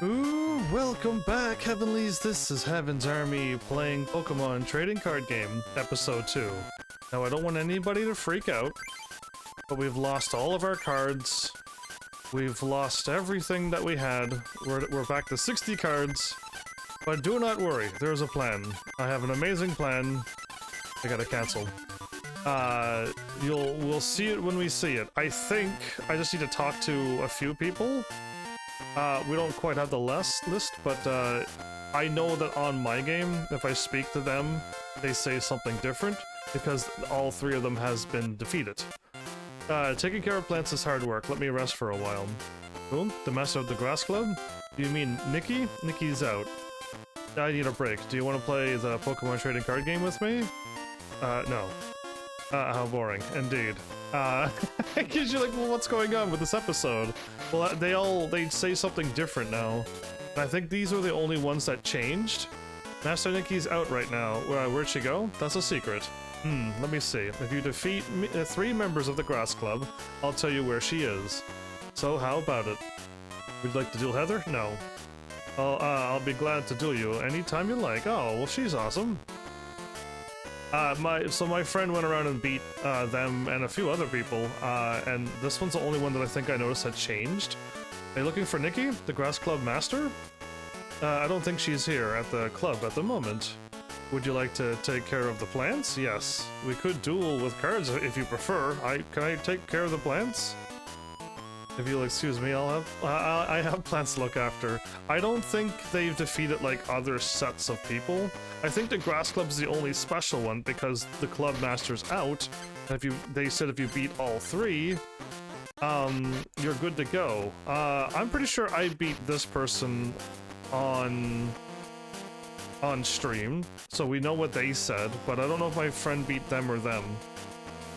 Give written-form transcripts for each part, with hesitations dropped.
Ooh, welcome back, Heavenlies. This is Heaven's Army playing Pokemon Trading Card Game, Episode 2. Now, I don't want anybody to freak out, but we've lost all of our cards. We've lost everything that we had. We're back to 60 cards. But do not worry, there's a plan. I have an amazing plan. I gotta cancel. We'll see it when we see it. I think I just need to talk to a few people. We don't quite have the list, but I know that on my game, if I speak to them, they say something different, because all three of them has been defeated. Taking care of plants is hard work. Let me rest for a while. Boom, the master of the grass club? Do you mean Nikki? Nikki's out. I need a break. Do you want to play the Pokemon trading card game with me? No. How boring. Indeed. Because you're like, well, what's going on with this episode? Well, they say something different now. And I think these are the only ones that changed. Master Nikki's out right now. Where'd she go? That's a secret. Let me see. If you defeat 3 members of the Grass Club, I'll tell you where she is. So how about it? Would you like to duel Heather? No. I'll be glad to duel you anytime you like. Oh, well, she's awesome. So my friend went around and beat them and a few other people, and this one's the only one that I think I noticed had changed. Are you looking for Nikki, the Grass Club Master? I don't think she's here at the club at the moment. Would you like to take care of the plants? Yes. We could duel with cards if you prefer. Can I take care of the plants? If you'll excuse me, I have plants to look after. I don't think they've defeated like other sets of people. I think the Grass Club's the only special one because the Club Master's out. And they said if you beat all 3, you're good to go. I'm pretty sure I beat this person on stream, so we know what they said, but I don't know if my friend beat them or them.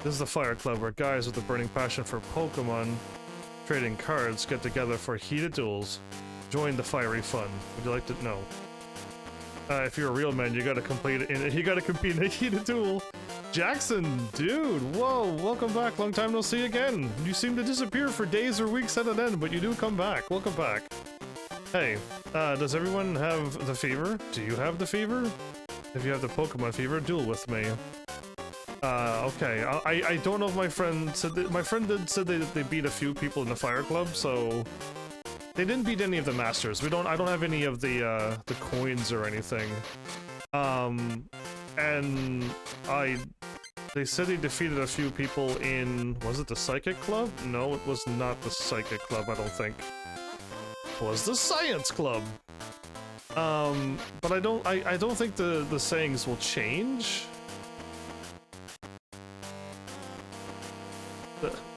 This is the Fire Club, where guys with a burning passion for Pokemon trading cards get together for heated duels. Join the fiery fun. Would you like to know? If you're a real man, you gotta compete in a heated duel. Jackson, dude, whoa, welcome back. Long time no see again. You seem to disappear for days or weeks at an end, but you do come back. Welcome back. Hey, does everyone have the fever? Do you have the fever? If you have the Pokemon fever, duel with me. Okay, I don't know if my friend said that. My friend said they beat a few people in the Fire Club, so they didn't beat any of the masters. I don't have any of the coins or anything. And they said they defeated a few people in, was it the Psychic Club? No, it was not the Psychic Club, I don't think. It was the Science Club. But I don't think the sayings will change.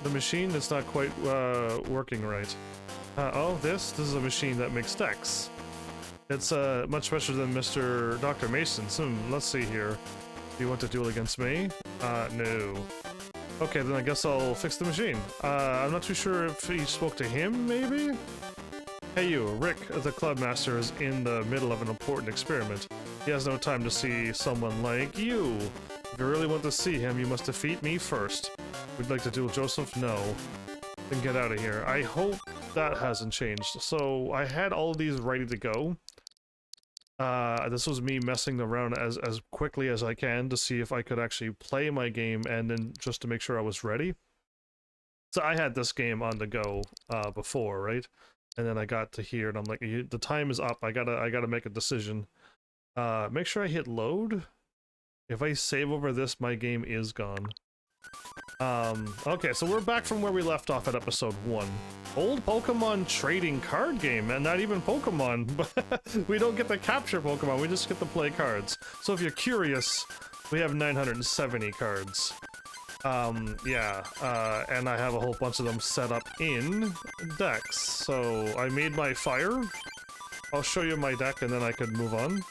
The machine is not quite working right. Oh, this is a machine that makes decks. It's much better than Dr. Mason's. Let's see here. Do you want to duel against me? No. Okay, then I guess I'll fix the machine. I'm not too sure if he spoke to him, maybe? Hey you, Rick, the club master, is in the middle of an important experiment. He has no time to see someone like you. If you really want to see him, you must defeat me first. Would you like to duel Joseph? No. Then get out of here. I hope that hasn't changed. So I had all of these ready to go. This was me messing around as quickly as I can to see if I could actually play my game and then just to make sure I was ready. So I had this game on the go before, right? And then I got to here and I'm like, the time is up. I gotta make a decision. Make sure I hit load. If I save over this, my game is gone. Okay, so we're back from where we left off at episode 1. Old Pokemon trading card game, and not even Pokemon, but we don't get to capture Pokemon, we just get to play cards. So if you're curious, we have 970 cards. Yeah, and I have a whole bunch of them set up in decks. So I made my fire. I'll show you my deck and then I can move on.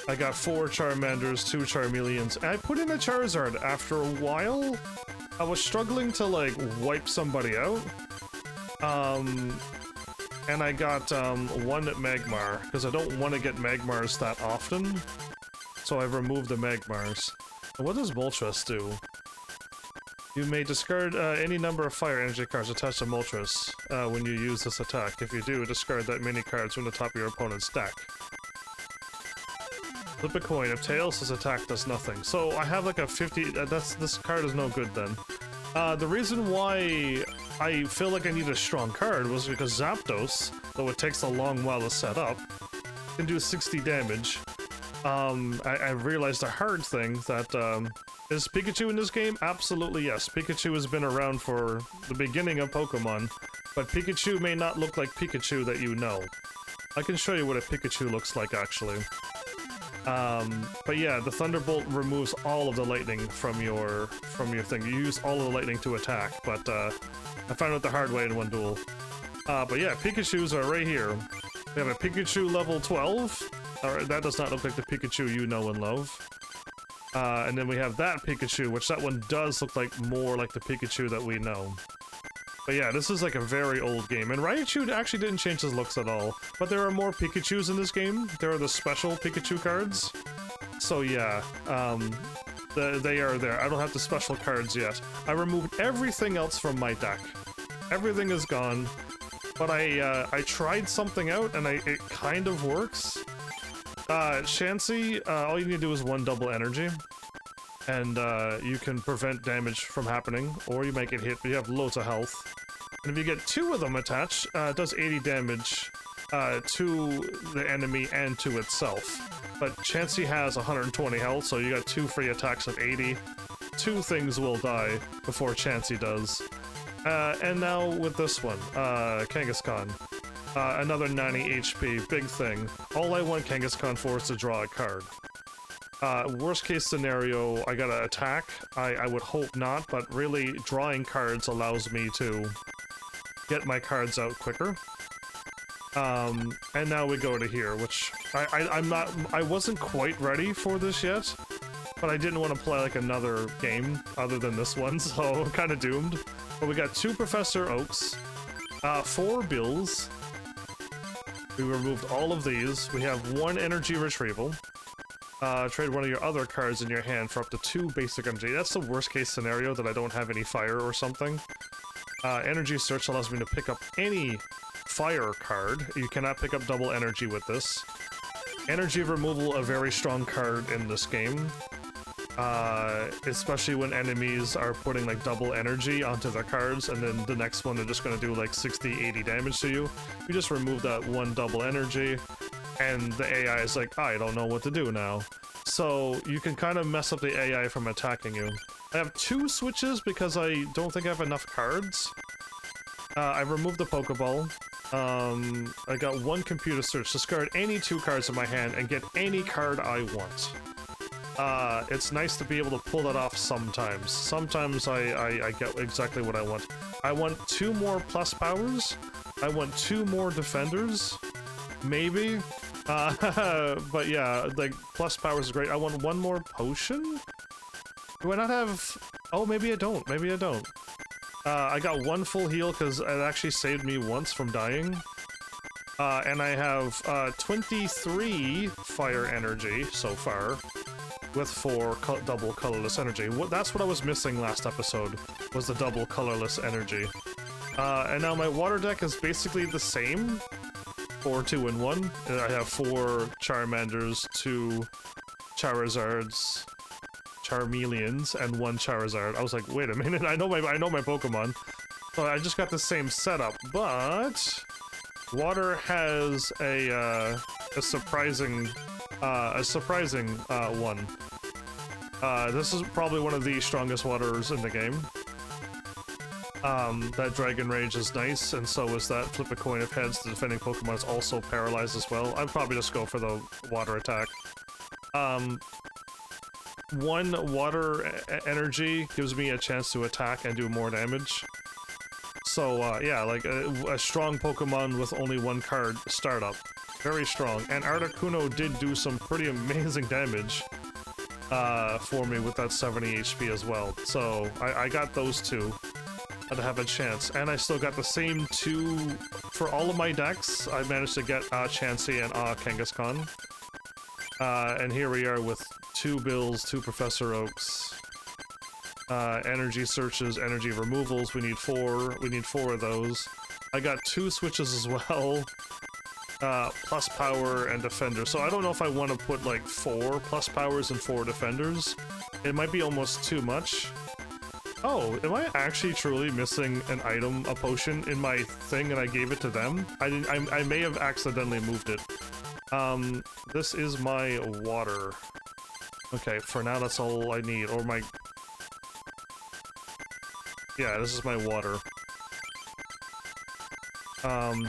I got 4 Charmanders, 2 Charmeleons, and I put in a Charizard after a while. I was struggling to, like, wipe somebody out. And I got, 1 Magmar, because I don't want to get Magmars that often. So I've removed the Magmars. And what does Moltres do? You may discard any number of fire energy cards attached to Moltres when you use this attack. If you do, discard that many cards from the top of your opponent's deck. Flip a coin. If tails, this attack does nothing. So I have like a 50... this card is no good then. The reason why I feel like I need a strong card was because Zapdos, though it takes a long while to set up, can do 60 damage. I realized a hard thing that, is Pikachu in this game? Absolutely yes. Pikachu has been around for the beginning of Pokemon, but Pikachu may not look like Pikachu that you know. I can show you what a Pikachu looks like, actually. But yeah, the Thunderbolt removes all of the lightning from your thing. You use all of the lightning to attack, but, I found out the hard way in one duel. But yeah, Pikachus are right here. We have a Pikachu level 12. Alright, that does not look like the Pikachu you know and love. And then we have that Pikachu, which that one does look like more like the Pikachu that we know. But yeah, this is like a very old game, and Raichu actually didn't change his looks at all. But there are more Pikachus in this game. There are the special Pikachu cards. So yeah, they are there. I don't have the special cards yet. I removed everything else from my deck. Everything is gone. But I tried something out, and it kind of works. Chansey, all you need to do is one double energy, and you can prevent damage from happening, or you might get hit, but you have loads of health. And if you get two of them attached, it does 80 damage to the enemy and to itself. But Chansey has 120 health, so you got two free attacks of 80. Two things will die before Chansey does. And now with this one, Kangaskhan. Another 90 HP, big thing. All I want Kangaskhan for is to draw a card. Worst case scenario, I gotta attack. I would hope not, but really, drawing cards allows me to get my cards out quicker. And now we go to here, which I wasn't quite ready for this yet, but I didn't want to play like another game other than this one, so I'm kind of doomed. But we got 2 Professor Oaks, 4 Bills. We removed all of these. We have 1 energy retrieval. Trade one of your other cards in your hand for up to 2 basic energy. That's the worst case scenario, that I don't have any fire or something. Energy search allows me to pick up any fire card. You cannot pick up double energy with this. Energy removal, a very strong card in this game. Especially when enemies are putting like double energy onto their cards, and then the next one they're just gonna do like 60-80 damage to you. You just remove that 1 double energy, and the AI is like, I don't know what to do now. So you can kind of mess up the AI from attacking you. I have 2 switches because I don't think I have enough cards. I removed the Pokeball. I got 1 computer search. Discard any 2 cards in my hand and get any card I want. It's nice to be able to pull that off sometimes. Sometimes I get exactly what I want. I want 2 more plus powers. I want 2 more defenders. Maybe. But yeah, like, plus powers is great. I want 1 more potion? Do I not have... Oh, maybe I don't. Maybe I don't. I got 1 full heal because it actually saved me once from dying. And I have 23 fire energy so far, with 4 double colorless energy. That's what I was missing last episode, was the double colorless energy. And now my water deck is basically the same, 4, 2, and 1. I have 4 Charmanders, 2 Charizards, Charmeleons, and 1 Charizard. I was like, wait a minute, I know my Pokemon. So I just got the same setup, but water has a surprising one. This is probably one of the strongest waters in the game. That Dragon Rage is nice, and so is that Flip a Coin of Heads. The defending Pokemon is also paralyzed as well. I'd probably just go for the water attack. 1 water energy gives me a chance to attack and do more damage. So, yeah, like a strong Pokemon with only 1 card startup. Very strong. And Articuno did do some pretty amazing damage for me with that 70 HP as well. So, I got those 2 to have a chance. And I still got the same 2 for all of my decks. I managed to get Chansey and Kangaskhan. And here we are with 2 Bills, 2 Professor Oaks, Energy searches, energy removals, we need 4. We need 4 of those. I got 2 switches as well. Plus power and defender. So I don't know if I want to put like 4 plus powers and 4 defenders. It might be almost too much. Oh, am I actually truly missing an item, a potion in my thing and I gave it to them? I may have accidentally moved it. This is my water. Okay, for now that's all I need. Or my... Yeah, this is my water.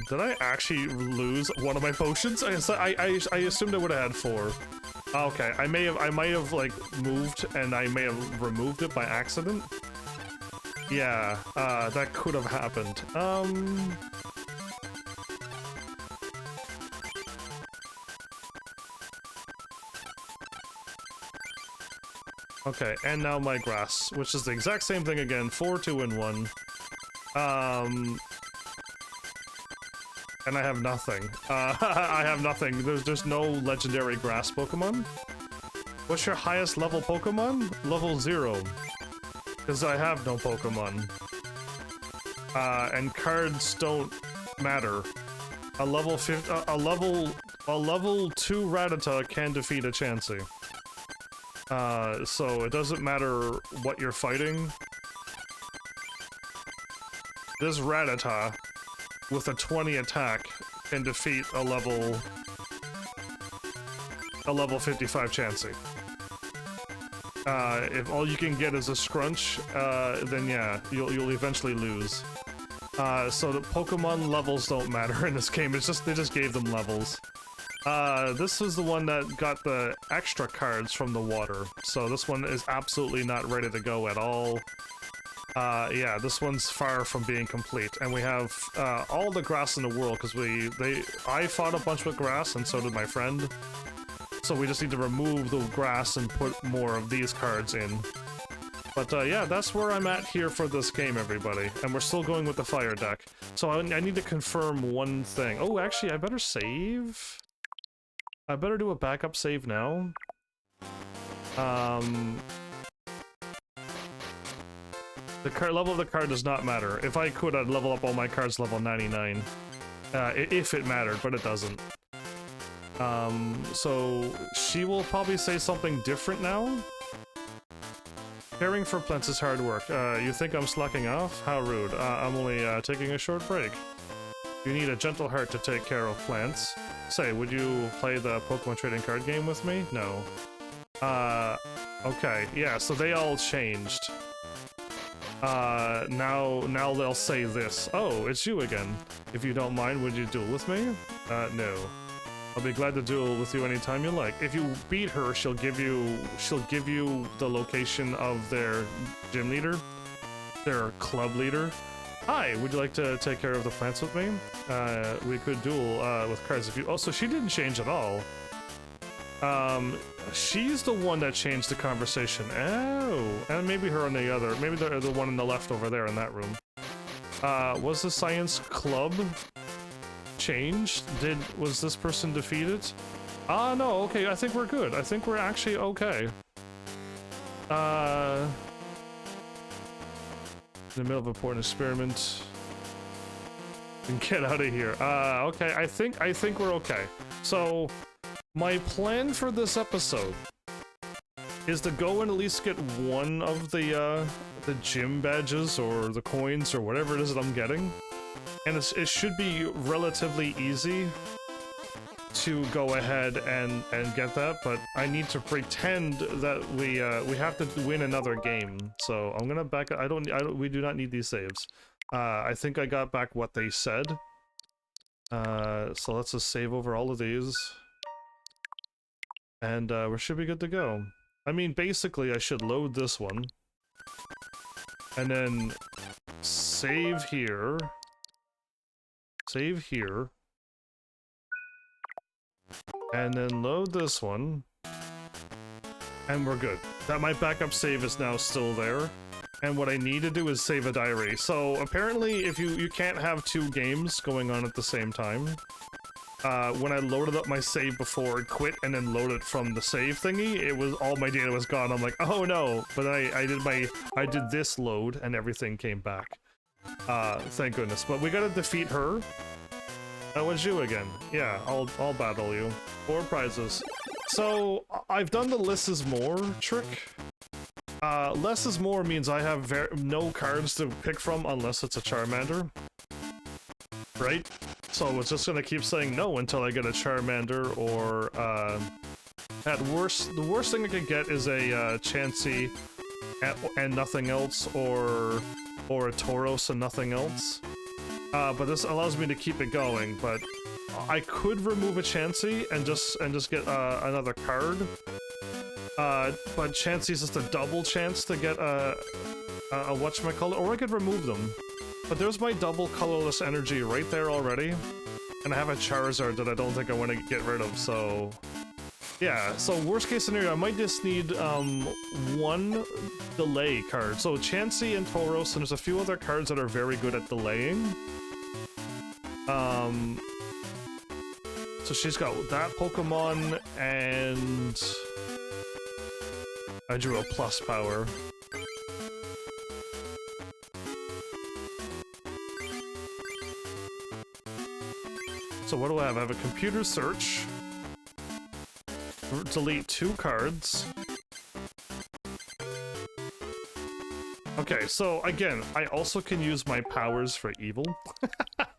Did I actually lose one of my potions? I assumed I would have had 4. Okay, I might have like moved and I may have removed it by accident. Yeah, that could have happened. Okay, and now my grass, which is the exact same thing again, 4, 2, and 1. And I have nothing. I have nothing. There's no legendary grass Pokemon. What's your highest level Pokemon? Level 0. Because I have no Pokemon. And cards don't matter. A level 2 Rattata can defeat a Chansey. So it doesn't matter what you're fighting. This Rattata with a 20 attack can defeat a level 55 Chansey. If all you can get is a Scrunch, then yeah, you'll eventually lose. So the Pokemon levels don't matter in this game. It's just they just gave them levels. This is the one that got the extra cards from the water. So this one is absolutely not ready to go at all. Yeah, this one's far from being complete, and we have all the grass in the world because I fought a bunch with grass, and so did my friend. So we just need to remove the grass and put more of these cards in. But yeah, that's where I'm at here for this game, everybody. And we're still going with the fire deck. So I need to confirm one thing. Oh, actually, I better save. I better do a backup save now. The card level of the card does not matter. If I could, I'd level up all my cards level 99. If it mattered, but it doesn't. So she will probably say something different now. Caring for plants is hard work. You think I'm slacking off? How rude. I'm only taking a short break. You need a gentle heart to take care of plants. Say, would you play the Pokemon trading card game with me? No. Okay, yeah, so they all changed. Now they'll say this. Oh, it's you again. If you don't mind, would you duel with me? No. I'll be glad to duel with you anytime you like. If you beat her, she'll give you the location of their gym leader, their club leader. Hi, would you like to take care of the plants with me? We could duel with cards if you. Oh, so she didn't change at all. She's the one that changed the conversation. Oh, and maybe her on the other. Maybe the one on the left over there in that room. Was the science club changed? Was this person defeated? No, okay, I think we're good. I think we're actually okay. In the middle of an important experiment. Get out of here. Okay, I think we're okay. So, my plan for this episode is to go and at least get one of the gym badges or the coins or whatever it is that I'm getting. And it should be relatively easy to go ahead and get that, but I need to pretend that we have to win another game. So I'm gonna back. We do not need these saves. I think I got back what they said. So let's just save over all of these, and we should be good to go. I mean, basically, I should load this one, and then save here. Save here. And then load this one. And we're good. That my backup save is now still there. And what I need to do is save a diary. So apparently if you can't have 2 games going on at the same time. when I loaded up my save before and quit and then loaded from the save thingy, it was all my data was gone. I'm like, oh no! But then I did this load and everything came back. Thank goodness. But we gotta defeat her. That was you again. Yeah, I'll battle you. 4 prizes. So I've done the less is more trick. Less is more means I have no cards to pick from unless it's a Charmander. Right? So it's just gonna keep saying no until I get a Charmander, or at worst, the worst thing I could get is a Chansey and nothing else, or a Tauros and nothing else. But this allows me to keep it going. But I could remove a Chansey and just get another card. But Chansey's just a double chance to get a whatchamacallit, or I could remove them. But there's my double colorless energy right there already. And I have a Charizard that I don't think I want to get rid of, so... Yeah, so worst case scenario, I might just need one delay card. So Chansey and Tauros, and there's a few other cards that are very good at delaying. So she's got that Pokemon, and... I drew a plus power. So what do I have? I have a computer search. Delete 2 cards. Okay, so again, I also can use my powers for evil.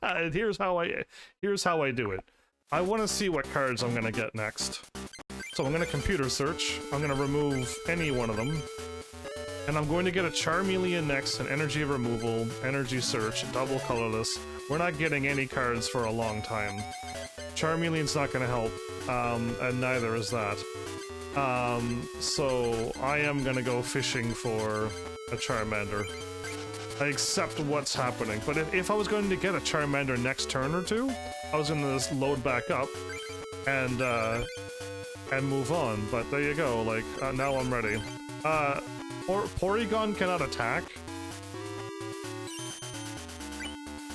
And here's how I do it. I want to see what cards I'm gonna get next. So I'm gonna computer search. I'm gonna remove any one of them. And I'm going to get a Charmeleon next, an energy removal, energy search, double colorless. We're not getting any cards for a long time. Charmeleon's not gonna help, and neither is that. So I am gonna go fishing for a Charmander. I accept what's happening, but if I was going to get a Charmander next turn or two, I was gonna just load back up and move on. But there you go, like, now I'm ready. Porygon cannot attack.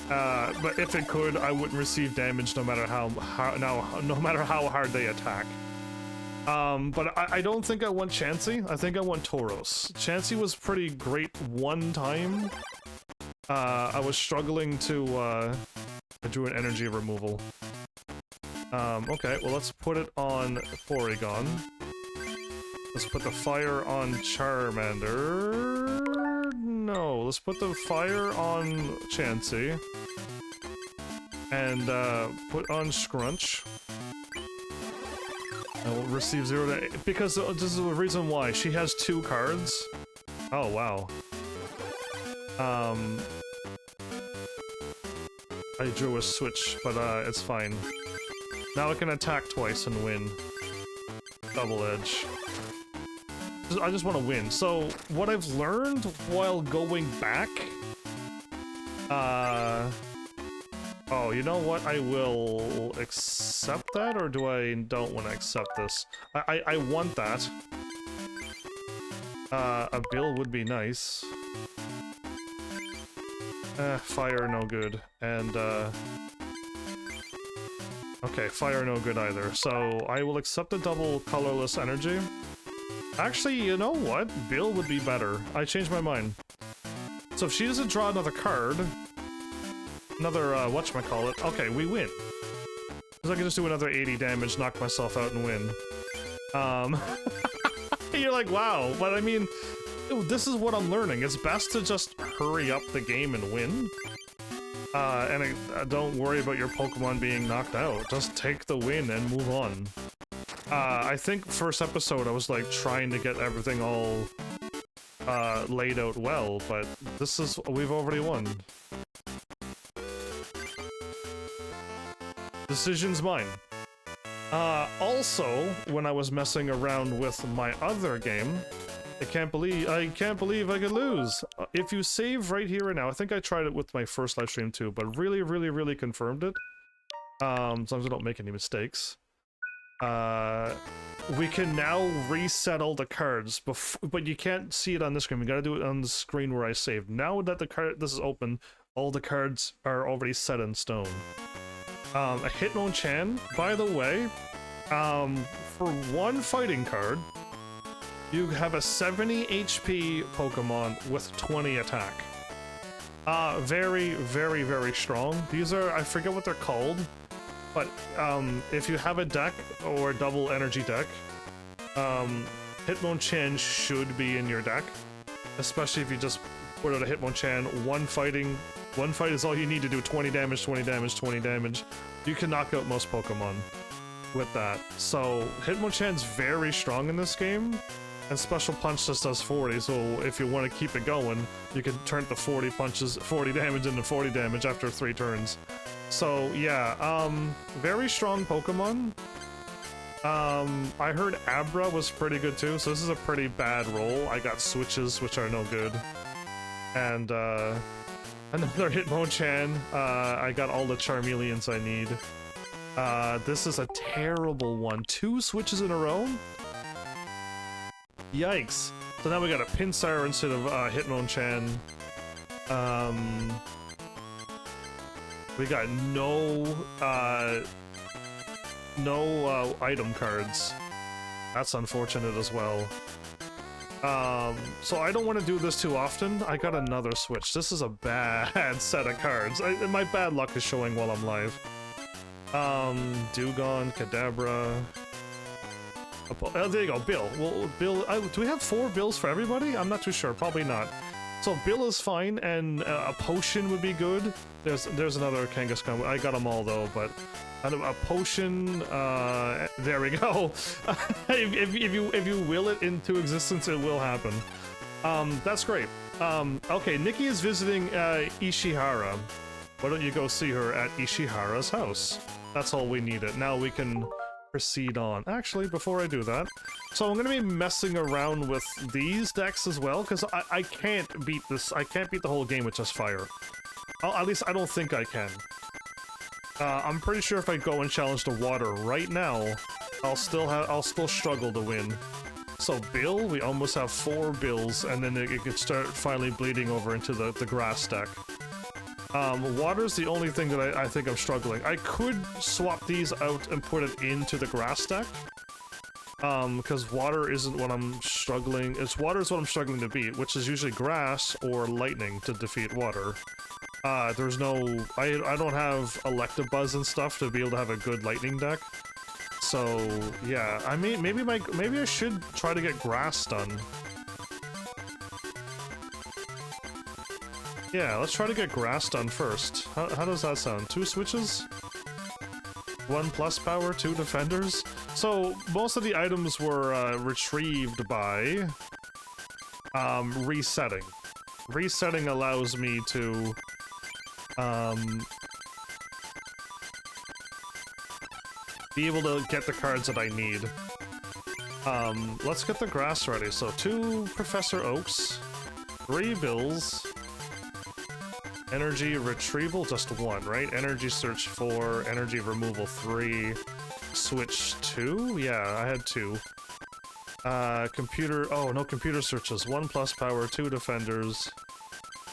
But if it could, I wouldn't receive damage no matter how hard they attack. But I don't think I want Chansey. I think I want Tauros. Chansey was pretty great one time. I was struggling to I drew an energy removal. Okay, well let's put it on Porygon. Let's put the fire on Charmander. No, let's put the fire on Chansey. And put on Scrunch. I will receive 0 to... Because this is the reason why. She has 2 cards. Oh, wow. I drew a switch, but it's fine. Now I can attack twice and win. Double edge. I just want to win. So, what I've learned while going back... Oh, you know what? I will accept that, or do I don't want to accept this? I want that. A bill would be nice. Fire no good. And, okay, fire no good either. So, I will accept the double colorless energy. Actually, you know what? Bill would be better. I changed my mind. So if she doesn't draw another card... Another, whatchamacallit... Okay, we win. Because I can just do another 80 damage, knock myself out, and win. You're like, wow. But I mean, this is what I'm learning. It's best to just hurry up the game and win. And don't worry about your Pokemon being knocked out. Just take the win and move on. I think first episode I was like trying to get everything all laid out well, but this is, we've already won. Decision's mine. Also, when I was messing around with my other game, I can't believe I could lose. If you save right here and now, I think I tried it with my first live stream too, but really confirmed it. As long as I don't make any mistakes. We can now reset all the cards, but you can't see it on this screen. We gotta do it on the screen where I saved. Now that this is open, all the cards are already set in stone. A Hitmonchan, by the way, for one fighting card, you have a 70 HP Pokemon with 20 attack. Very, very, very strong. These are, I forget what they're called, but if you have a deck or a double energy deck, Hitmonchan should be in your deck, especially if you just put out a Hitmonchan, one fight is all you need to do 20 damage, 20 damage, 20 damage. You can knock out most Pokemon with that. So Hitmonchan's very strong in this game, and Special Punch just does 40, so if you want to keep it going, you can turn the 40 damage into 40 damage after 3 turns. So yeah, very strong Pokemon. I heard Abra was pretty good too, so this is a pretty bad roll. I got switches, which are no good. And another Hitmonchan. I got all the Charmeleons I need. This is a terrible one. 2 switches in a row? Yikes. So now we got a Pinsir instead of Hitmonchan. We got no item cards. That's unfortunate as well. So I don't want to do this too often. I got another switch. This is a bad set of cards. My bad luck is showing while I'm live. Dewgong, Kadabra. Oh, there you go, Bill. Well, Bill, do we have 4 Bills for everybody? I'm not too sure. Probably not. So Bill is fine, and a potion would be good. There's another Kangaskhan. I got them all though, but a potion. There we go. if you will it into existence, it will happen. That's great. Okay, Nikki is visiting Ishihara. Why don't you go see her at Ishihara's house? That's all we needed. Now we can proceed on. Actually, before I do that, so I'm gonna be messing around with these decks as well, because I can't beat this. I can't beat the whole game with just fire. At least I don't think I can. I'm pretty sure if I go and challenge the water right now, I'll still struggle to win. So Bill, we almost have 4 Bills, and then it could start finally bleeding over into the grass deck. Water's the only thing that I think I'm struggling. I could swap these out and put it into the grass deck. Because water isn't what I'm struggling. Water is what I'm struggling to beat, which is usually grass or lightning to defeat water. There's no... I don't have Electabuzz and stuff to be able to have a good lightning deck. So, yeah. I mean, maybe I should try to get grass done. Yeah, let's try to get grass done first. How does that sound? 2 switches? 1 plus power, 2 defenders? So, most of the items were retrieved by resetting. Resetting allows me to be able to get the cards that I need. Let's get the grass ready. So 2 Professor Oaks, 3 Bills, energy retrieval, just 1, right? Energy search 4, energy removal 3, switch 2? Yeah, I had 2. Computer, oh, no computer searches, 1 plus power, 2 defenders.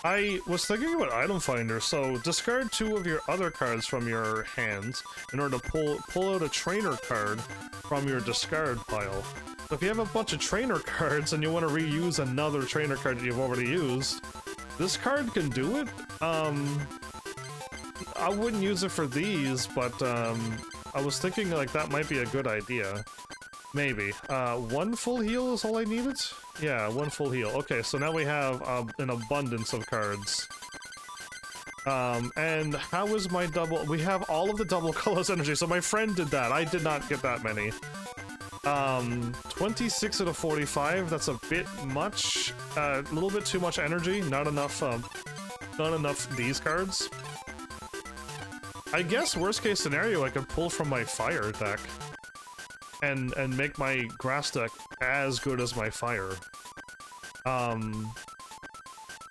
I was thinking about item finder, so discard 2 of your other cards from your hands in order to pull out a trainer card from your discard pile. So if you have a bunch of trainer cards and you want to reuse another trainer card that you've already used, this card can do it. I wouldn't use it for these, but I was thinking like that might be a good idea. Maybe. 1 full heal is all I needed? Yeah, 1 full heal. Okay, so now we have an abundance of cards. And how is my double... We have all of the double colors energy, so my friend did that. I did not get that many. 26 out of 45, that's a bit much. A little bit too much energy, not enough these cards. I guess worst case scenario, I could pull from my fire deck. And make my grass deck as good as my fire.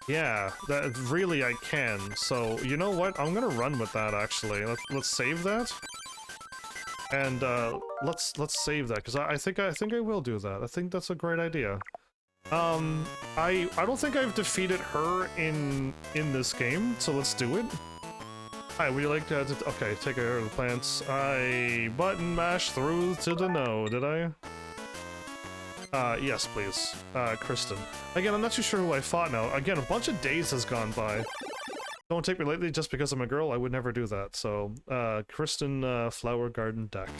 Yeah, that really I can. So, you know what? I'm gonna run with that, actually. Let's save that. And, let's save that, because I think I will do that. I think that's a great idea. I don't think I've defeated her in this game, so let's do it. Hi, would you like to okay, take care of the plants. I button mash through to the no, did I? Yes, please. Kristen. Again, I'm not too sure who I fought now. Again, a bunch of days has gone by. Don't take me lightly just because I'm a girl. I would never do that. So, Kristen, Flower Garden Deck.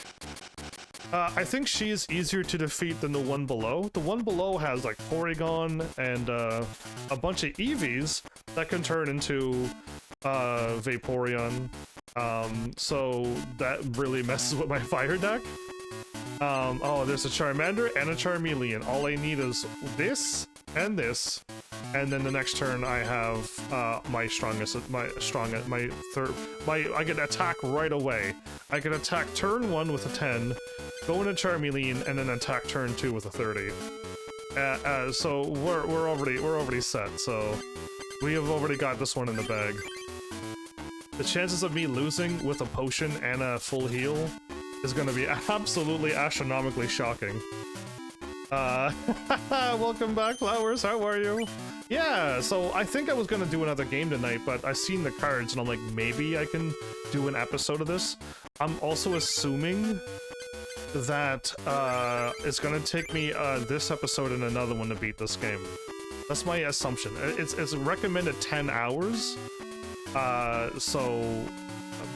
I think she is easier to defeat than the one below. The one below has, like, Porygon and, a bunch of Eevees that can turn into, Vaporeon. So that really messes with my fire deck. Oh, there's a Charmander and a Charmeleon. All I need is this, and then the next turn I have, I can attack right away. I can attack turn 1 with a 10, go into Charmeleon, and then attack turn 2 with a 30. So we're already set, so we have already got this one in the bag. The chances of me losing with a potion and a full heal is gonna be absolutely astronomically shocking. Welcome back, Flowers, how are you? Yeah, so I think I was gonna do another game tonight, but I seen the cards and I'm like, maybe I can do an episode of this. I'm also assuming that it's gonna take me this episode and another one to beat this game. That's my assumption. It's recommended 10 hours. So,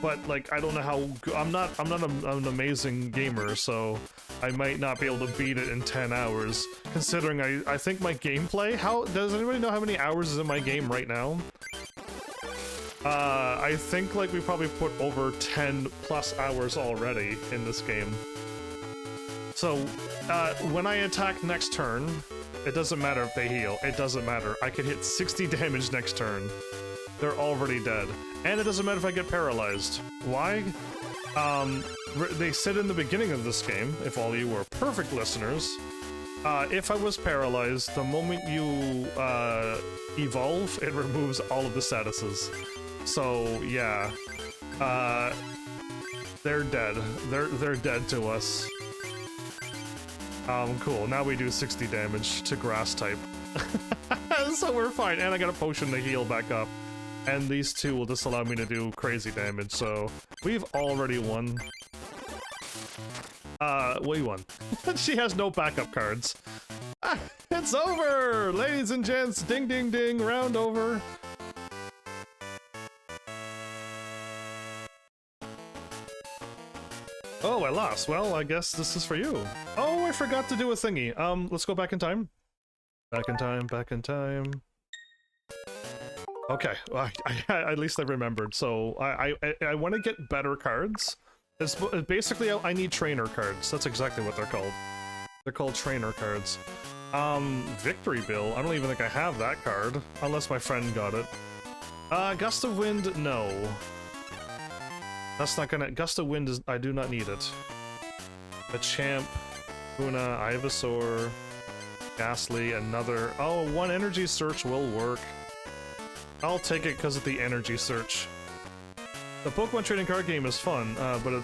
but like, I don't know how I'm not an amazing gamer, so I might not be able to beat it in 10 hours, considering I think my gameplay, does anybody know how many hours is in my game right now? I think like we probably put over 10 plus hours already in this game. So, when I attack next turn, it doesn't matter if they heal, it doesn't matter. I can hit 60 damage next turn. They're already dead. And it doesn't matter if I get paralyzed. Why? They said in the beginning of this game, if all you were perfect listeners, if I was paralyzed, the moment you evolve, it removes all of the statuses. So, yeah. They're dead. They're dead to us. Cool. Now we do 60 damage to grass type. So we're fine. And I got a potion to heal back up. And these two will just allow me to do crazy damage, so we've already won. We won. She has no backup cards. It's over! Ladies and gents, ding ding ding, round over. Oh, I lost. Well, I guess this is for you. Oh, I forgot to do a thingy. Let's go back in time. Back in time, back in time. Okay, well, at least I remembered. So I want to get better cards. It's basically I need trainer cards. That's exactly what they're called. They're called trainer cards. Victory Bill. I don't even think I have that card, unless my friend got it. Gust of Wind. No, that's not gonna. Gust of Wind is. I do not need it. A Champ, Una, Ivysaur, Ghastly, another. Oh, one Energy Search will work. I'll take it because of the energy search. The Pokemon trading card game is fun, but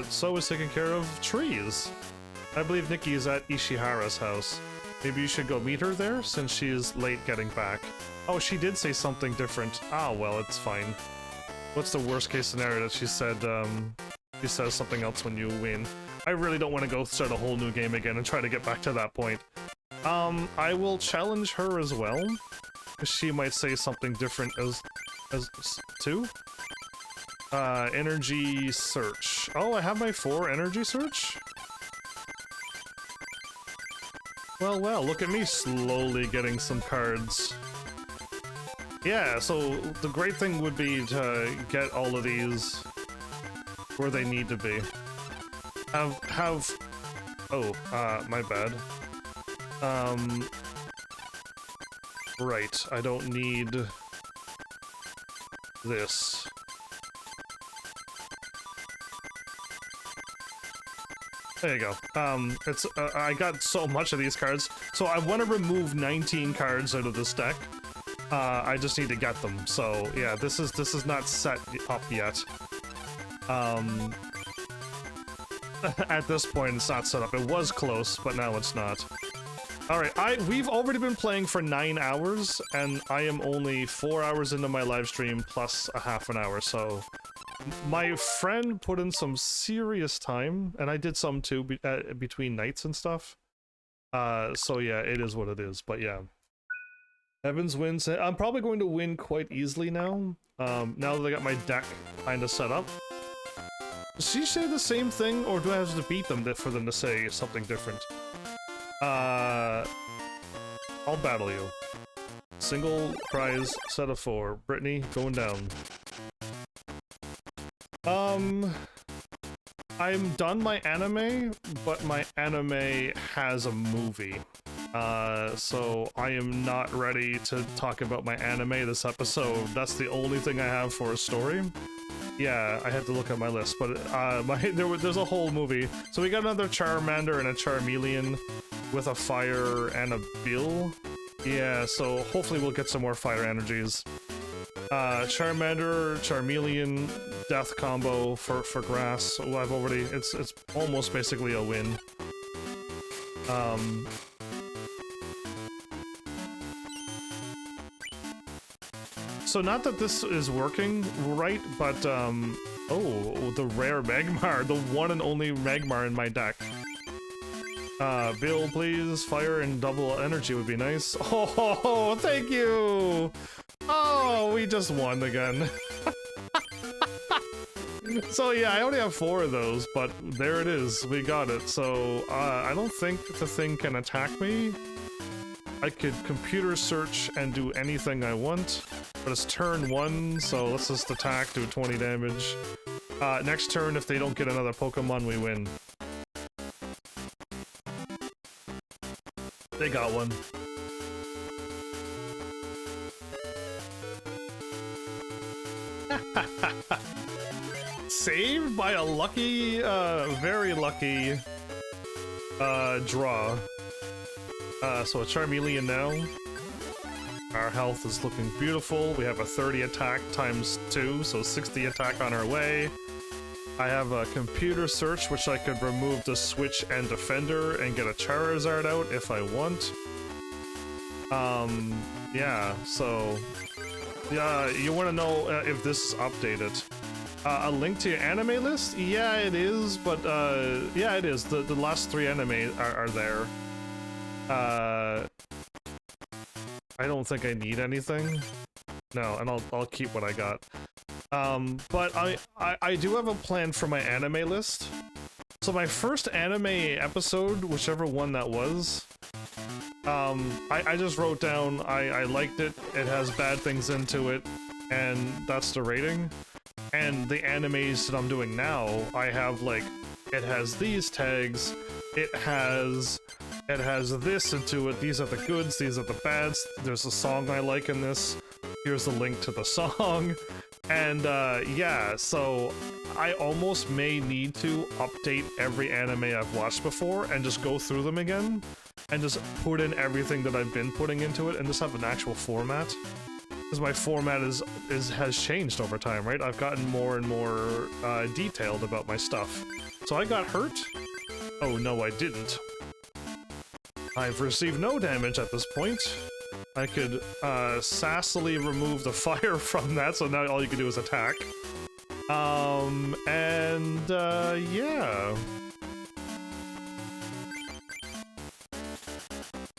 so is taking care of trees. I believe Nikki is at Ishihara's house. Maybe you should go meet her there, since she is late getting back. Oh, she did say something different. Ah, well, it's fine. What's the worst case scenario that she said, she says something else when you win? I really don't want to go start a whole new game again and try to get back to that point. I will challenge her as well. She might say something different as too. Energy search. Oh, I have my 4 energy search? Well, look at me slowly getting some cards. Yeah, so the great thing would be to get all of these where they need to be. Oh, my bad. Right, I don't need this. There you go. I got so much of these cards, so I want to remove 19 cards out of this deck. I just need to get them, so yeah, this is not set up yet. At this point, it's not set up. It was close, but now it's not. Alright, we've already been playing for 9 hours, and I am only 4 hours into my live stream plus a half an hour, so... My friend put in some serious time, and I did some too, between nights and stuff. So yeah, it is what it is, but yeah. Evans wins. I'm probably going to win quite easily now, now that I got my deck kinda set up. Does she say the same thing, or do I have to beat them for them to say something different? I'll battle you. Single prize, set of 4. Brittany, going down. I'm done my anime, but my anime has a movie. So I am not ready to talk about my anime this episode. That's the only thing I have for a story. Yeah, I had to look at my list, but there's a whole movie. So we got another Charmander and a Charmeleon with a fire and a Bill. Yeah, so hopefully we'll get some more fire energies. Charmander, Charmeleon, death combo for grass. Well, I've already, it's almost basically a win. So not that this is working right, but oh, the rare Magmar, the one and only Magmar in my deck. Bill, please, fire and double energy would be nice. Oh, thank you! Oh, we just won again. So yeah, I only have 4 of those, but there it is, we got it. So, I don't think the thing can attack me. I could computer search and do anything I want, but it's turn 1, so let's just attack, do 20 damage. Next turn, if they don't get another Pokemon, we win. They got one. Saved by a lucky, very lucky, draw. So a Charmeleon now. Our health is looking beautiful. We have a 30 attack times 2, so 60 attack on our way. I have a computer search, which I could remove the switch and defender and get a Charizard out if I want. Yeah, so... Yeah, you want to know if this is updated. A link to your anime list? Yeah, it is, but, yeah, it is. The last 3 anime are there. I don't think I need anything. No, and I'll keep what I got. But I do have a plan for my anime list. So my first anime episode, whichever one that was, I just wrote down I liked it, it has bad things into it, and that's the rating. And the animes that I'm doing now, I have like, it has these tags, it has this into it, these are the goods, these are the bads, there's a song I like in this, here's the link to the song, and yeah, so I almost may need to update every anime I've watched before and just go through them again, and just put in everything that I've been putting into it and just have an actual format. Because my format has changed over time, right? I've gotten more and more detailed about my stuff. So I got hurt? Oh no, I didn't. I've received no damage at this point. I could sassily remove the fire from that, so now all you can do is attack. Yeah.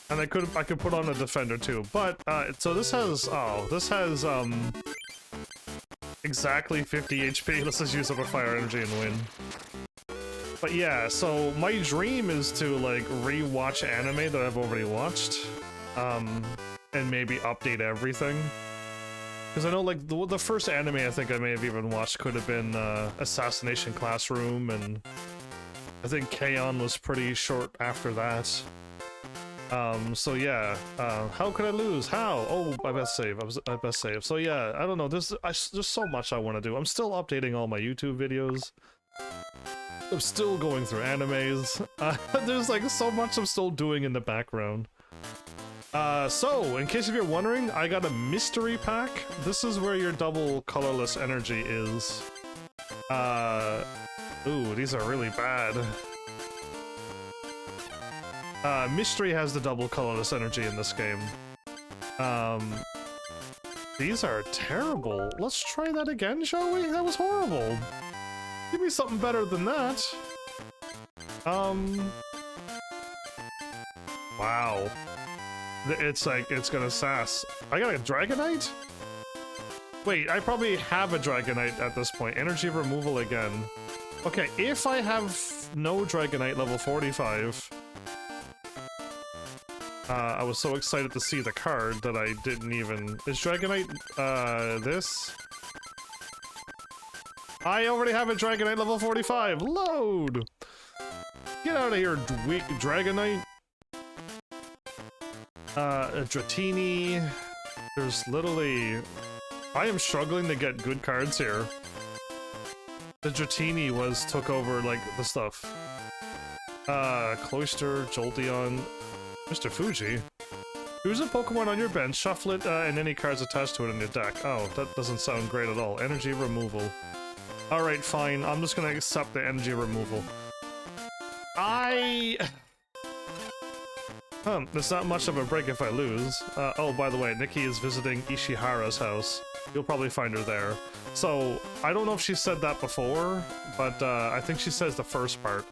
And I could put on a defender too, but so this has exactly 50 HP. Let's just use up a fire energy and win. But yeah, so my dream is to like re-watch anime that I've already watched, and maybe update everything. Because I know like the first anime I think I may have even watched could have been Assassination Classroom, and I think K-On! Was pretty short after that. So yeah, how could I lose? How? Oh, I best save. I best save. So yeah, I don't know. There's so much I want to do. I'm still updating all my YouTube videos. I'm still going through animes. There's like so much I'm still doing in the background. So in case if you're wondering, I got a mystery pack. This is where your double colorless energy is. Ooh, these are really bad. Mystery has the double colorless energy in this game. These are terrible. Let's try that again, shall we? That was horrible. Give me something better than that. Wow. It's like, it's gonna sass. I got a Dragonite? Wait, I probably have a Dragonite at this point. Energy removal again. Okay, if I have no Dragonite level 45... I was so excited to see the card that I didn't even... Is Dragonite, this? I already have a Dragonite level 45! Load! Get out of here, weak Dragonite! A Dratini... There's literally... I am struggling to get good cards here. The Dratini took over, like, the stuff. Cloyster, Jolteon... Mr. Fuji? Choose a Pokemon on your bench, shuffle it, and any cards attached to it in your deck. Oh, that doesn't sound great at all. Energy removal. Alright, fine. I'm just gonna accept the energy removal. There's not much of a break if I lose. Oh, by the way, Nikki is visiting Ishihara's house. You'll probably find her there. So, I don't know if she said that before, but I think she says the first part.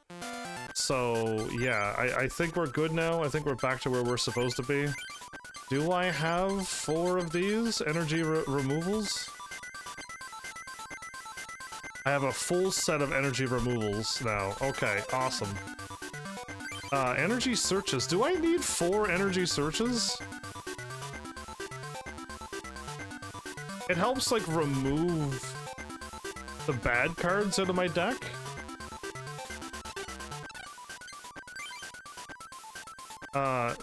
So, yeah, I think we're good now. I think we're back to where we're supposed to be. Do I have 4 of these energy removals? I have a full set of energy removals now. Okay, awesome. Energy searches. Do I need 4 energy searches? It helps, like, remove the bad cards out of my deck?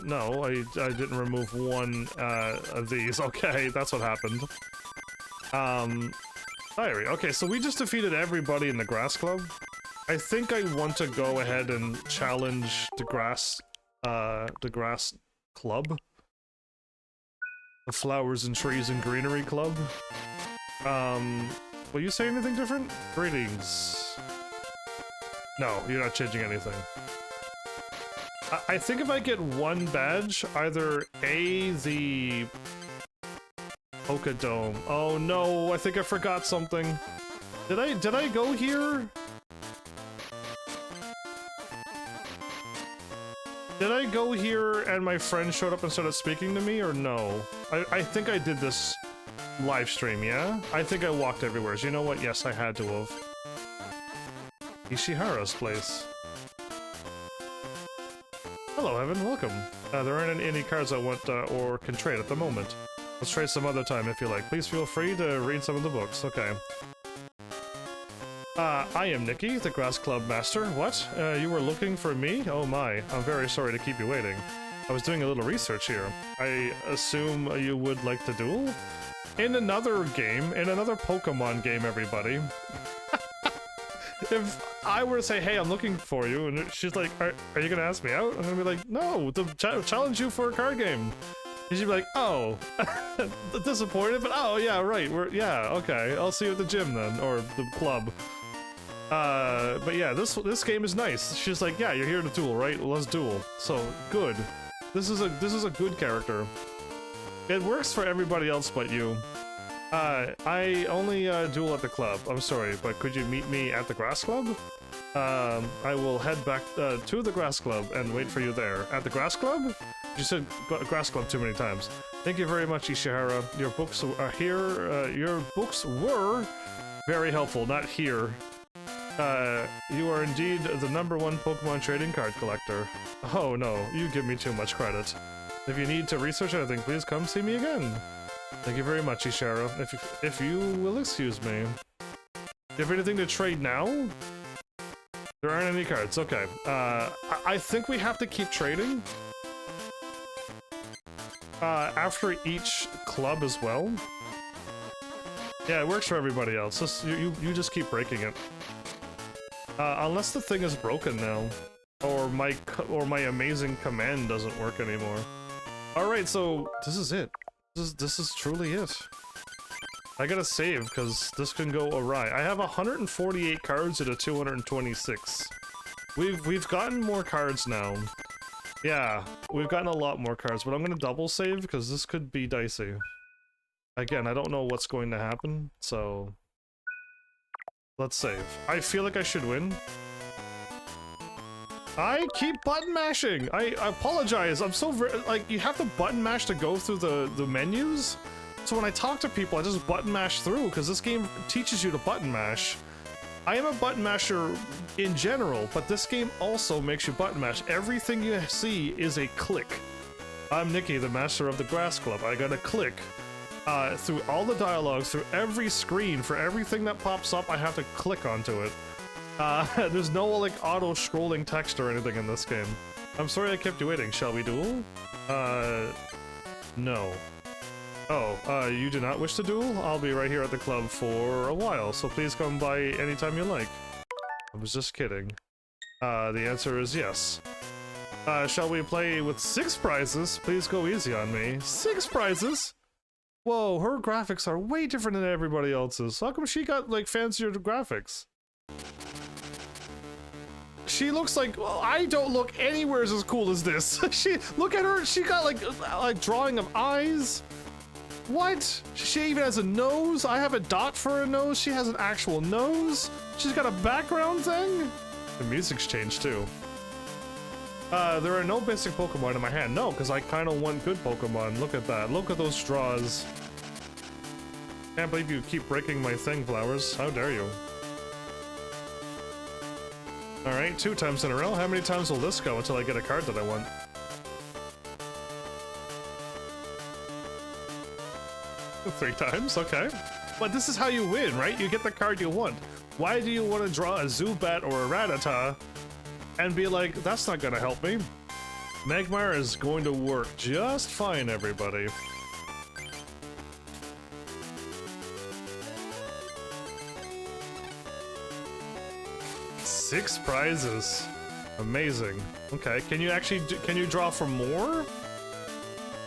No, I didn't remove one, of these. Okay, that's what happened. Diary. Okay, so we just defeated everybody in the Grass Club. I think I want to go ahead and challenge the Grass Club. The Flowers and Trees and Greenery Club. Will you say anything different? Greetings. No, you're not changing anything. I think if I get one badge, either the Pokédome. Oh no, I think I forgot something. Did I go here? Did I go here and my friend showed up and started speaking to me, or no? I think I did this live stream, yeah? I think I walked everywhere. So you know what? Yes, I had to have. Ishihara's place. Hello, Evan. Welcome. There aren't any cards I want or can trade at the moment. Let's trade some other time if you like. Please feel free to read some of the books. Okay. I am Nikki, the Grass Club Master. What? You were looking for me? Oh my. I'm very sorry to keep you waiting. I was doing a little research here. I assume you would like to duel? In another game, in another Pokemon game, everybody. If I were to say, hey, I'm looking for you, and she's like, are you gonna ask me out? I'm gonna be like, no, to challenge you for a card game. And she'd be like, oh, disappointed, but oh, yeah, right, yeah, okay, I'll see you at the gym then, or the club. But yeah, this game is nice. She's like, yeah, you're here to duel, right? Well, let's duel. So, good. This is a good character. It works for everybody else but you. I only duel at the club. I'm sorry, but could you meet me at the Grass Club? I will head back to the Grass Club and wait for you there. At the Grass Club? You said Grass Club too many times. Thank you very much, Ishihara. Your books are here. Your books were very helpful, not here. You are indeed the #1 Pokemon trading card collector. Oh no, you give me too much credit. If you need to research anything, please come see me again. Thank you very much, Ishihara. If you will excuse me. Do you have anything to trade now? There aren't any cards. Okay. I think we have to keep trading. After each club as well. Yeah, it works for everybody else. Just, you just keep breaking it. Unless the thing is broken now, or my amazing command doesn't work anymore. All right, so this is it. This is truly it. I gotta save because this can go awry. I have 148 cards at a 226. We've gotten more cards now. Yeah, we've gotten a lot more cards, but I'm gonna double save because this could be dicey. Again, I don't know what's going to happen, so let's save. I feel like I should win. I keep button mashing. I apologize. I'm so like, you have to button mash to go through the menus. So when I talk to people, I just button mash through because this game teaches you to button mash. I am a button masher in general, but this game also makes you button mash. Everything you see is a click. I'm Nikki, the master of the Grass Club. I gotta click through all the dialogues, through every screen, for everything that pops up, I have to click onto it. There's no like auto-scrolling text or anything in this game. I'm sorry I kept you waiting. Shall we duel? No. Oh, you do not wish to duel? I'll be right here at the club for a while, so please come by anytime you like. I was just kidding. The answer is yes. Shall we play with 6 prizes? Please go easy on me. 6 prizes? Whoa, her graphics are way different than everybody else's. How come she got, like, fancier graphics? She looks like, well, I don't look anywhere as cool as this. Look at her, she got, like drawing of eyes. What? She even has a nose? I have a dot for a nose. She has an actual nose. She's got a background thing. The music's changed too. There are no basic Pokemon in my hand. No, because I kind of want good Pokemon. Look at that. Look at those straws. Can't believe you keep breaking my thing, Flowers. How dare you? Alright, 2 times in a row. How many times will this go until I get a card that I want? Three times, okay. But this is how you win, right? You get the card you want. Why do you want to draw a Zubat or a Rattata and be like, that's not gonna help me? Magmar is going to work just fine, everybody. Six prizes. Amazing. Okay, can you actually can you draw for more?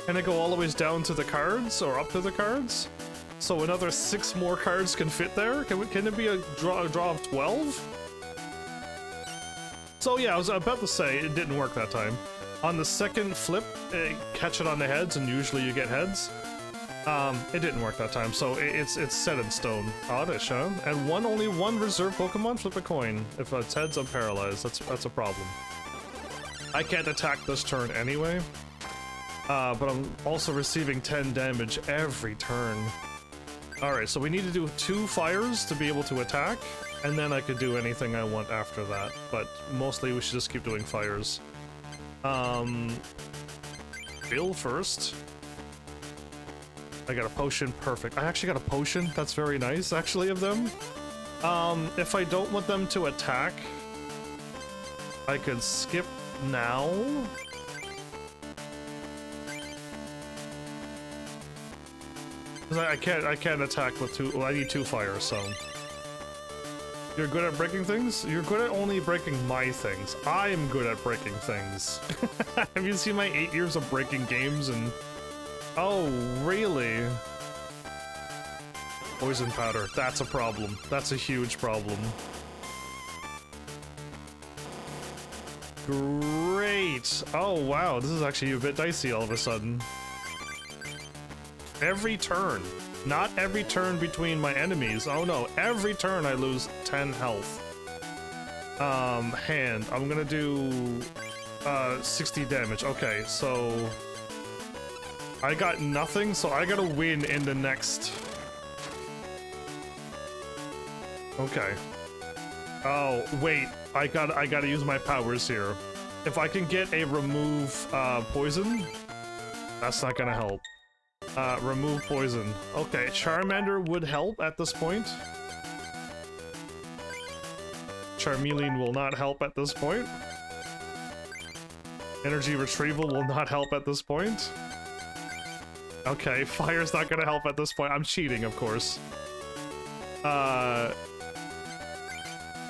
Can it go all the way down to the cards or up to the cards? So another 6 more cards can fit there? Can it be a draw of 12? So yeah, I was about to say it didn't work that time. On the second flip, catch it on the heads, and usually you get heads. It didn't work that time, so it's set in stone. Oddish, huh? And only one reserve Pokemon, flip a coin. If it's heads, I'm paralyzed. That's a problem. I can't attack this turn anyway. But I'm also receiving 10 damage every turn. Alright, so we need to do 2 fires to be able to attack, and then I could do anything I want after that. But mostly we should just keep doing fires. Bill first. I got a potion, perfect. I actually got a potion, that's very nice, actually, of them. If I don't want them to attack, I could skip now. I can't attack with 2, well, I need 2 fires, so. You're good at breaking things? You're good at only breaking my things. I'm good at breaking things. Have you seen my 8 years of breaking games and... Oh, really? Poison powder. That's a problem. That's a huge problem. Great! Oh, wow. This is actually a bit dicey all of a sudden. Every turn. Not every turn between my enemies. Oh, no. Every turn I lose 10 health. Hand. I'm gonna do... 60 damage. Okay, so... I got nothing, so I gotta win in the next... Okay. Oh, wait. I gotta use my powers here. If I can get a remove, poison, that's not gonna help. Remove poison. Okay, Charmander would help at this point. Charmeleon will not help at this point. Energy Retrieval will not help at this point. Okay, Fire's not gonna help at this point. I'm cheating, of course.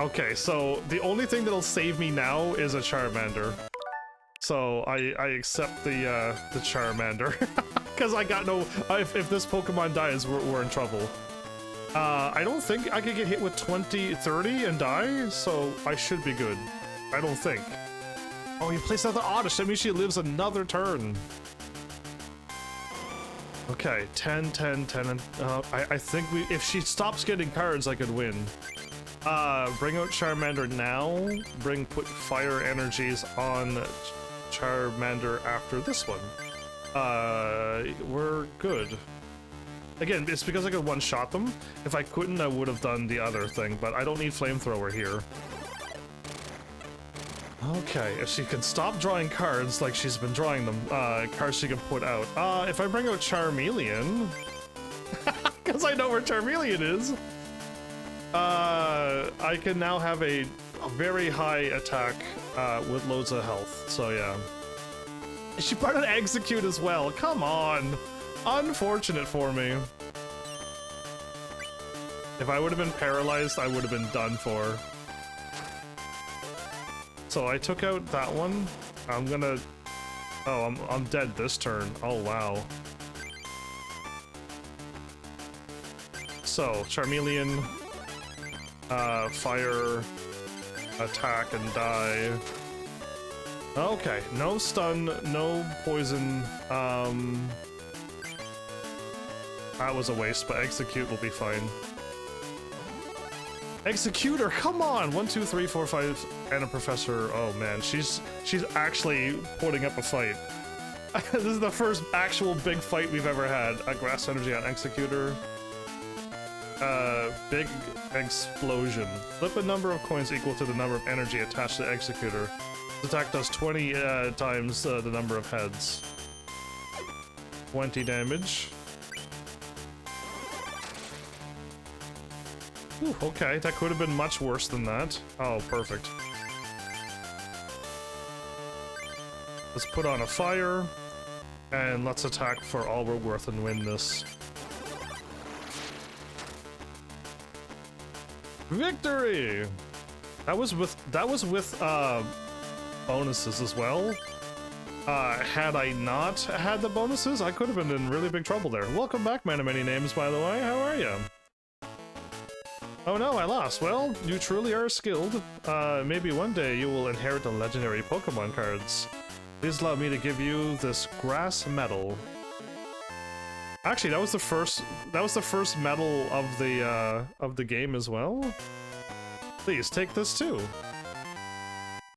Okay, so the only thing that'll save me now is a Charmander. So I accept the Charmander. Because I got no... If this Pokemon dies, we're in trouble. I don't think I could get hit with 20, 30 and die, so I should be good. I don't think. Oh, you placed another Oddish. That means she lives another turn. Okay, 10, 10, 10, and I think if she stops getting cards, I could win. Bring out Charmander now. Put fire energies on Charmander after this one. We're good. Again, it's because I could one-shot them. If I couldn't, I would have done the other thing, but I don't need Flamethrower here. Okay, if she can stop drawing cards like she's been drawing them, cards she can put out. If I bring out Charmeleon, because I know where Charmeleon is, I can now have a very high attack with loads of health, so yeah. She brought an Execute as well, come on! Unfortunate for me. If I would have been paralyzed, I would have been done for. So I took out that one. I'm gonna... Oh, I'm dead this turn. Oh, wow. So, Charmeleon, fire, attack and die. Okay, no stun, no poison. That was a waste, but Execute will be fine. Executor, come on! 1, 2, 3, 4, 5, and a Professor. Oh man, she's actually putting up a fight. This is the first actual big fight we've ever had. A Grass Energy on Executor. Big Explosion. Flip a number of coins equal to the number of energy attached to Executor. This attack does 20 times the number of heads. 20 damage. Ooh, okay, that could have been much worse than that. Oh, perfect. Let's put on a fire, and let's attack for all we're worth and win this. Victory! That was with bonuses as well. Had I not had the bonuses, I could have been in really big trouble there. Welcome back, man of many names, by the way. How are you? Oh no, I lost. Well, you truly are skilled. Maybe one day you will inherit the legendary Pokémon cards. Please allow me to give you this grass medal. Actually, that was the first medal of the game as well. Please take this too.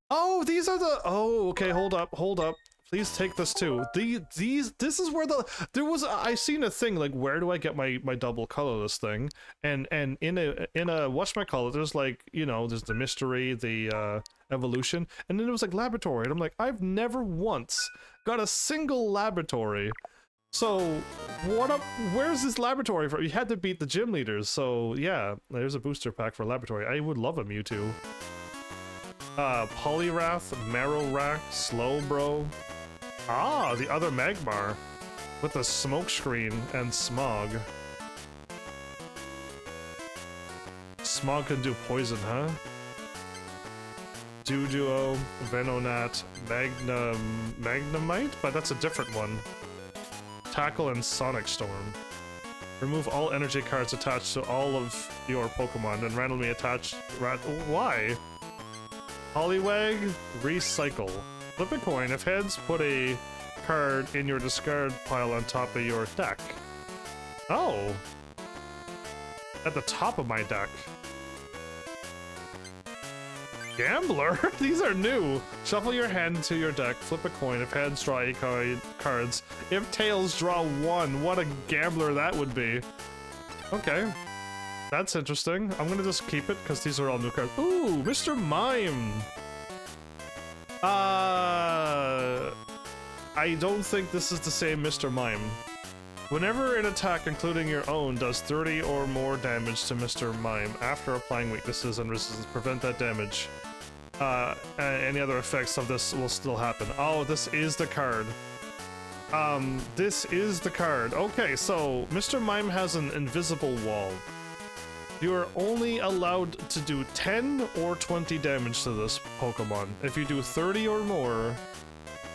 Oh, these are the... Oh, okay, hold up. Please take this too. This is where I seen a thing like, where do I get my double colorless thing? And in a whatchamacallit, there's like, you know, there's the mystery, the evolution, and then it was like laboratory, and I'm like, I've never once got a single laboratory. So where's this laboratory for? You had to beat the gym leaders, so yeah, there's a booster pack for laboratory. I would love a Mewtwo. Poliwrath, Marowak, Slowbro. Ah, the other Magmar with the smoke screen and Smog. Smog can do poison, huh? Duduo, Venonat, Magnemite, but that's a different one. Tackle and Sonic Storm. Remove all energy cards attached to all of your Pokemon and randomly attach... Why? Poliwag, recycle. Flip a coin. If heads, put a card in your discard pile on top of your deck. Oh! At the top of my deck. Gambler? These are new! Shuffle your hand into your deck, flip a coin. If heads, draw 8 cards. If tails, draw 1. What a gambler that would be. Okay. That's interesting. I'm gonna just keep it, because these are all new cards. Ooh, Mr. Mime! I don't think this is the same Mr. Mime. Whenever an attack, including your own, does 30 or more damage to Mr. Mime, after applying weaknesses and resistance, prevent that damage. Any other effects of this will still happen. Oh, this is the card. This is the card. Okay, so Mr. Mime has an invisible wall. You are only allowed to do 10 or 20 damage to this Pokemon. If you do 30 or more,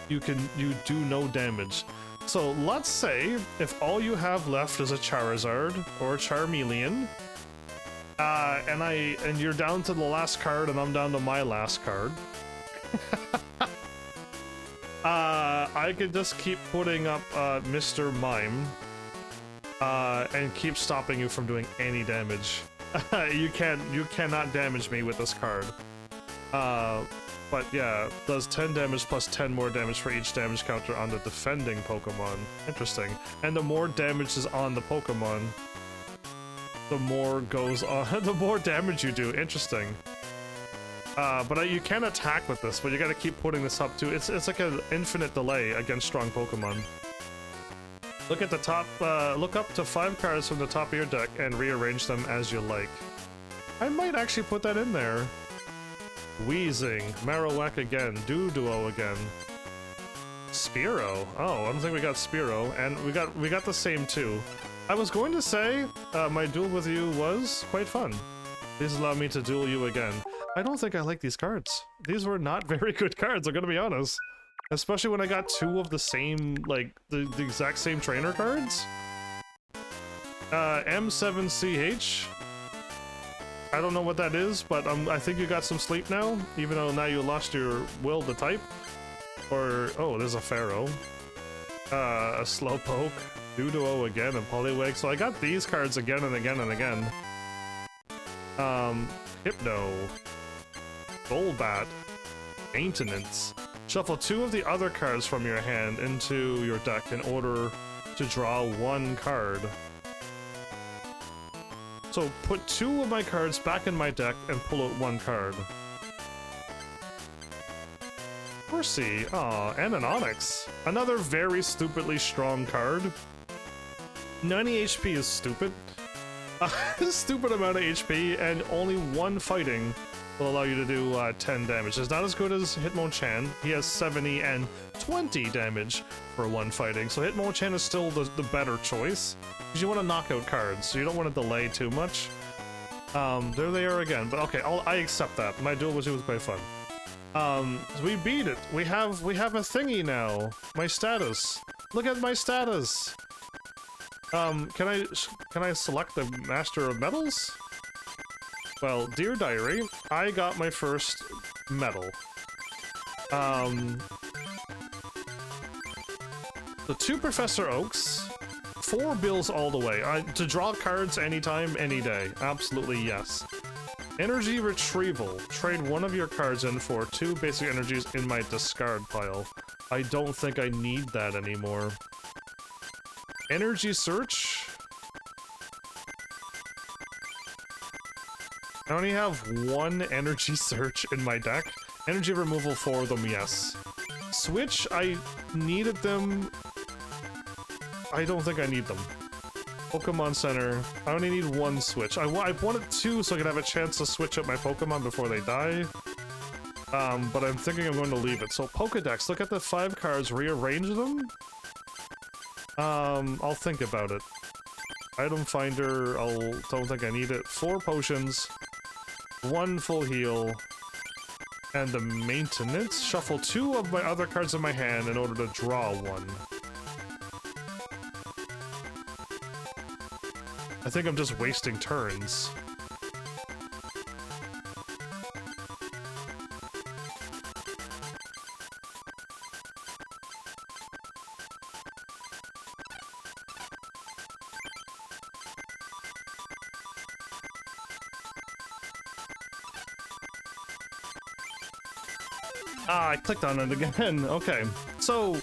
you do no damage. So let's say if all you have left is a Charizard or a Charmeleon, and you're down to the last card and I'm down to my last card. I could just keep putting up Mr. Mime and keep stopping you from doing any damage. You cannot damage me with this card. But yeah, does 10 damage plus 10 more damage for each damage counter on the defending Pokemon. Interesting. And the more damage is on the Pokemon, the more goes on, the more damage you do. Interesting. But you can attack with this, but you gotta keep putting this up too. It's like an infinite delay against strong Pokemon. Look at the top, look up to 5 cards from the top of your deck and rearrange them as you like. I might actually put that in there. Wheezing, Marowak again, Duo again. Spearow. Oh, I don't think we got Spearow, and we got the same too. I was going to say, my duel with you was quite fun. Please allow me to duel you again. I don't think I like these cards. These were not very good cards, I'm gonna be honest. Especially when I got 2 of the same, like, the exact same trainer cards. M7CH. I don't know what that is, but I think you got some sleep now, even though now you lost your will to type. Or, oh, there's a Pharaoh. A Slowpoke, Duo again, and Poliwag. So I got these cards again and again and again. Hypno. Golbat. Maintenance. Shuffle 2 of the other cards from your hand into your deck in order to draw 1 card. So put 2 of my cards back in my deck and pull out 1 card. Horsey, aw, and an Onyx. Another very stupidly strong card. 90 HP is stupid. Stupid amount of HP, and only 1 fighting will allow you to do 10 damage. It's not as good as Hitmonchan. He has 70 and 20 damage for 1 fighting, so Hitmonchan is still the better choice. Because you want to knock out cards, so you don't want to delay too much. There they are again, but okay, I accept that. My duel with you was quite fun. We beat it. We have a thingy now. My status. Look at my status. Can I select the Master of Metals? Well, dear diary, I got my first medal. The 2 Professor Oaks, 4 bills all the way. To draw cards anytime, any day. Absolutely yes. Energy retrieval. Trade 1 of your cards in for 2 basic energies in my discard pile. I don't think I need that anymore. Energy search. I only have 1 energy search in my deck. Energy removal, 4 of them, yes. Switch, I needed them. I don't think I need them. Pokemon Center, I only need 1 switch. I wanted 2 so I could have a chance to switch up my Pokemon before they die. But I'm thinking I'm going to leave it. So Pokedex, look at the 5 cards, rearrange them? I'll think about it. Item finder, don't think I need it. 4 potions, 1 full heal, and the maintenance. Shuffle 2 of my other cards in my hand in order to draw 1. I think I'm just wasting turns. Ah, I clicked on it again. Okay, so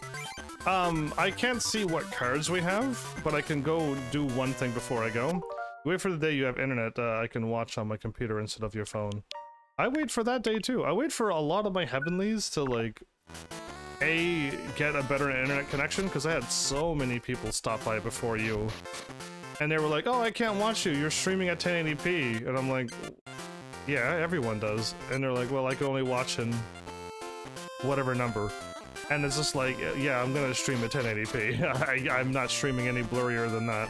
I can't see what cards we have, but I can go do one thing before I go. Wait for the day you have internet, I can watch on my computer instead of your phone. I wait for that day too. I wait for a lot of my heavenlies to, like, A, get a better internet connection, because I had so many people stop by before you. And they were like, oh, I can't watch you, you're streaming at 1080p. And I'm like, yeah, everyone does. And they're like, well, I can only watch in whatever number. And it's just like, yeah, I'm gonna stream at 1080p. I'm not streaming any blurrier than that.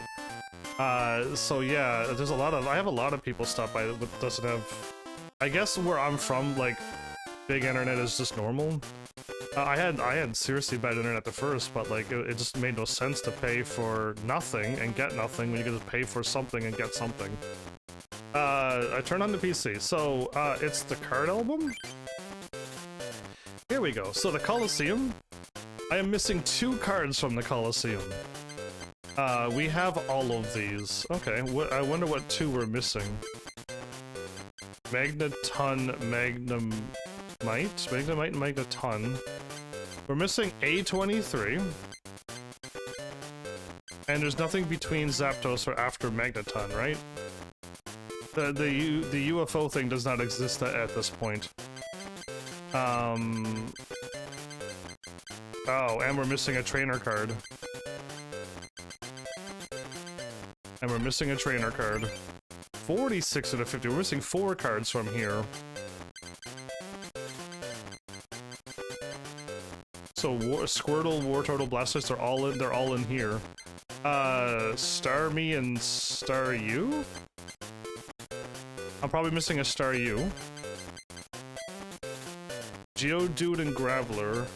So yeah, there's I have a lot of people stop by that doesn't have, I guess where I'm from, like, big internet is just normal. I had seriously bad internet at the first, but like, it just made no sense to pay for nothing and get nothing when you can just pay for something and get something. I turned on the PC, so, it's the card album? Here we go. So the Colosseum, I am missing 2 cards from the Colosseum. We have all of these. Okay, I wonder what 2 we're missing. Magneton, Magnemite, and Magneton. We're missing A23. And there's nothing between Zapdos or after Magneton, right? The UFO thing does not exist at this point. Oh, and we're missing a trainer card. And we're missing a trainer card. 46 out of 50. We're missing 4 cards from here. So Squirtle, Wartortle, Blastoise, they're all in here. Starmie and Staryu? I'm probably missing a Staryu. Geodude and Graveler.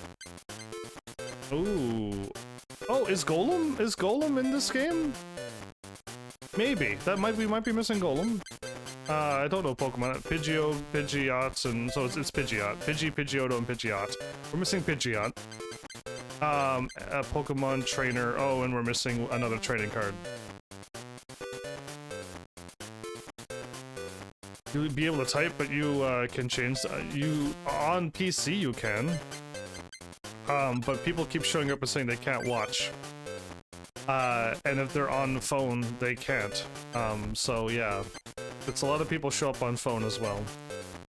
Ooh. Oh, is Golem in this game? Maybe. We might be missing Golem. I don't know Pokemon. Pidgeot, Pidgeots, and so it's Pidgeot. Pidgeotto, and Pidgeot. We're missing Pidgeot. A Pokemon trainer. Oh, and we're missing another training card. You'll be able to type, but you can change. You on PC you can. But people keep showing up and saying they can't watch. And if they're on the phone, they can't. So yeah. It's a lot of people show up on phone as well.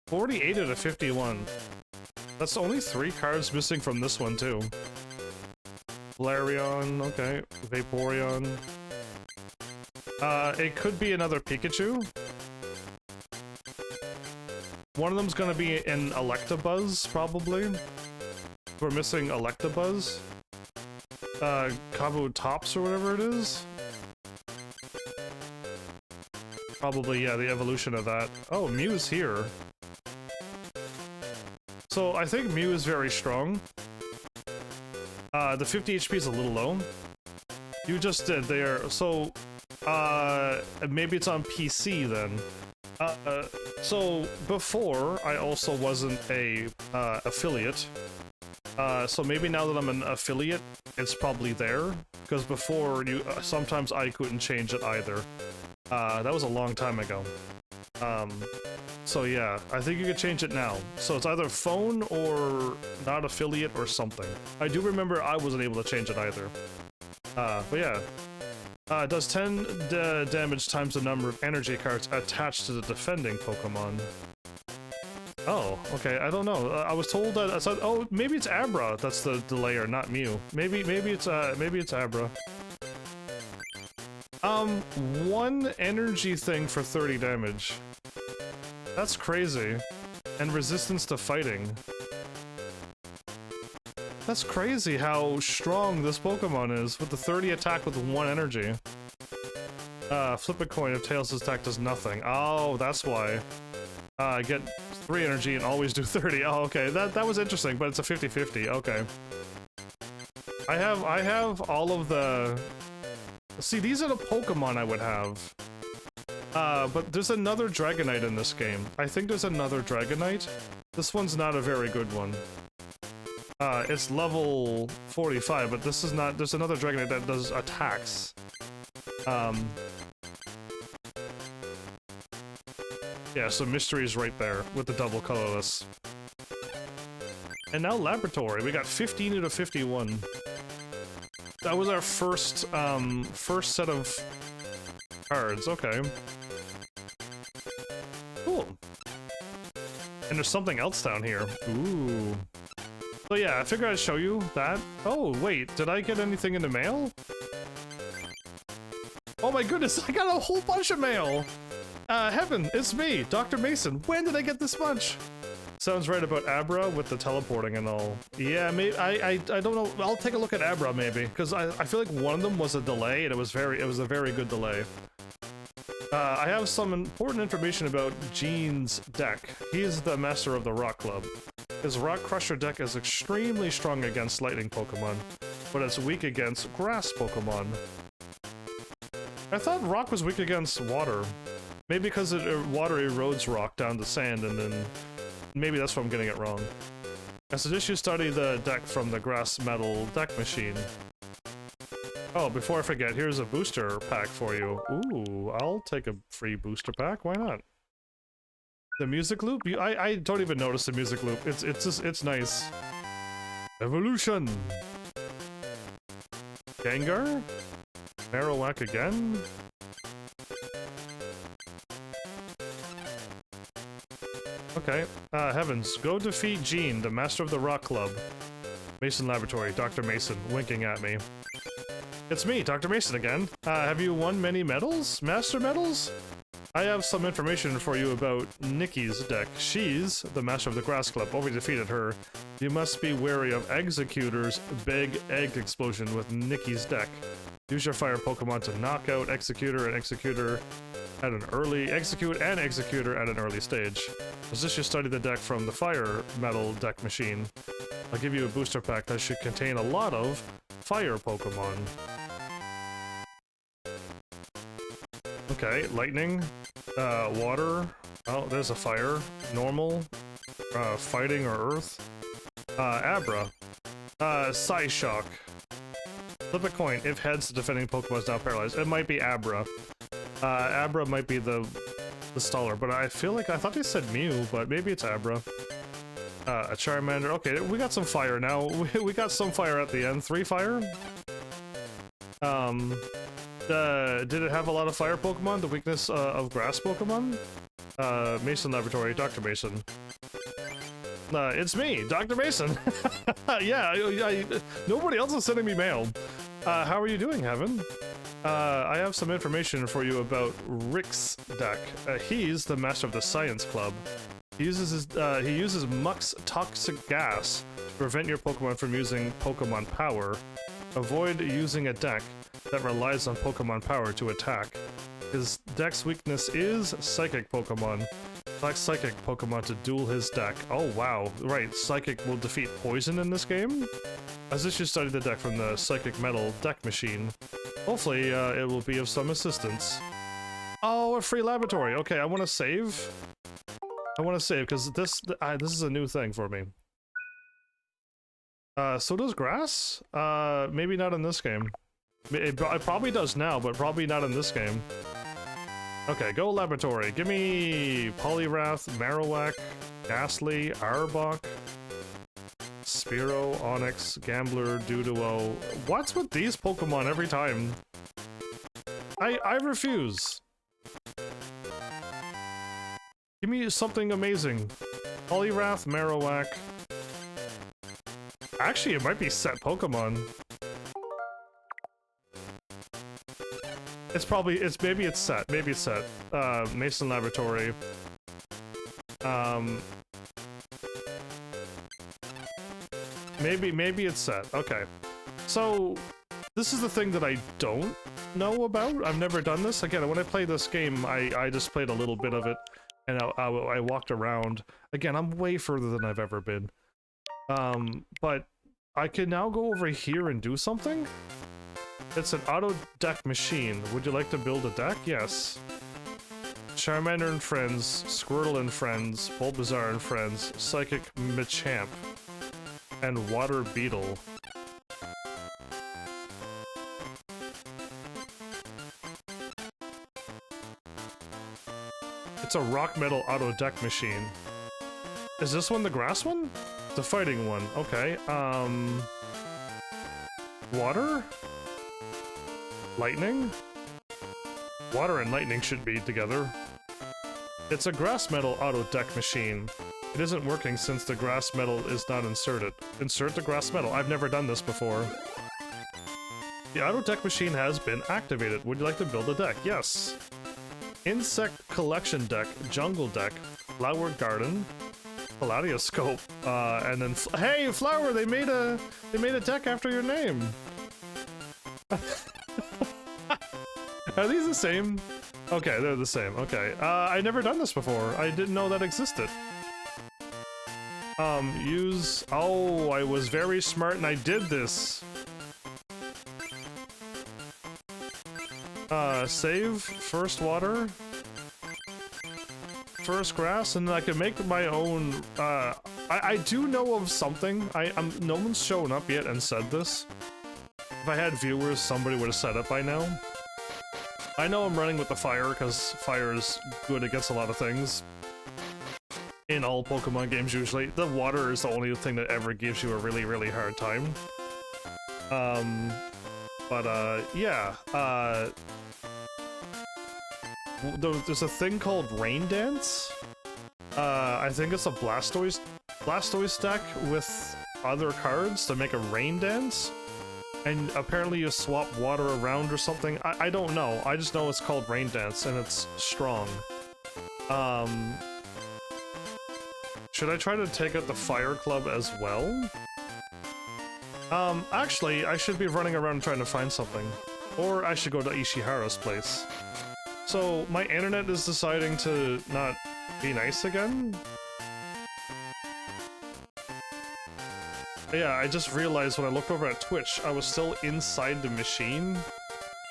48 out of 51. That's only 3 cards missing from this one, too. Flareon, okay. Vaporeon. It could be another Pikachu. One of them's gonna be an Electabuzz, probably. We're missing Electabuzz. Kabutops or whatever it is. Probably, yeah, the evolution of that. Oh, Mew's here. So, I think Mew is very strong. The 50 HP is a little low. You just did there, so... maybe it's on PC then. So, before, I also wasn't a, affiliate. So maybe now that I'm an affiliate, it's probably there. Because before, sometimes I couldn't change it either. That was a long time ago. So yeah, I think you could change it now. So it's either phone or not affiliate or something. I do remember I wasn't able to change it either. But yeah. It does 10 damage times the number of energy cards attached to the defending Pokemon. Oh, okay, I don't know. I was told that, oh, maybe it's Abra that's the delayer, not Mew. Maybe it's Abra. 1 energy thing for 30 damage. That's crazy. And resistance to fighting. That's crazy how strong this Pokemon is, with the 30 attack with 1 energy. Flip a coin if Tails' attack does nothing. Oh, that's why. Get 3 energy and always do 30. Oh, okay, that was interesting, but it's a 50-50, okay. I have all of the... See, these are the Pokemon I would have. But there's another Dragonite in this game. I think there's another Dragonite. This one's not a very good one. It's level 45, but this is not... There's another Dragonite that does attacks. Yeah, so Mystery's right there, with the double colorless. And now Laboratory. We got 15 out of 51. That was our first set of cards, okay. Cool. And there's something else down here. Ooh. So yeah, I figured I'd show you that. Oh, wait, did I get anything in the mail? Oh my goodness, I got a whole bunch of mail! Heaven, it's me, Dr. Mason. When did I get this much? Sounds right about Abra with the teleporting and all. Yeah, maybe, I don't know, I'll take a look at Abra maybe, because I feel like one of them was a delay, and it was a very good delay. I have some important information about Gene's deck. He's the master of the Rock Club. His Rock Crusher deck is extremely strong against lightning Pokemon, but it's weak against grass Pokemon. I thought Rock was weak against water. Maybe because water erodes rock down to sand, and then maybe that's why I'm getting it wrong. I suggest you study the deck from the grass metal deck machine. Oh, before I forget, here's a booster pack for you. Ooh, I'll take a free booster pack. Why not? The music loop? I don't even notice the music loop. It's nice. Evolution. Gengar? Marowak again? Okay. Heavens, go defeat Gene, the master of the Rock Club. Mason Laboratory, Dr. Mason, winking at me. It's me, Dr. Mason again. Have you won many medals? Master medals? I have some information for you about Nikki's deck. She's the master of the Grass Club. Oh, we defeated her. You must be wary of Executor's big egg explosion with Nikki's deck. Use your fire Pokemon to knock out Executor and Executor at an early Execute and Executor at an early stage. Position study the deck from the fire metal deck machine. I'll give you a booster pack that should contain a lot of fire Pokemon. Okay, lightning, water. Oh, there's a fire. Normal, fighting or earth. Abra, Psyshock. Flip a coin. If heads, the defending Pokemon is now paralyzed. It might be Abra. Abra might be the staller, but I feel like I thought they said Mew, but maybe it's Abra. A Charmander. Okay, we got some fire now. We got some fire at the end. 3 fire. Did it have a lot of fire Pokemon? The weakness of grass Pokemon? Mason Laboratory, Dr. Mason. It's me, Dr. Mason. Yeah, nobody else is sending me mail. How are you doing, Heaven? I have some information for you about Rick's deck. He's the master of the Science Club. He uses Muck's toxic gas to prevent your Pokemon from using Pokemon power. Avoid using a deck that relies on Pokemon power to attack. His deck's weakness is Psychic Pokemon. Select Psychic Pokemon to duel his deck. Oh wow, right, Psychic will defeat Poison in this game? As this you study the deck from the Psychic Metal deck machine. Hopefully, it will be of some assistance. Oh, a free laboratory. Okay, I want to save. I want to save, because this is a new thing for me. So does grass? Maybe not in this game. It probably does now, but probably not in this game. Okay, go laboratory. Give me Poliwrath, Marowak, Ghastly, Arbok, Spearow, Onix, Gambler, Doduo. What's with these Pokemon every time? I refuse. Give me something amazing. Poliwrath, Marowak. Actually, it might be set Pokemon. Maybe it's set. Maybe it's set. Mason Laboratory. Maybe it's set. Okay. So, this is the thing that I don't know about. I've never done this. Again, when I played this game, I just played a little bit of it, and I walked around. Again, I'm way further than I've ever been. But I can now go over here and do something? It's an auto deck machine. Would you like to build a deck? Yes. Charmander and friends, Squirtle and friends, Bulbasaur and friends, Psychic Machamp, and Water Beetle. It's a rock metal auto deck machine. Is this one the grass one? The fighting one. Okay. Water? Lightning? Water and lightning should be together. It's a grass metal auto deck machine. It isn't working since the grass metal is not inserted. Insert the grass metal. I've never done this before. The auto deck machine has been activated. Would you like to build a deck? Yes. Insect collection deck, jungle deck, flower garden, kaleidoscope, and then hey, Flower! They made a deck after your name. Are these the same? Okay, they're the same. Okay. I never done this before. I didn't know that existed. Oh, I was very smart and I did this. Save, first water, first grass, and I can make my own, I do know of something. No one's shown up yet and said this. If I had viewers, somebody would have said it by now. I know I'm running with the fire, because fire is good against a lot of things. In all Pokemon games, usually. The water is the only thing that ever gives you a really, really hard time. Yeah. There's a thing called Rain Dance. I think it's a Blastoise deck with other cards to make a Rain Dance. And apparently you swap water around or something. I don't know. I just know it's called Rain Dance and it's strong. Should I try to take out the Fire Club as well? Actually, I should be running around trying to find something. Or I should go to Ishihara's place. So, my internet is deciding to not be nice again? Yeah, I just realized when I looked over at Twitch, I was still inside the machine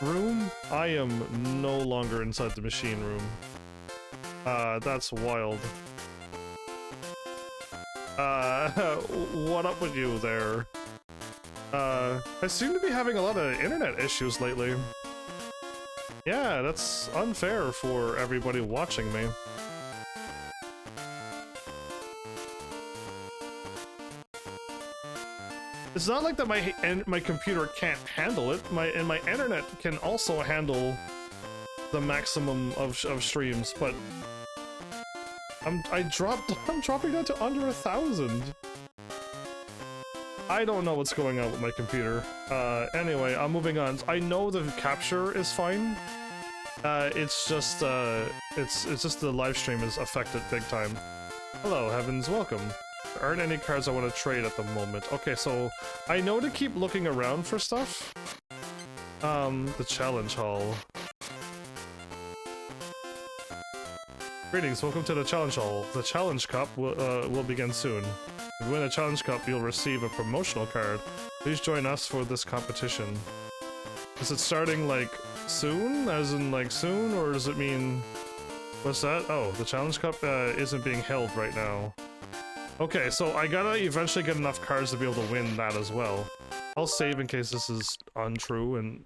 room. I am no longer inside the machine room. That's wild. What up with you there? I seem to be having a lot of internet issues lately. Yeah, that's unfair for everybody watching me. It's not like that my computer can't handle it. My internet can also handle the maximum of streams, but I'm dropping down to under 1,000. I don't know what's going on with my computer. Anyway, I'm moving on. I know the capture is fine. It's just the live stream is affected big time. Hello, Heavens, welcome. There aren't any cards I want to trade at the moment. Okay, so I know to keep looking around for stuff. The challenge hall. Greetings, welcome to the challenge hall. The challenge cup will begin soon. If you win a challenge cup, you'll receive a promotional card. Please join us for this competition. Is it starting, like, soon? As in, like, soon? Or does it mean... What's that? Oh, the challenge cup isn't being held right now. Okay, so I gotta eventually get enough cards to be able to win that as well. I'll save in case this is untrue and...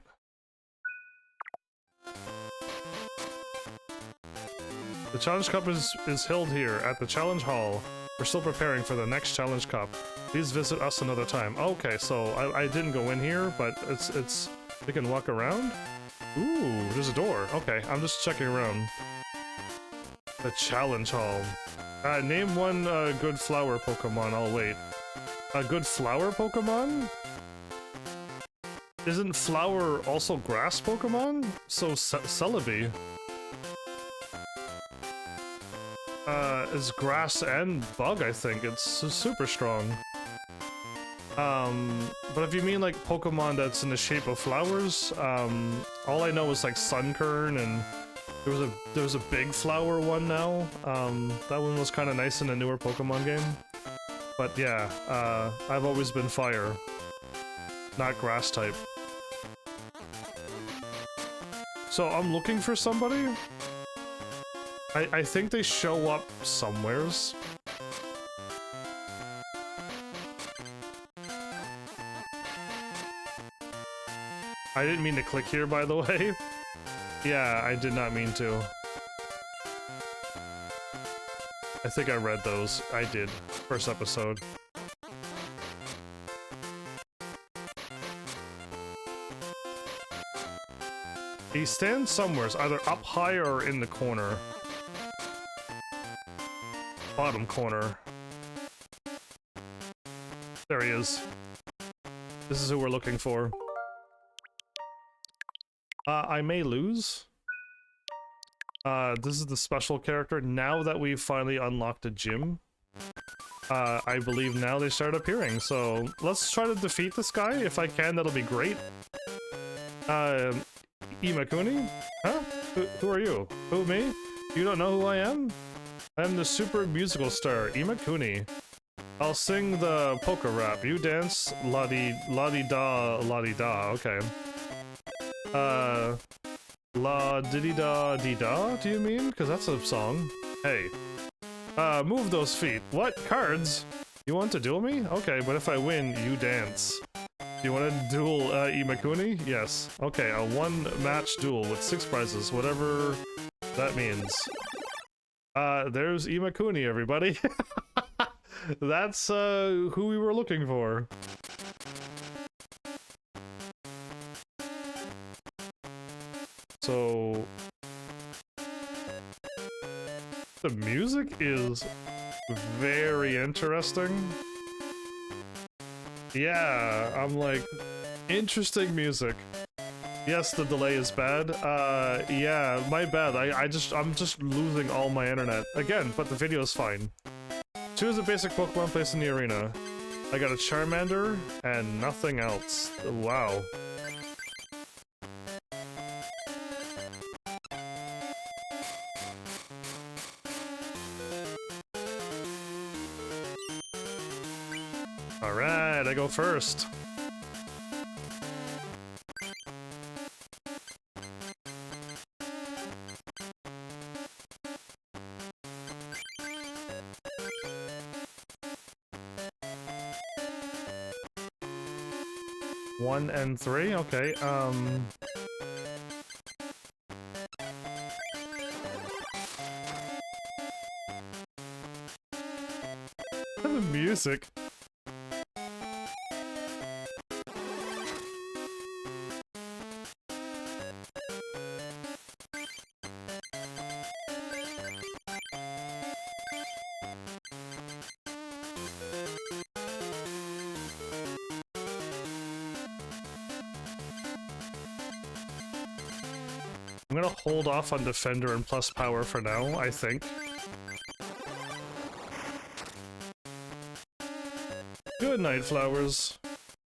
The challenge cup is held here at the challenge hall. We're still preparing for the next challenge cup. Please visit us another time. Okay, so I didn't go in here, but it's we can walk around? Ooh, there's a door. Okay, I'm just checking around. The challenge hall. Name one good flower Pokemon. I'll wait. A good flower Pokemon? Isn't flower also grass Pokemon? So Celebi. Is grass and bug, I think. It's super strong. But if you mean like Pokemon that's in the shape of flowers, all I know is like Sunkern, and there was a big flower one now. That one was kind of nice in a newer Pokemon game. But yeah, I've always been fire, not grass type. So I'm looking for somebody. I think they show up somewheres. I didn't mean to click here, by the way. Yeah, I did not mean to. I think I read those. I did. First episode. He stands somewhere, either up high or in the corner. Bottom corner. There he is. This is who we're looking for. I may lose. This is the special character. Now that we've finally unlocked a gym, I believe now they start appearing. So let's try to defeat this guy. If I can, that'll be great. Imakuni? Huh? Who are you? Who, me? You don't know who I am? I'm the super musical star, Imakuni. I'll sing the polka rap. You dance la-di-da, la-di-da. Okay. La-di-di-da-di-da, do you mean? Because that's a song. Hey. Move those feet. What? Cards? You want to duel me? Okay, but if I win, you dance. Do you want to duel Imakuni? Yes. Okay, a one-match duel with 6 prizes, whatever that means. There's Imakuni, everybody. That's who we were looking for. So the music is very interesting. Yeah, I'm like, interesting music. Yes, the delay is bad. Yeah, my bad. I'm just losing all my internet again, but the video is fine. Choose a basic Pokemon placed in the arena. I got a Charmander and nothing else. Wow. Alright, I go first. One and 3, okay, the music. I'm gonna hold off on Defender and plus power for now, I think. Good night, flowers.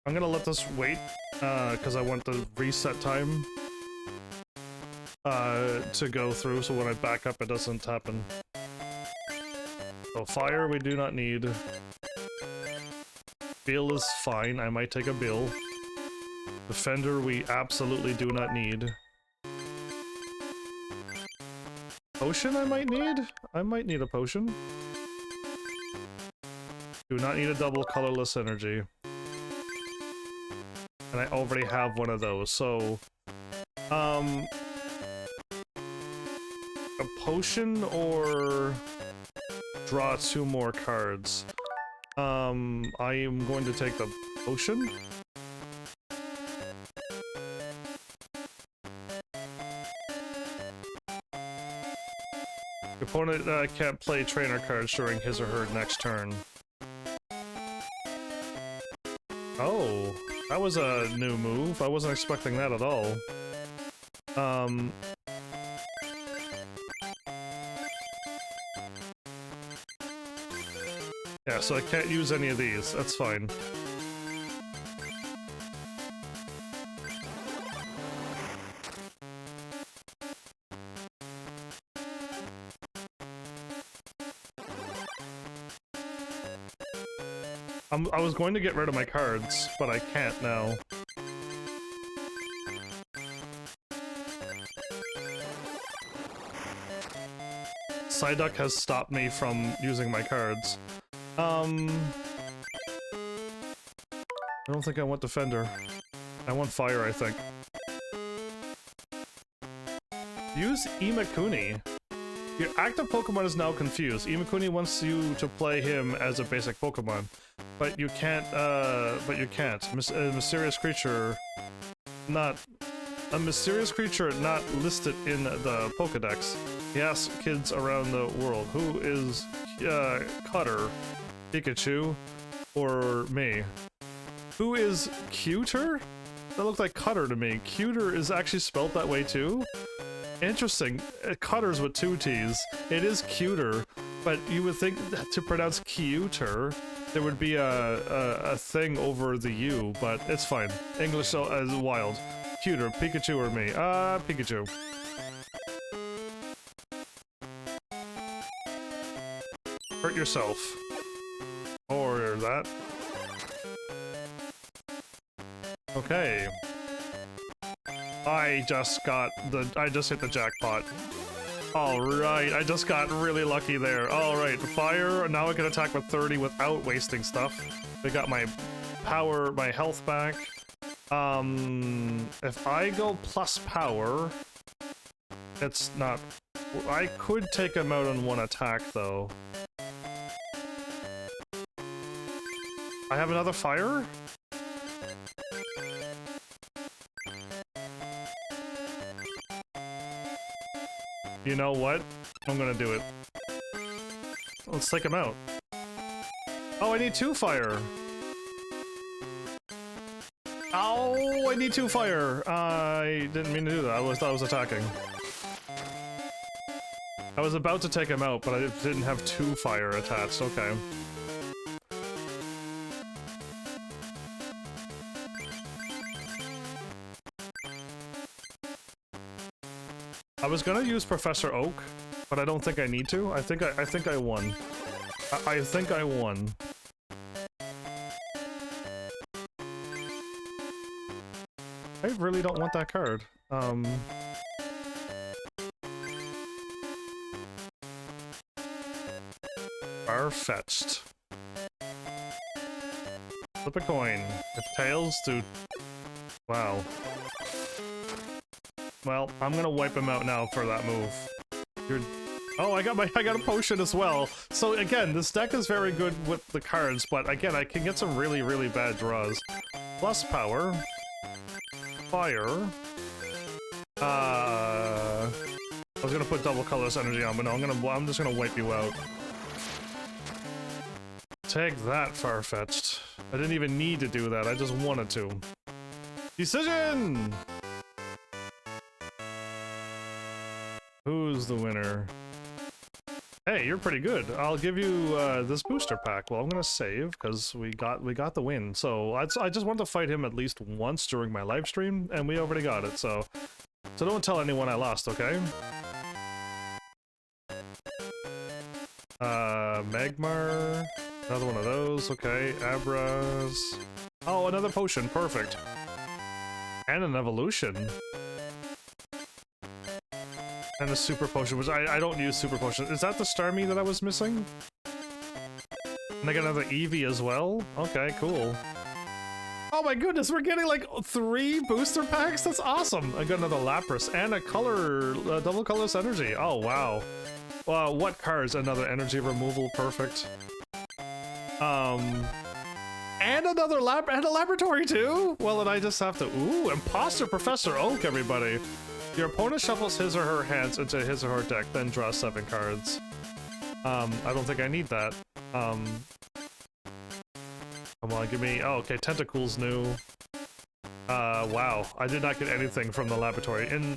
I'm gonna let this wait, because I want the reset time to go through, so when I back up it doesn't happen. So fire we do not need. Bill is fine, I might take a Bill. Defender we absolutely do not need. Potion I might need? I might need a potion. Do not need a double colorless energy. And I already have one of those, so... a potion or... draw 2 more cards. I am going to take the potion. The opponent can't play trainer cards during his or her next turn. Oh, that was a new move. I wasn't expecting that at all. Yeah, so I can't use any of these. That's fine. I was going to get rid of my cards, but I can't now. Psyduck has stopped me from using my cards. I don't think I want Defender. I want Fire, I think. Use Imakuni. Your active Pokemon is now confused. Imakuni wants you to play him as a basic Pokemon. But you can't, a mysterious creature not listed in the Pokedex. He asks kids around the world, who is, Cutter? Pikachu? Or me? Who is Cuter? That looked like Cutter to me. Cuter is actually spelled that way too? Interesting. Cutter's with 2 T's. It is Cuter, but you would think that to pronounce Cuter, there would be a thing over the U, but it's fine. English is wild. Cuter, Pikachu or me? Pikachu. Hurt yourself. Or that. Okay. I just hit the jackpot. Alright, I just got really lucky there. Alright, fire, now I can attack with 30 without wasting stuff. I got my power, my health back. If I go plus power, it's not... I could take him out on one attack, though. I have another fire? You know what? I'm gonna do it. Let's take him out. Oh, I need 2 fire! Oh, I need 2 fire! I didn't mean to do that. I thought I was attacking. I was about to take him out, but I didn't have 2 fire attached. Okay. I was gonna use Professor Oak, but I don't think I need to. I think I won. I think I won. I really don't want that card. Far-fetched. Flip a coin. If tails to... Wow. Well, I'm gonna wipe him out now for that move. Oh, I got a potion as well. So again, this deck is very good with the cards, but again, I can get some really, really bad draws. Plus power. Fire. I was gonna put double colorless energy on, but no, I'm just gonna wipe you out. Take that, far-fetched. I didn't even need to do that, I just wanted to. Decision! Who's the winner? Hey, you're pretty good. I'll give you this booster pack. Well, I'm gonna save because we got the win. So I just wanted to fight him at least once during my live stream, and we already got it. So don't tell anyone I lost, okay? Magmar, another one of those. Okay, Abras. Oh, another potion. Perfect. And an evolution. And a super potion, which I don't use super potion. Is that the Starmie that I was missing? And I got another Eevee as well? Okay, cool. Oh my goodness, we're getting like 3 booster packs? That's awesome! I got another Lapras and a color, double colorless energy. Oh wow. What cards? Another energy removal, perfect. And another and a laboratory too? Well, then I just have to, ooh, Imposter Professor Oak, everybody. Your opponent shuffles his or her hands into his or her deck, then draws 7 cards. I don't think I need that. Come on, give me... Oh, okay, Tentacle's new. Wow. I did not get anything from the laboratory. In,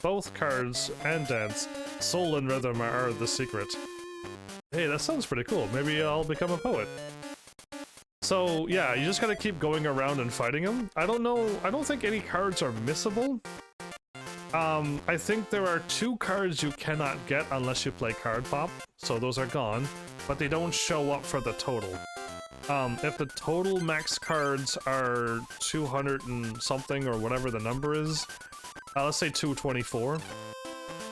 both cards and dance, Soul and Rhythm are the secret. Hey, that sounds pretty cool. Maybe I'll become a poet. So, yeah, you just gotta keep going around and fighting them. I don't think any cards are missable. I think there are 2 cards you cannot get unless you play Card Pop, so those are gone, but they don't show up for the total. If the total max cards are 200 and something, or whatever the number is, let's say 224,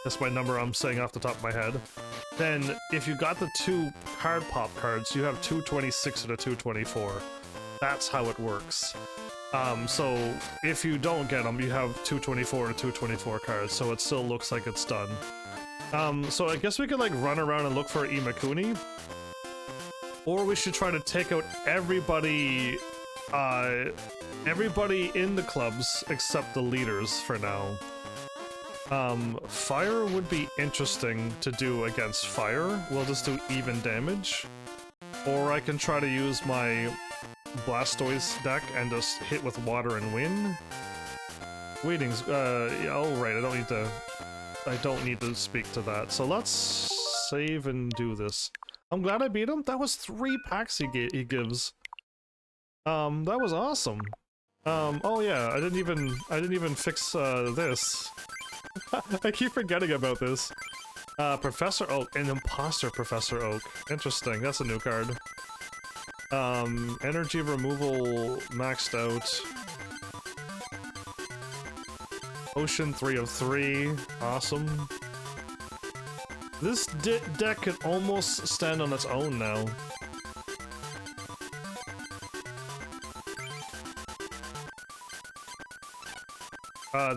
that's my number I'm saying off the top of my head, then if you got the 2 Card Pop cards, you have 226 or 224. That's how it works. So if you don't get them, you have 224 to 224 cards, so it still looks like it's done. So I guess we could like run around and look for Imakuni, or we should try to take out everybody in the clubs except the leaders for now. Fire would be interesting to do against fire. We'll just do even damage, or I can try to use my Blastoise deck and just hit with water and wind. Waiting's yeah, oh right, I don't need to speak to that. So let's save and do this. I'm glad I beat him. That was 3 packs he gives. That was awesome. Oh yeah, I didn't even fix this. I keep forgetting about this. Professor Oak, an Imposter Professor Oak. Interesting, that's a new card. Energy removal maxed out. Ocean 3 of 3. Awesome. This deck could almost stand on its own now.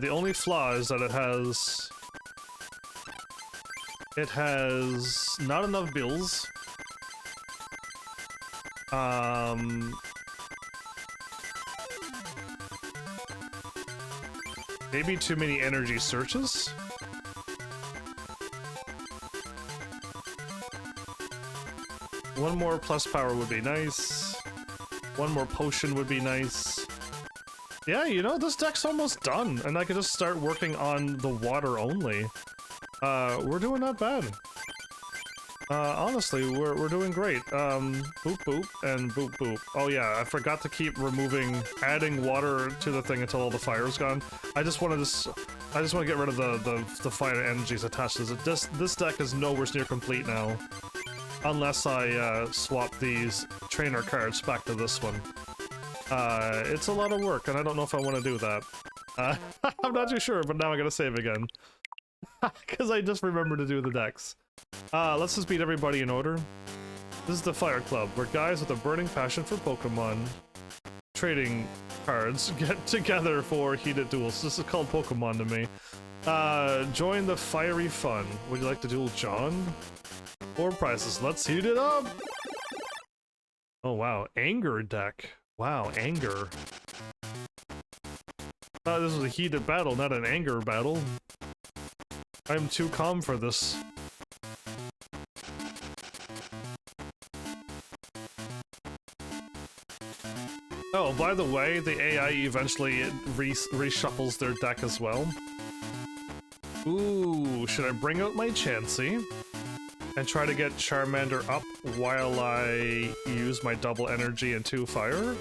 The only flaw is that it has not enough bills. Maybe too many energy searches. One more plus power would be nice. One more potion would be nice. Yeah, you know, this deck's almost done, and I could just start working on the water only. We're doing not bad. Honestly, we're doing great. Boop boop and boop boop. Oh yeah, I forgot to keep adding water to the thing until all the fire's gone. I just want to get rid of the fire energies attached to it. This deck is nowhere near complete now. Unless I, swap these trainer cards back to this one. It's a lot of work, and I don't know if I want to do that. I'm not too sure, but now I gotta save again. Because I just remembered to do the decks. Let's just beat everybody in order. This is the Fire Club, where guys with a burning passion for Pokémon trading cards get together for heated duels. This is called Pokémon to me. Join the fiery fun. Would you like to duel John? 4 prizes. Let's heat it up! Oh wow, anger deck. Wow, anger. Thought this was a heated battle, not an anger battle. I'm too calm for this. Oh, by the way, the AI eventually reshuffles their deck as well. Ooh, should I bring out my Chansey and try to get Charmander up while I use my double energy and 2 fire?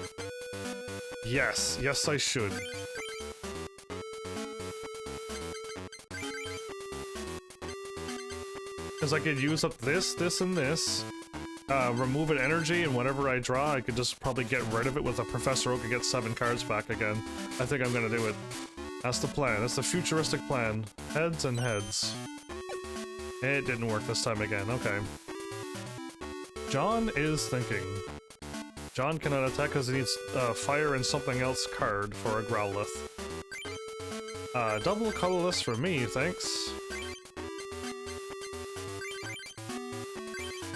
Yes, yes I should. Because I could use up this, and this, remove an energy, and whenever I draw, I could just probably get rid of it with a Professor Oak and get 7 cards back again. I think I'm gonna do it. That's the plan. That's the futuristic plan. Heads and heads. It didn't work this time again. Okay. John is thinking. John cannot attack because he needs fire and something else card for a Growlithe. Double colorless for me, thanks.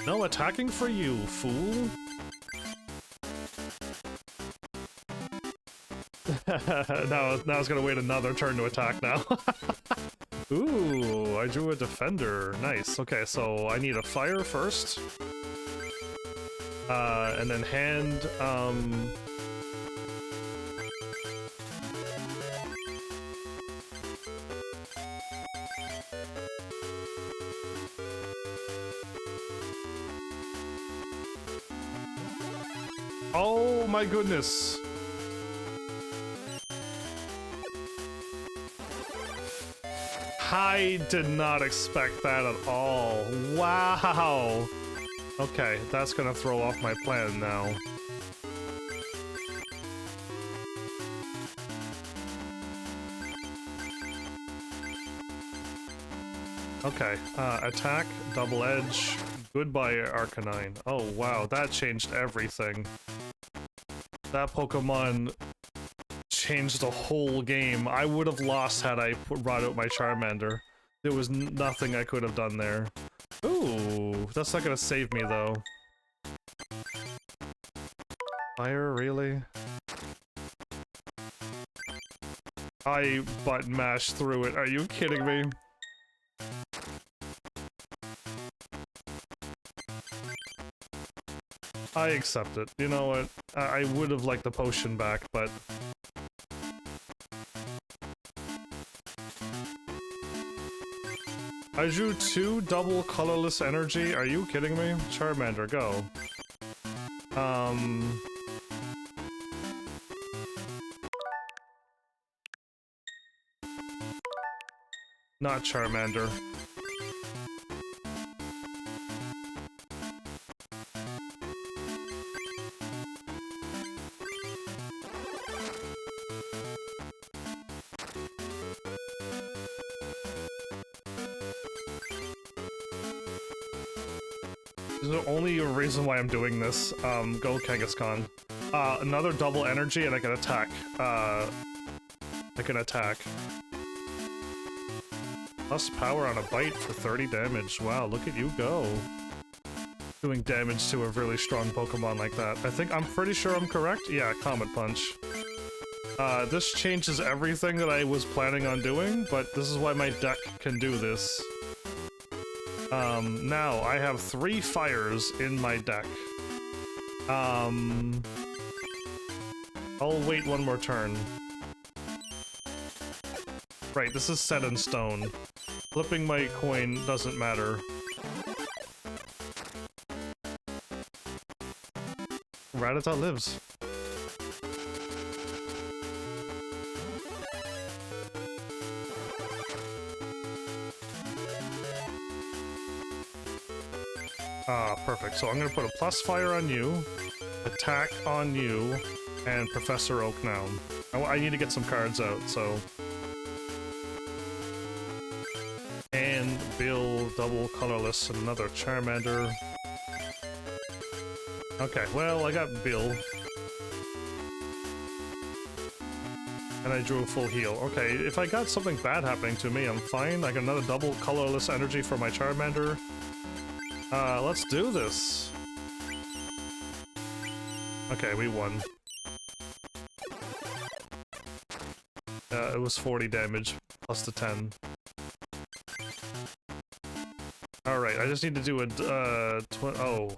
No attacking for you, fool. now it's gonna wait another turn to attack now. Ooh, I drew a defender. Nice. Okay, so I need a fire first. And then hand, oh my goodness! I did not expect that at all. Wow! Okay, that's gonna throw off my plan now. Okay, attack, double edge, goodbye Arcanine. Oh wow, that changed everything. That Pokemon changed the whole game. I would have lost had I brought out my Charmander. There was nothing I could have done there. Ooh, that's not gonna save me though. Fire, really? I button mashed through it. Are you kidding me? I accept it. You know what? I would have liked the potion back, but... I drew 2 double colorless energy. Are you kidding me? Charmander, go. Not Charmander. There's the only reason why I'm doing this. Go Kangaskhan. Another double energy and I can attack. I can attack. Plus power on a bite for 30 damage. Wow, look at you go. Doing damage to a really strong Pokemon like that. I'm pretty sure I'm correct. Yeah, Comet Punch. This changes everything that I was planning on doing, but this is why my deck can do this. Now, I have 3 fires in my deck. I'll wait one more turn. Right, this is set in stone. Flipping my coin doesn't matter. Rattata lives. Ah, perfect. So I'm gonna put a plus fire on you, attack on you, and Professor Oak now. I need to get some cards out, so... And Bill, double colorless, another Charmander. Okay, well, I got Bill. And I drew a full heal. Okay, if I got something bad happening to me, I'm fine. I got another double colorless energy for my Charmander. Let's do this. Okay, we won. It was 40 damage, plus the 10. Alright, I just need to do a, oh.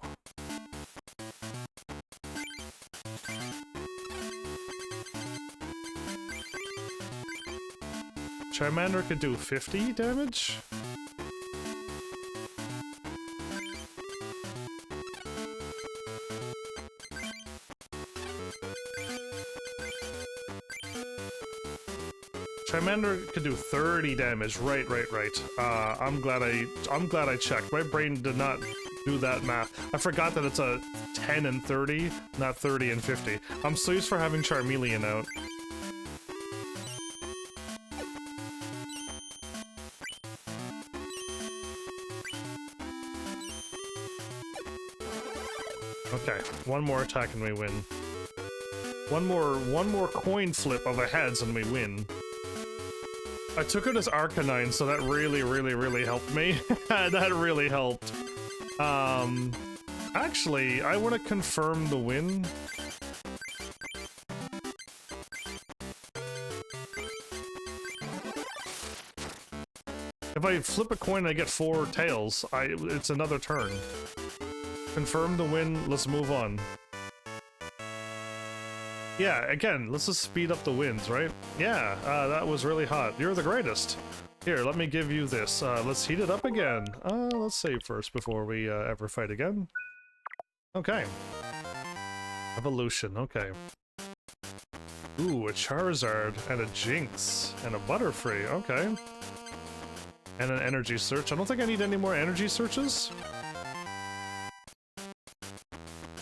Charmander could do 50 damage? Charmander could do 30 damage. Right. I'm glad I checked. My brain did not do that math. I forgot that it's a 10 and 30, not 30 and 50. I'm so used for having Charmeleon out. Okay, one more attack and we win. One more coin flip of a heads and we win. I took it as Arcanine, so that really helped me. That really helped. Actually, I want to confirm the win. If I flip a coin and I get 4 tails, it's another turn. Confirm the win, let's move on. Yeah, again, let's just speed up the wins, right? Yeah, that was really hot. You're the greatest. Here, let me give you this. Let's heat it up again. Let's save first before we ever fight again. Okay. Evolution, okay. Ooh, a Charizard, and a Jinx, and a Butterfree, okay. And an energy search. I don't think I need any more energy searches.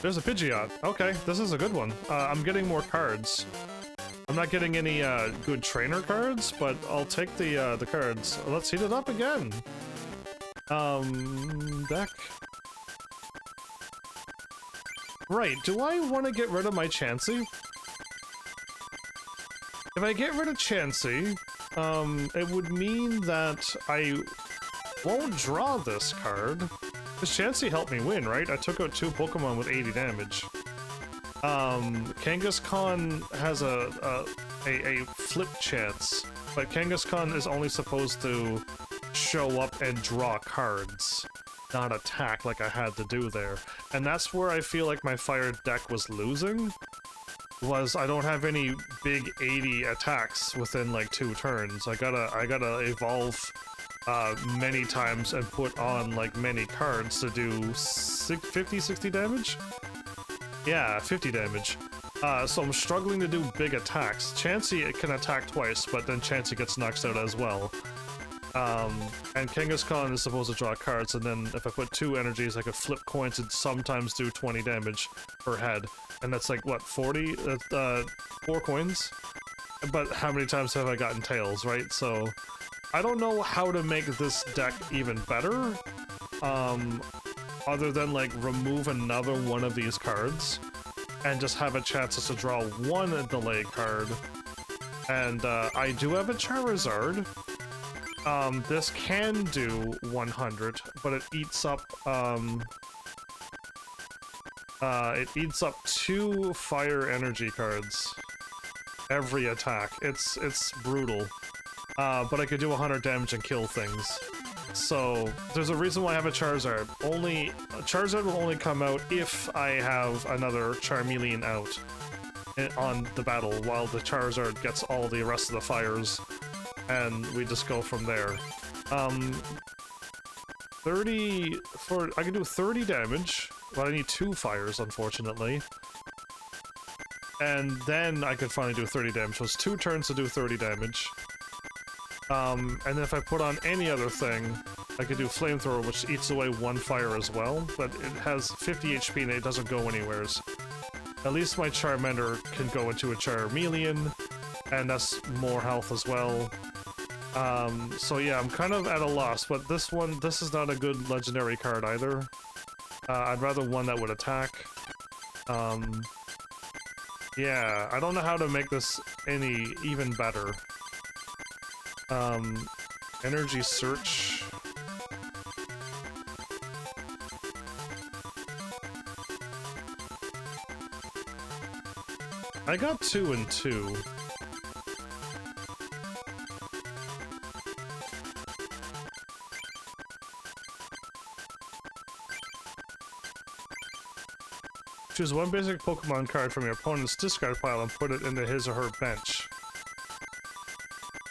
There's a Pidgeot. Okay, this is a good one. I'm getting more cards. I'm not getting any good trainer cards, but I'll take the cards. Let's heat it up again. Deck. Right, do I want to get rid of my Chansey? If I get rid of Chansey, it would mean that I won't draw this card. This Chansey helped me win, right? I took out 2 Pokemon with 80 damage. Kangaskhan has a flip chance, but Kangaskhan is only supposed to show up and draw cards, not attack like I had to do there. And that's where I feel like my fire deck was losing, was I don't have any big 80 attacks within like 2 turns. I gotta evolve many times and put on like many cards to do 50, 60 damage? Yeah, 50 damage. So I'm struggling to do big attacks. Chansey, it can attack twice, but then Chansey gets knocked out as well. And Kangaskhan is supposed to draw cards, and then if I put 2 energies, I could flip coins and sometimes do 20 damage per head. And that's like, what, 40? 4 coins? But how many times have I gotten tails, right? So I don't know how to make this deck even better. other than like remove another one of these cards and just have a chance to draw one delay card. And I do have a Charizard. This can do 100, but it eats up it eats up 2 fire energy cards every attack. It's brutal. But I could do 100 damage and kill things. So there's a reason why I have a Charizard. Charizard will only come out if I have another Charmeleon out on the battle, while the Charizard gets all the rest of the fires, and we just go from there. 30 for I can do 30 damage, but I need 2 fires, unfortunately. And then I could finally do 30 damage. So it's 2 turns to do 30 damage. And then if I put on any other thing, I could do Flamethrower, which eats away 1 fire as well, but it has 50 HP and it doesn't go anywheres. At least my Charmander can go into a Charmeleon, and that's more health as well. So yeah, I'm kind of at a loss, but this is not a good legendary card either. I'd rather one that would attack. Yeah, I don't know how to make this even better. Energy Search. I got 2 and 2. Choose one basic Pokemon card from your opponent's discard pile and put it into his or her bench.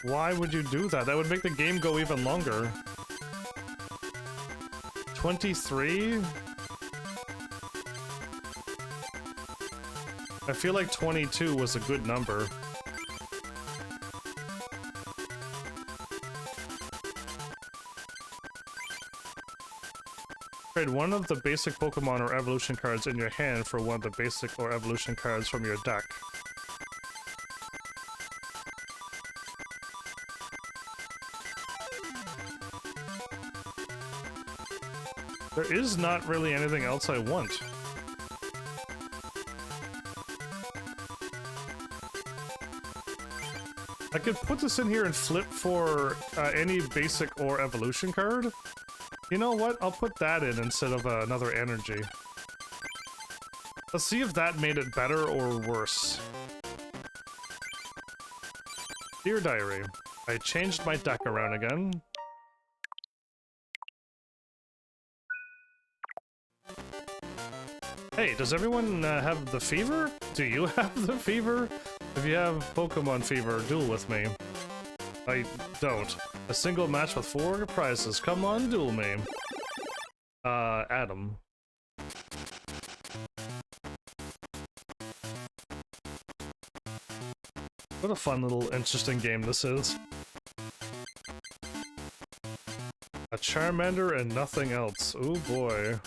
Why would you do that? That would make the game go even longer. 23? I feel like 22 was a good number. Trade one of the basic Pokemon or evolution cards in your hand for one of the basic or evolution cards from your deck. There is not really anything else I want. I could put this in here and flip for any basic or evolution card. You know what? I'll put that in instead of another energy. Let's see if that made it better or worse. Dear Diary, I changed my deck around again. Hey, does everyone have the fever? Do you have the fever? If you have Pokemon fever, duel with me. I don't. A single match with 4 prizes. Come on, duel me. Adam. What a fun little interesting game this is. A Charmander and nothing else. Oh boy.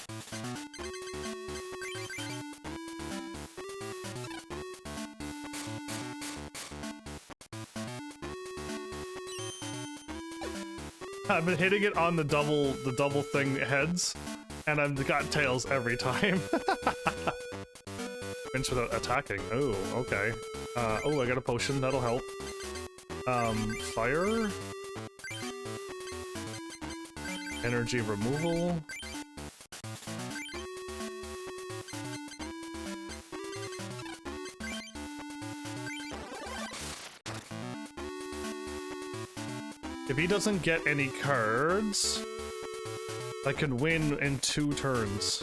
I've been hitting it on the double thing heads, and I've got tails every time. Pinch without attacking. Oh, okay. Oh, I got a potion, that'll help. Fire. Energy removal. If he doesn't get any cards, I can win in 2 turns.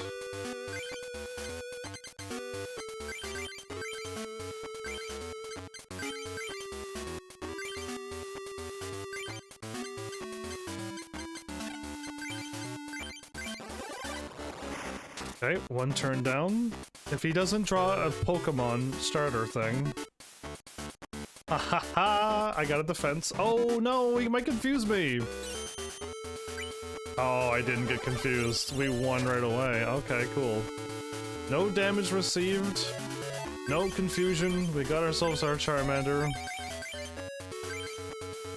Okay, 1 turn down. If he doesn't draw a Pokemon starter thing... Ha ha ha! I got a defense. Oh no, he might confuse me! Oh, I didn't get confused. We won right away. Okay, cool. No damage received. No confusion. We got ourselves our Charmander.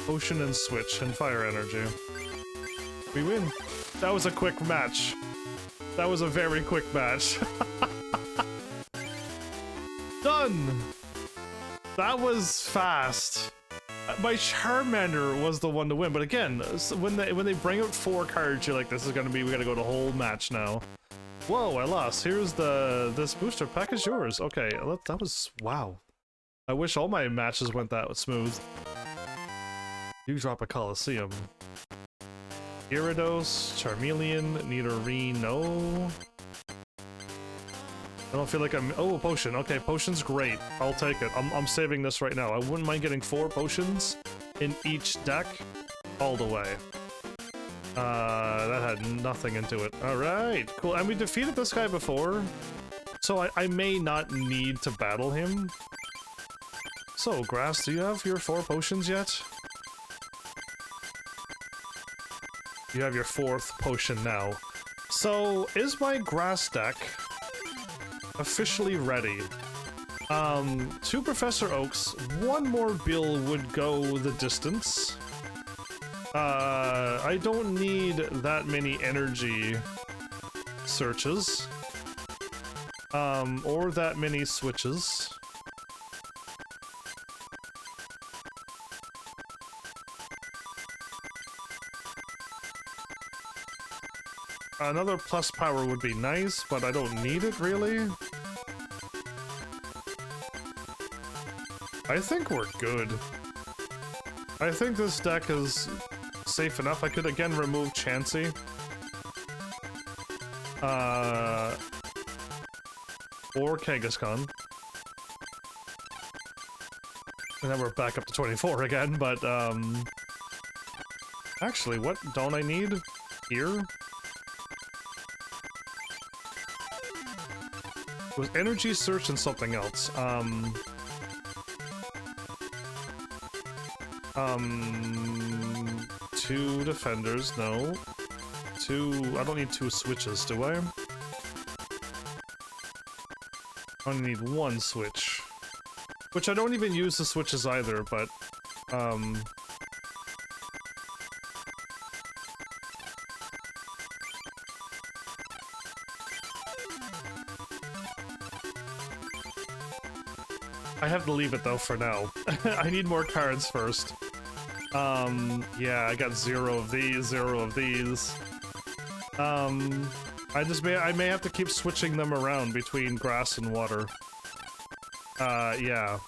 Potion and switch and fire energy. We win. That was a quick match. That was a very quick match. Done! That was fast. My Charmander was the one to win, but again, when they bring out 4 cards, you're like, this is gonna be, we gotta go the whole match now. Whoa, I lost. Here's this booster pack is yours. Okay, that was, wow. I wish all my matches went that smooth. You drop a Coliseum. Gyarados, Charmeleon, Nidorino. I don't feel like I'm... Oh, a potion. Okay, potion's great. I'll take it. I'm saving this right now. I wouldn't mind getting 4 potions in each deck all the way. That had nothing into it. Alright, cool. And we defeated this guy before, so I may not need to battle him. So, Grass, do you have your 4 potions yet? You have your 4th potion now. So, is my Grass deck officially ready? 2 Professor Oaks, 1 more Bill would go the distance. I don't need that many energy searches. Or that many switches. Another plus power would be nice, but I don't need it really. I think we're good. I think this deck is safe enough. I could again remove Chansey. Or Kangaskhan. And then we're back up to 24 again, but actually, what don't I need here? It was Energy Search and something else. 2 defenders, no. 2, I don't need 2 switches, do I? I only need 1 switch. Which I don't even use the switches either, but, I have to leave it though for now. I need more cards first. Yeah, I got 0 of these, 0 of these. I may have to keep switching them around between grass and water. Yeah.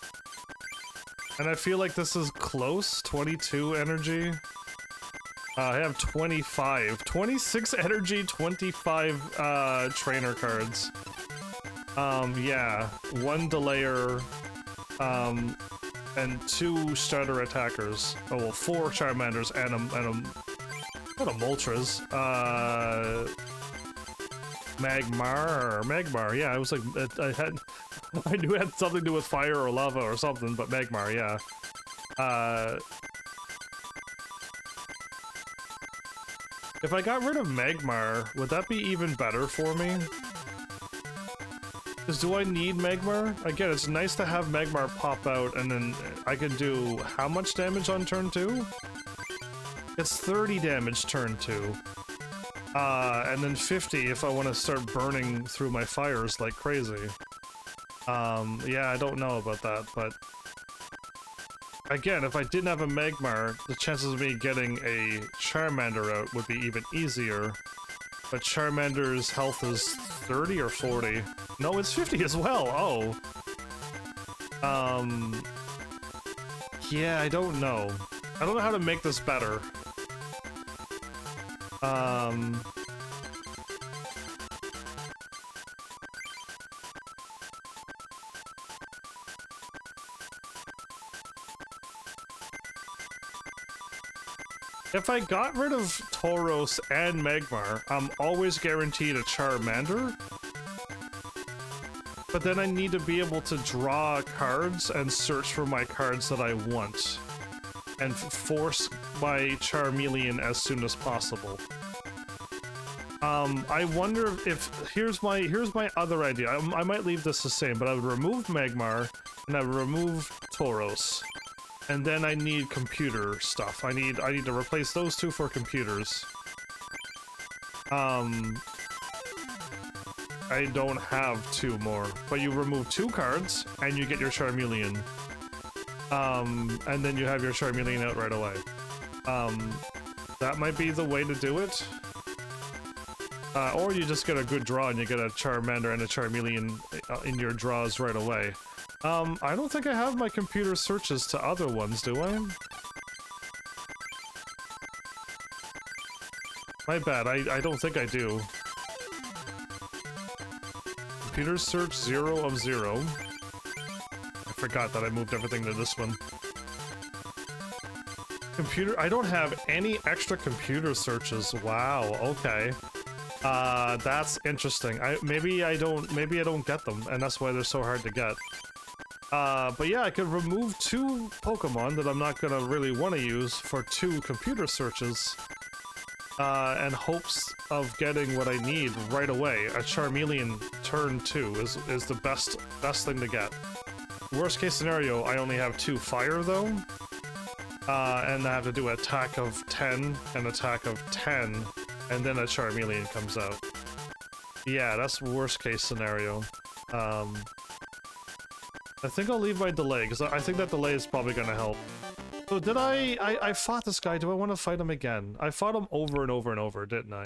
And I feel like this is close, 22 energy. I have 25. 26 energy, 25, trainer cards. Yeah. 1 delayer, and 2 starter attackers. Oh, well, 4 Charmanders and not a Moltres. Magmar, yeah, I was like, I knew it had something to do with fire or lava or something, but Magmar, yeah. If I got rid of Magmar, would that be even better for me? Because do I need Magmar? Again, it's nice to have Magmar pop out, and then I can do how much damage on turn 2? It's 30 damage turn 2. And then 50 if I want to start burning through my fires like crazy. Yeah, I don't know about that, but... Again, if I didn't have a Magmar, the chances of me getting a Charmander out would be even easier. But Charmander's health is 30 or 40? No, it's 50 as well! Oh! Yeah, I don't know. I don't know how to make this better. If I got rid of Tauros and Magmar, I'm always guaranteed a Charmander. But then I need to be able to draw cards and search for my cards that I want. And force my Charmeleon as soon as possible. I wonder if... Here's my other idea. I might leave this the same, but I would remove Magmar, and I would remove Tauros. And then I need computer stuff. I need to replace those 2 for computers. I don't have 2 more. But you remove 2 cards, and you get your Charmeleon. And then you have your Charmeleon out right away. That might be the way to do it. Or you just get a good draw and you get a Charmander and a Charmeleon in your draws right away. I don't think I have my computer searches to other ones, do I? My bad, I don't think I do. Computer search 0 of 0. I forgot that I moved everything to this one. Computer, I don't have any extra computer searches. Wow, okay. That's interesting. Maybe I don't get them, and that's why they're so hard to get. But yeah, I could remove 2 Pokemon that I'm not gonna really want to use for 2 computer searches, and hopes of getting what I need right away. A Charmeleon turn 2 is the best thing to get. Worst case scenario, I only have 2 fire though, and I have to do an attack of 10, an attack of 10. And then a Charmeleon comes out. Yeah, that's worst case scenario. I think I'll leave my delay, because I think that delay is probably gonna help. So did I fought this guy, do I want to fight him again? I fought him over and over and over, didn't I?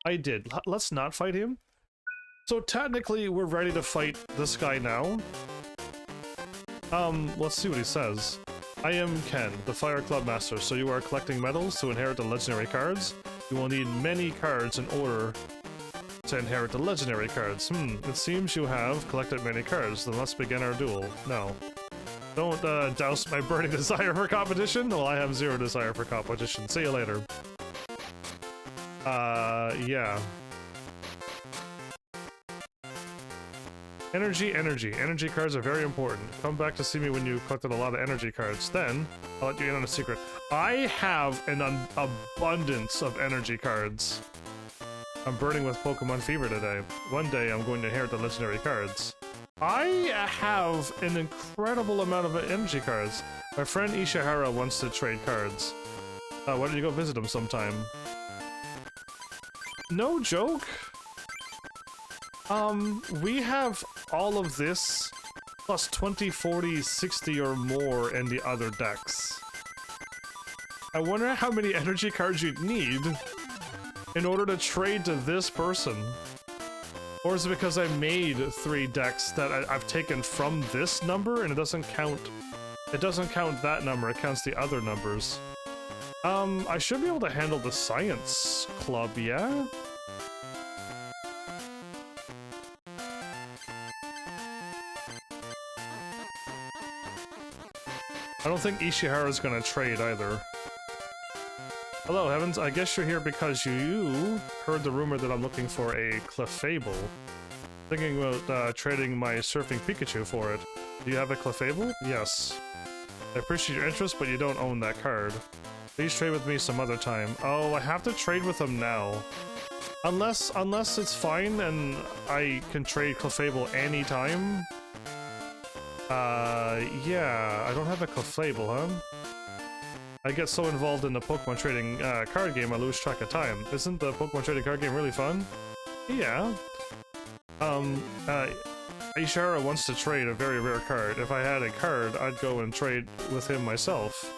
I did. Let's not fight him. So technically, we're ready to fight this guy now. Let's see what he says. I am Ken, the Fire Club Master, so you are collecting medals to inherit the legendary cards? You will need many cards in order to inherit the legendary cards. It seems you have collected many cards, then let's begin our duel. No. Don't douse my burning desire for competition? Well, I have 0 desire for competition. See you later. Yeah. Energy cards are very important. Come back to see me when you collected a lot of energy cards. Then, I'll let you in on a secret. I have an abundance of energy cards. I'm burning with Pokemon fever today. One day, I'm going to inherit the legendary cards. I have an incredible amount of energy cards. My friend Ishihara wants to trade cards. Why don't you go visit him sometime? No joke? We have all of this, plus 20, 40, 60 or more in the other decks. I wonder how many energy cards you'd need in order to trade to this person. Or is it because I made 3 decks that I've taken from this number and it doesn't count that number, it counts the other numbers. I should be able to handle the science club, yeah? I don't think Ishihara's gonna trade either. Hello, Heavens. I guess you're here because you heard the rumor that I'm looking for a Clefable. Thinking about trading my Surfing Pikachu for it. Do you have a Clefable? Yes. I appreciate your interest, but you don't own that card. Please trade with me some other time. Oh, I have to trade with him now. Unless it's fine and I can trade Clefable anytime. Yeah, I don't have a Clefable, huh? I get so involved in the Pokemon trading card game, I lose track of time. Isn't the Pokemon trading card game really fun? Yeah. Ishihara wants to trade a very rare card. If I had a card, I'd go and trade with him myself.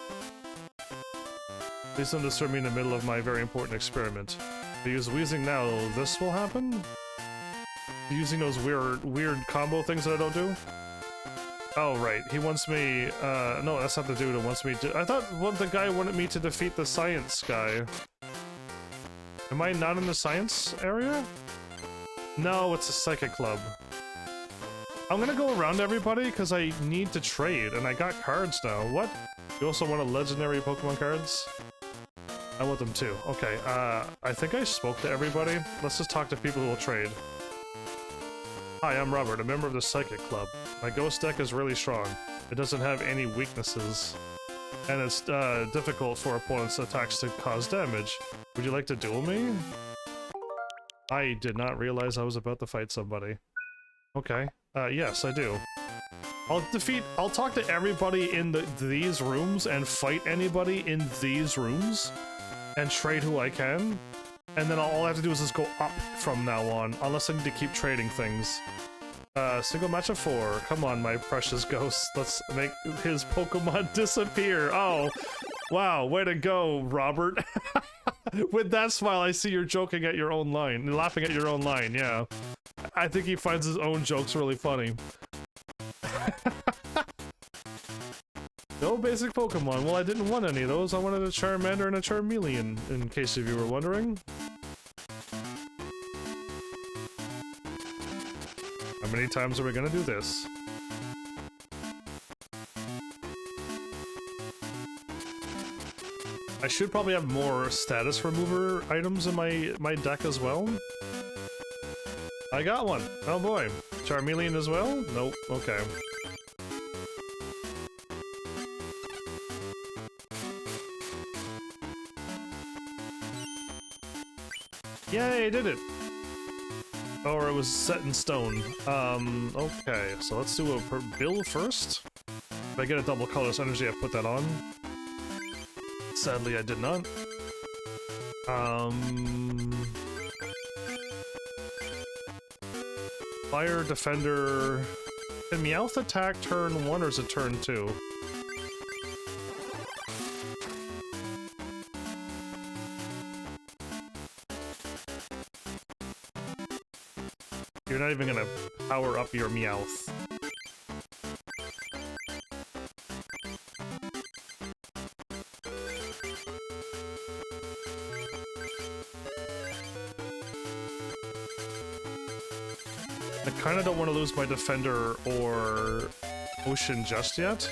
Please don't disturb me in the middle of my very important experiment. If I use Wheezing now, this will happen? Using those weird combo things that I don't do? Oh, right. He wants me, no, that's not the dude who wants me to— I thought the guy wanted me to defeat the science guy. Am I not in the science area? No, it's a psychic club. I'm gonna go around everybody because I need to trade, and I got cards now. What? You also want a legendary Pokemon cards? I want them too. Okay, I think I spoke to everybody. Let's just talk to people who will trade. Hi, I'm Robert, a member of the Psychic Club. My ghost deck is really strong. It doesn't have any weaknesses. And it's difficult for opponents' attacks to cause damage. Would you like to duel me? I did not realize I was about to fight somebody. Okay. Yes, I do. I'll talk to everybody in these rooms and fight anybody in these rooms and trade who I can. and then all I have to do is just go up from now on, unless I need to keep trading things. Single match of 4. Come on, my precious ghost. Let's make his Pokemon disappear. Oh, wow, way to go, Robert. With that smile, I see you're joking at your own line, laughing at your own line, yeah. I think he finds his own jokes really funny. No basic Pokemon. Well, I didn't want any of those. I wanted a Charmander and a Charmeleon, in case if you were wondering. How many times are we gonna do this? I should probably have more status remover items in my deck as well. I got one. Oh boy. Charmeleon as well? Nope. Okay. Yay, I did it! Or it was set in stone. Okay, so let's do a bill first. If I get a double colorless energy, I put that on. Sadly, I did not. Fire, Defender... Can Meowth attack turn 1 or is it turn 2? You're not even gonna power up your Meowth. I kinda don't want to lose my Defender or Ocean just yet,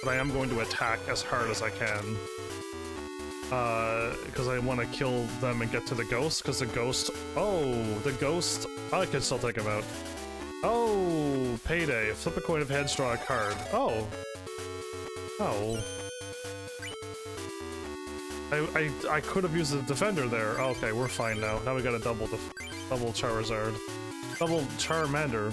but I am going to attack as hard as I can. Because I want to kill them and get to the ghost, because the ghost... Oh, the ghost... I can still take him out. Oh, payday. Flip a coin of heads, draw a card. Oh. Oh. I could have used the Defender there. Oh, okay, we're fine now. Now we got a double Charizard. Double Charmander.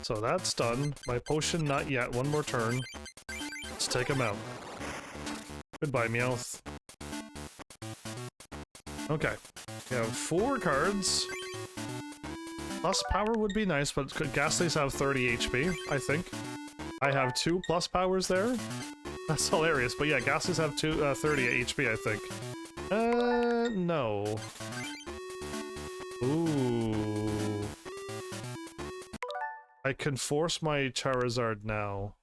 So that's done. My potion, not yet. One more turn. Let's take him out. Goodbye, Meowth. Okay. We have 4 cards. Plus power would be nice, but Ghastlies have 30 HP, I think. I have 2 plus powers there. That's hilarious, but yeah, Ghastlies have 30 HP, I think. No. Ooh. I can force my Charizard now.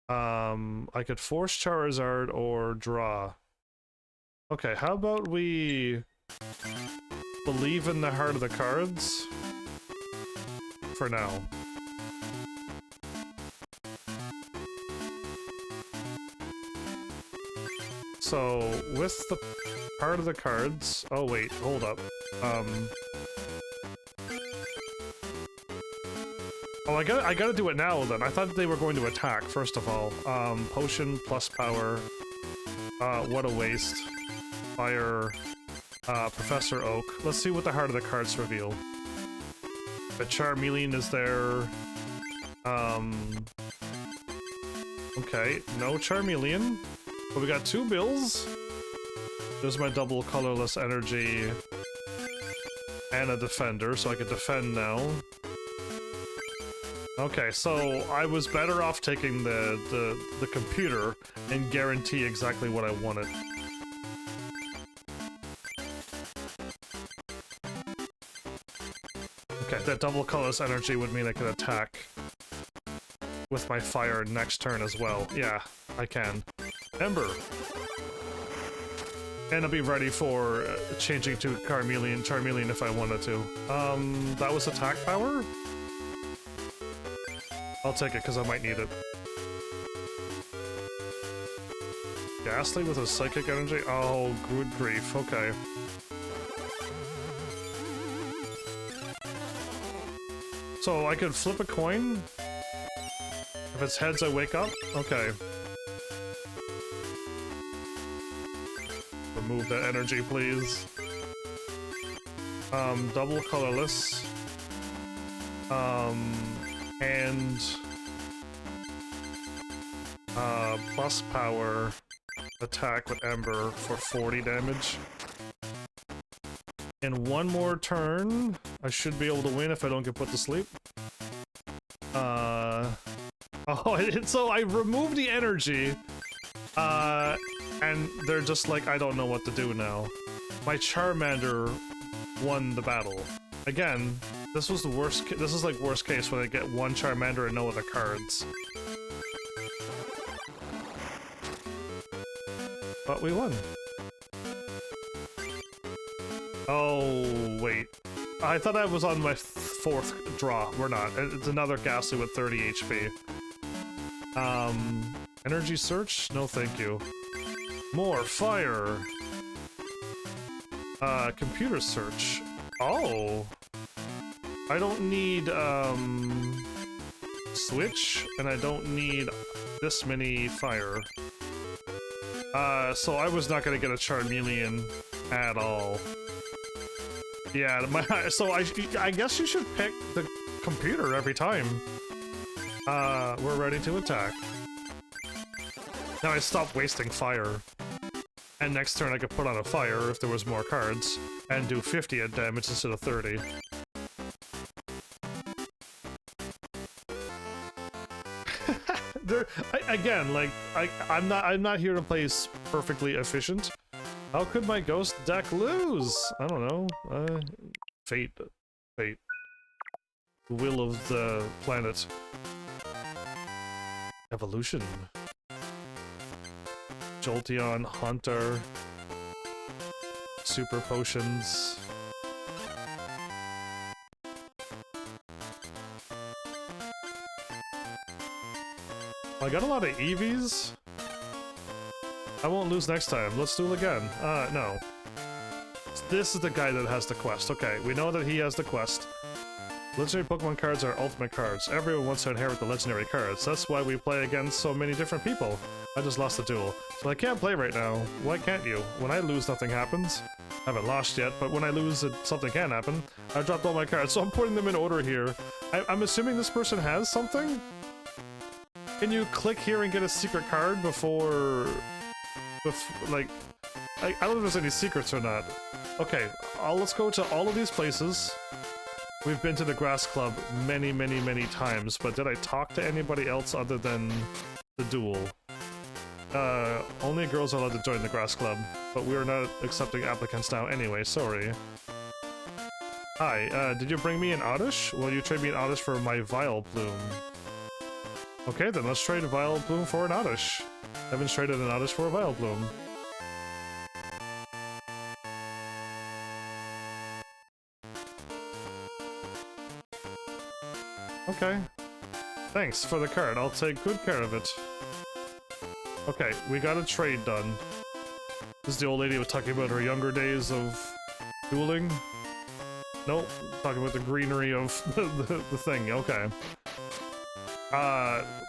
I could force Charizard or draw. Okay, how about we believe in the heart of the cards for now. So, with the heart of the cards... Oh wait, hold up. Oh, I gotta do it now then. I thought they were going to attack, first of all. Potion plus power. What a waste. Fire. Professor Oak. Let's see what the heart of the cards reveal. The Charmeleon is there. Okay, no Charmeleon. But we got 2 bills. There's my double colorless energy. And a Defender, so I can defend now. Okay, so I was better off taking the computer and guarantee exactly what I wanted. Okay, that double colorless energy would mean I could attack with my fire next turn as well. Yeah, I can. Ember! And I'll be ready for changing to Charmeleon if I wanted to. That was attack power? I'll take it, because I might need it. Ghastly with a psychic energy? Oh, good grief, okay. So I could flip a coin? If it's heads, I wake up? Okay. Remove that energy, please. Double colorless. And plus power attack with Ember for 40 damage. In one more turn, I should be able to win if I don't get put to sleep. So I removed the energy, and they're just like, I don't know what to do now. My Charmander won the battle. Again, this was the worst. This is like worst case when I get one Charmander and no other cards. But we won. Oh, wait. I thought I was on my fourth draw. We're not. It's another Ghastly with 30 HP. Energy search? No, thank you. More fire. Computer search. Oh. I don't need, switch, and I don't need this many fire. So I was not gonna get a Charmeleon at all. Yeah, so I guess you should pick the computer every time. We're ready to attack. Now I stopped wasting fire. And next turn I could put on a fire if there was more cards, and do 50 at damage instead of 30. Again, like, I'm not here to play perfectly efficient. How could my ghost deck lose? I don't know. Fate. Will of the planet. Evolution. Jolteon, Haunter. Super potions. I got a lot of EVs. I won't lose next time. Let's do it again. No. This is the guy that has the quest. Okay, we know that he has the quest. Legendary Pokemon cards are ultimate cards. Everyone wants to inherit the legendary cards. That's why we play against so many different people. I just lost the duel. So I can't play right now. Why can't you? When I lose, nothing happens. I haven't lost yet, but when I lose, something can happen. I dropped all my cards, so I'm putting them in order here. I'm assuming this person has something? Can you click here and get a secret card before like, I don't know if there's any secrets or not. Okay, let's go to all of these places. We've been to the Grass Club many times, but did I talk to anybody else other than the duel? Only girls are allowed to join the Grass Club, but we are not accepting applicants now anyway, sorry. Hi, did you bring me an Oddish? Will you trade me an Oddish for my Vileplume? Okay, then let's trade a Vileplume for an Oddish. Haven't traded an Oddish for a Vileplume. Okay. Thanks for the card. I'll take good care of it. Okay, we got a trade done. This is the old lady who was talking about her younger days of dueling. Nope, talking about the greenery of the thing. Okay.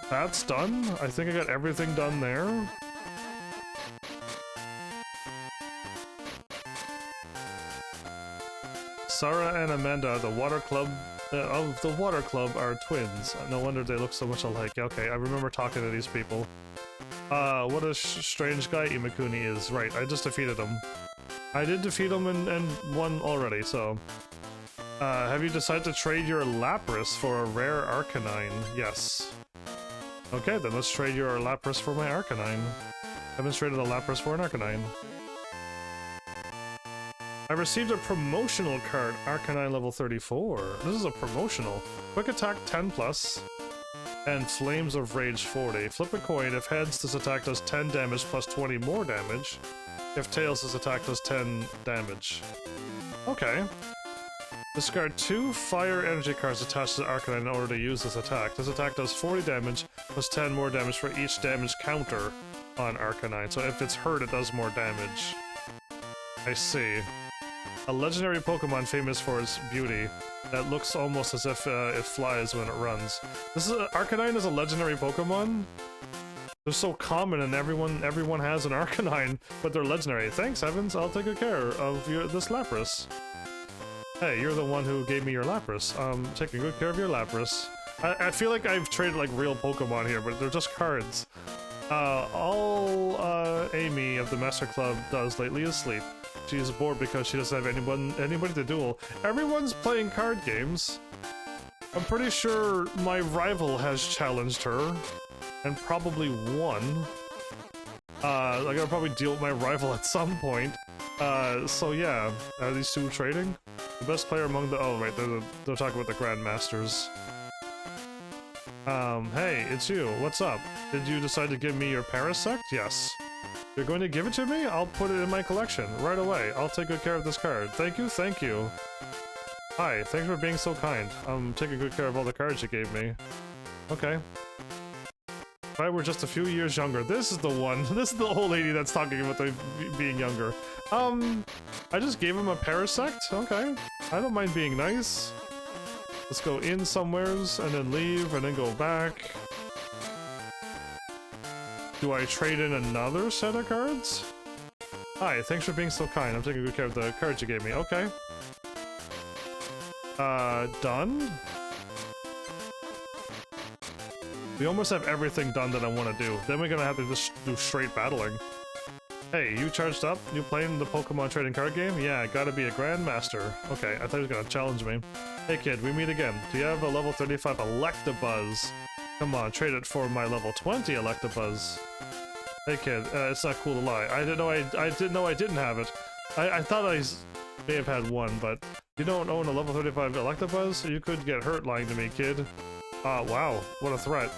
That's done. I think I got everything done there. Sarah and Amanda, the water club of the water club, are twins. No wonder they look so much alike. Okay, I remember talking to these people. What a strange guy Imakuni is. Right, I just defeated him. I did defeat him and won already, so... have you decided to trade your Lapras for a rare Arcanine? Yes. Okay, then let's trade your Lapras for my Arcanine. Haven't traded a Lapras for an Arcanine. I received a promotional card, Arcanine level 34. This is a promotional. Quick attack 10+, and Flames of Rage 40. Flip a coin. If heads, this attack does 10 damage plus 20 more damage. If tails, this attack does 10 damage. Okay. Discard 2 fire energy cards attached to the Arcanine in order to use this attack. This attack does 40 damage plus 10 more damage for each damage counter on Arcanine. So if it's hurt, it does more damage. I see. A legendary Pokemon famous for its beauty that looks almost as if it flies when it runs. Arcanine is a legendary Pokemon? They're so common and everyone has an Arcanine, but they're legendary. Thanks, Heavens. I'll take good care of this Lapras. Hey, you're the one who gave me your Lapras. Taking good care of your Lapras. I feel like I've traded like real Pokemon here, but they're just cards. All Amy of the Master Club does lately is sleep. She's bored because she doesn't have anybody to duel. Everyone's playing card games. I'm pretty sure my rival has challenged her and probably won. I gotta probably deal with my rival at some point. So yeah, are these two trading? The best player among the— oh right, they're talking about the Grandmasters. Hey, it's you. What's up? Did you decide to give me your Parasect? Yes. You're going to give it to me? I'll put it in my collection right away. I'll take good care of this card. Thank you, thank you. Hi, thanks for being so kind. I'm taking good care of all the cards you gave me. Okay. If I were just a few years younger— this is the one. This is the old lady that's talking about the being younger. I just gave him a Parasect? Okay. I don't mind being nice. Let's go in somewheres, and then leave, and then go back. Do I trade in another set of cards? Hi, thanks for being so kind. I'm taking good care of the cards you gave me. Okay. Done? We almost have everything done that I want to do. Then we're gonna have to just do straight battling. Hey, you charged up? You playing the Pokemon trading card game? Yeah, gotta be a Grandmaster. Okay, I thought he was gonna challenge me. Hey kid, we meet again. Do you have a level 35 Electabuzz? Come on, trade it for my level 20 Electabuzz. Hey kid, it's not cool to lie. I didn't know I didn't have it. I thought I may have had one, but you don't own a level 35 Electabuzz? You could get hurt lying to me, kid. Wow, what a threat.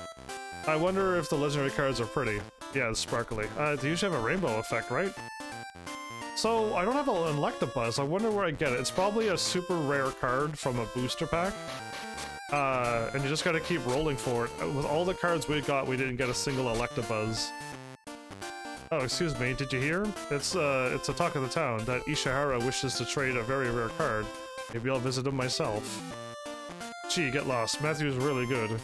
I wonder if the legendary cards are pretty. Yeah, it's sparkly. They usually have a rainbow effect, right? So, I don't have an Electabuzz. I wonder where I get it. It's probably a super rare card from a booster pack. And you just gotta keep rolling for it. With all the cards we got, we didn't get a single Electabuzz. Oh, excuse me, did you hear? It's a talk of the town that Ishihara wishes to trade a very rare card. Maybe I'll visit him myself. Gee, get lost. Matthew is really good.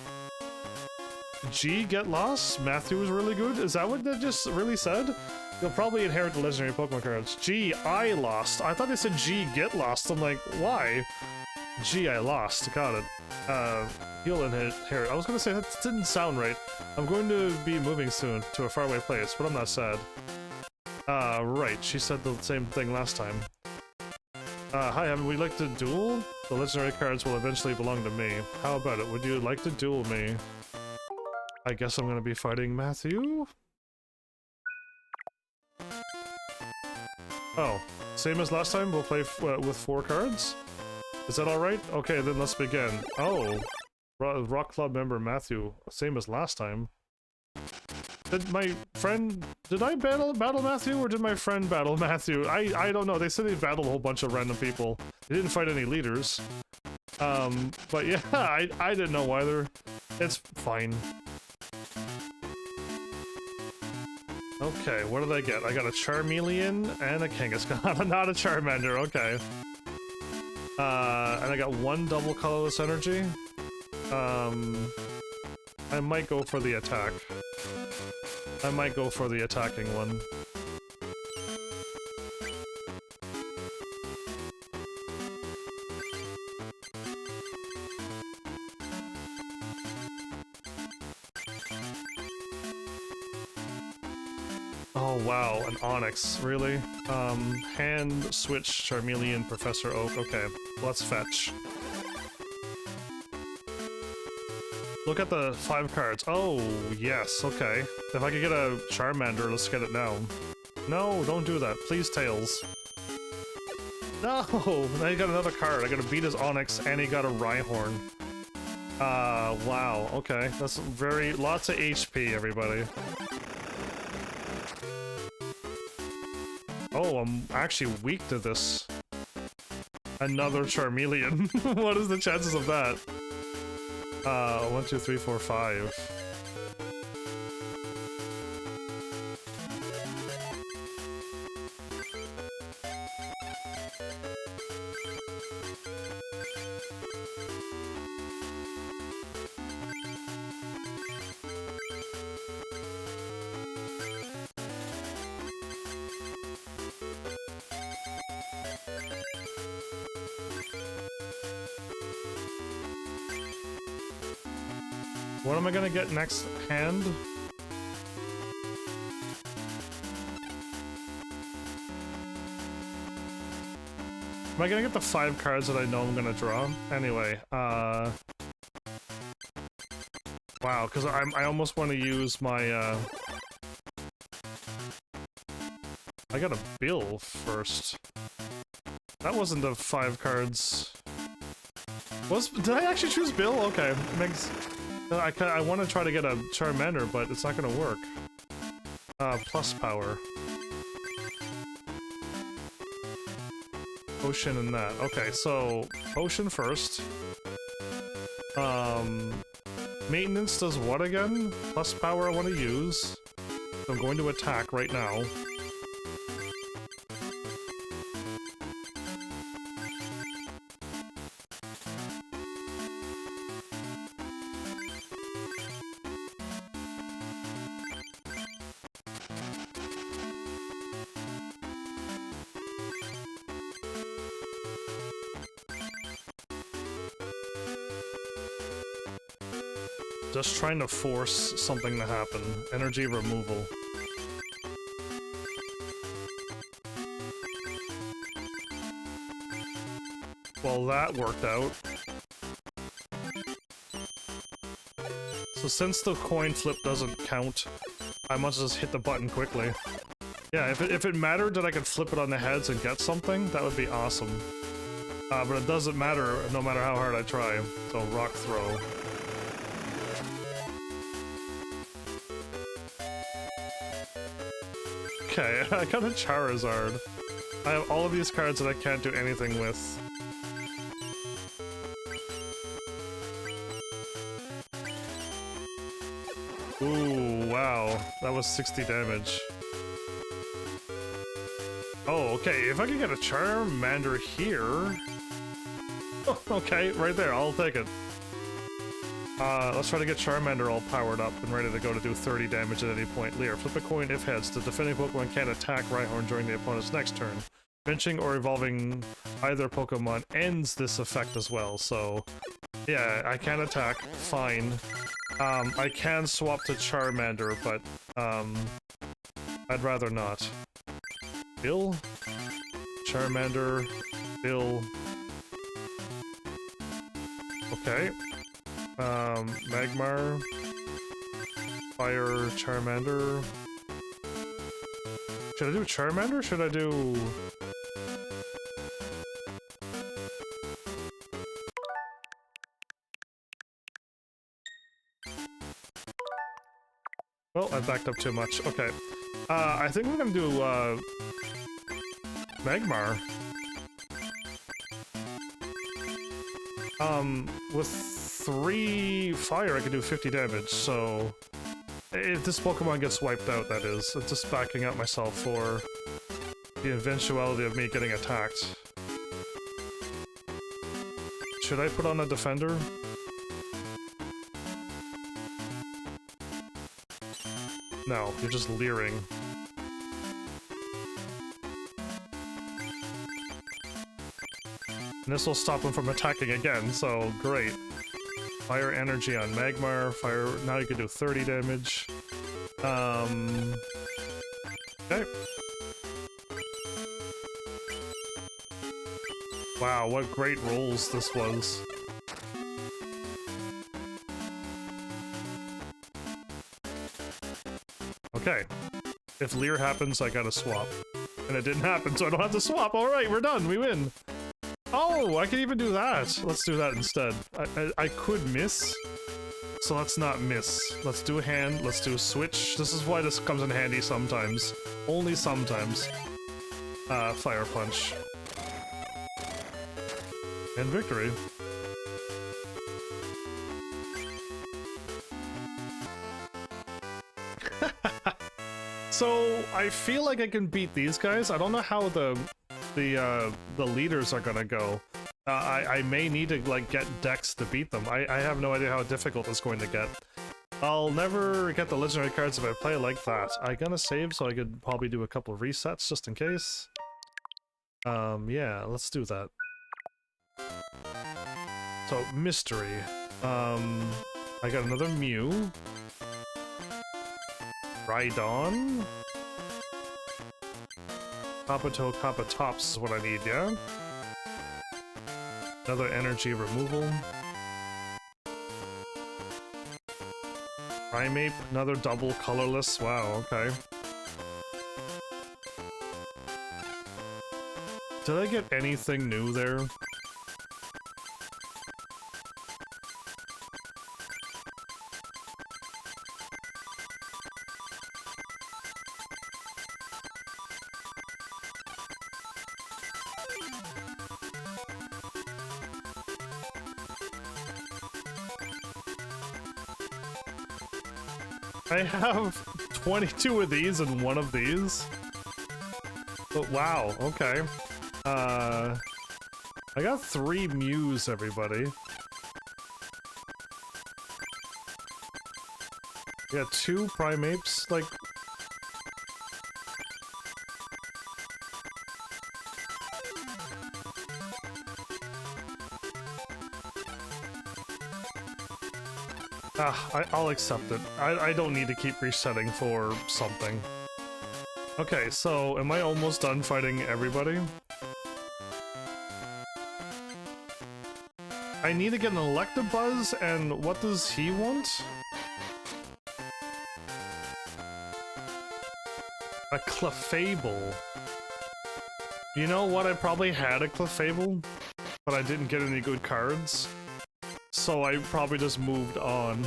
Gee, get lost? Matthew is really good? Is that what that just really said? You'll probably inherit the legendary Pokemon cards. Gee, I lost. I thought they said gee, get lost. I'm like, why? Gee, I lost. Got it. He'll inherit. I was gonna say that didn't sound right. I'm going to be moving soon to a faraway place, but I'm not sad. Right. She said the same thing last time. Hi, would we like to duel? The legendary cards will eventually belong to me. How about it? Would you like to duel me? I guess I'm gonna be fighting Matthew? Oh, same as last time? We'll play with 4 cards? Is that alright? Okay, then let's begin. Oh, Rock Club member Matthew. Same as last time. Did my friend— did I battle Matthew, or did my friend battle Matthew? I don't know. They said they battled a whole bunch of random people. They didn't fight any leaders. But yeah, I didn't know either. It's fine. Okay, what did I get? I got a Charmeleon and a Kangaskhan, not a Charmander, okay. And I got 1 double colorless energy. I might go for the attack. I might go for the attacking one. Oh wow, an Onyx, really? Hand switch Charmeleon, Professor Oak. Okay, let's fetch. Look at the 5 cards. Oh, yes, okay. If I could get a Charmander, let's get it now. No, don't do that. Please, Tails. No! Now he got another card. I gotta beat his Onyx, and he got a Rhyhorn. Wow, okay. That's lots of HP, everybody. Oh, I'm actually weak to this. Another Charmeleon. What is the chances of that? 1, 2, 3, 4, 5. What am I gonna get next hand? Am I gonna get the 5 cards that I know I'm gonna draw? Anyway, wow, because I almost want to use my, I got a bill first. That wasn't the 5 cards. Did I actually choose Bill? Okay, makes... I want to try to get a Charmander, but it's not gonna work. Plus power. Potion and that. Okay, so potion first. Maintenance does what again? Plus power I want to use. So I'm going to attack right now. Just trying to force something to happen. Energy removal. Well, that worked out. So since the coin flip doesn't count, I must just hit the button quickly. Yeah, if it mattered that I could flip it on the heads and get something, that would be awesome. But it doesn't matter no matter how hard I try. So rock throw. Okay, I got a Charizard. I have all of these cards that I can't do anything with. Ooh, wow. That was 60 damage. Oh, okay, if I can get a Charmander here... Oh, okay, right there, I'll take it. Let's try to get Charmander all powered up and ready to go to do 30 damage at any point. Lear, flip a coin if heads. The defending Pokemon can't attack Rhyhorn during the opponent's next turn. Benching or evolving either Pokemon ends this effect as well, so... Yeah, I can attack, fine. I can swap to Charmander, but, I'd rather not. Bill? Charmander, Bill... Okay. Magmar, Fire, Charmander. Should I do Charmander or should I do... Well, I backed up too much. Okay. I think we're gonna do, Magmar. With 3 fire, I could do 50 damage, so... If this Pokemon gets wiped out, that is. I'm just backing up myself for the eventuality of me getting attacked. Should I put on a defender? No, you're just leering. And this will stop him from attacking again, so great. Fire energy on Magmar, fire... Now you can do 30 damage. Okay. Wow, what great rolls this was. Okay. If Leer happens, I gotta swap. And it didn't happen, so I don't have to swap. Alright, we're done, we win! Oh, I can even do that! Let's do that instead. I could miss, so let's not miss. Let's do a hand, let's do a switch. This is why this comes in handy sometimes. Only sometimes. Fire Punch. And victory. So, I feel like I can beat these guys. I don't know how the leaders are gonna go. I may need to, like, get decks to beat them. I have no idea how difficult it's going to get. I'll never get the legendary cards if I play like that. I'm gonna save so I could probably do a couple of resets just in case. Yeah, let's do that. So, mystery. I got another Mew. Rhydon. Kabuto, Kabutops is what I need, yeah? Another energy removal. Primeape, another double colorless. Wow, okay. Did I get anything new there? I have 22 of these and one of these. But wow, okay. I got 3 Mews, everybody. I got 2 Primapes, like... I'll accept it. I don't need to keep resetting for something. Okay, so am I almost done fighting everybody? I need to get an Electabuzz, and what does he want? A Clefable. You know what? I probably had a Clefable, but I didn't get any good cards. So I probably just moved on.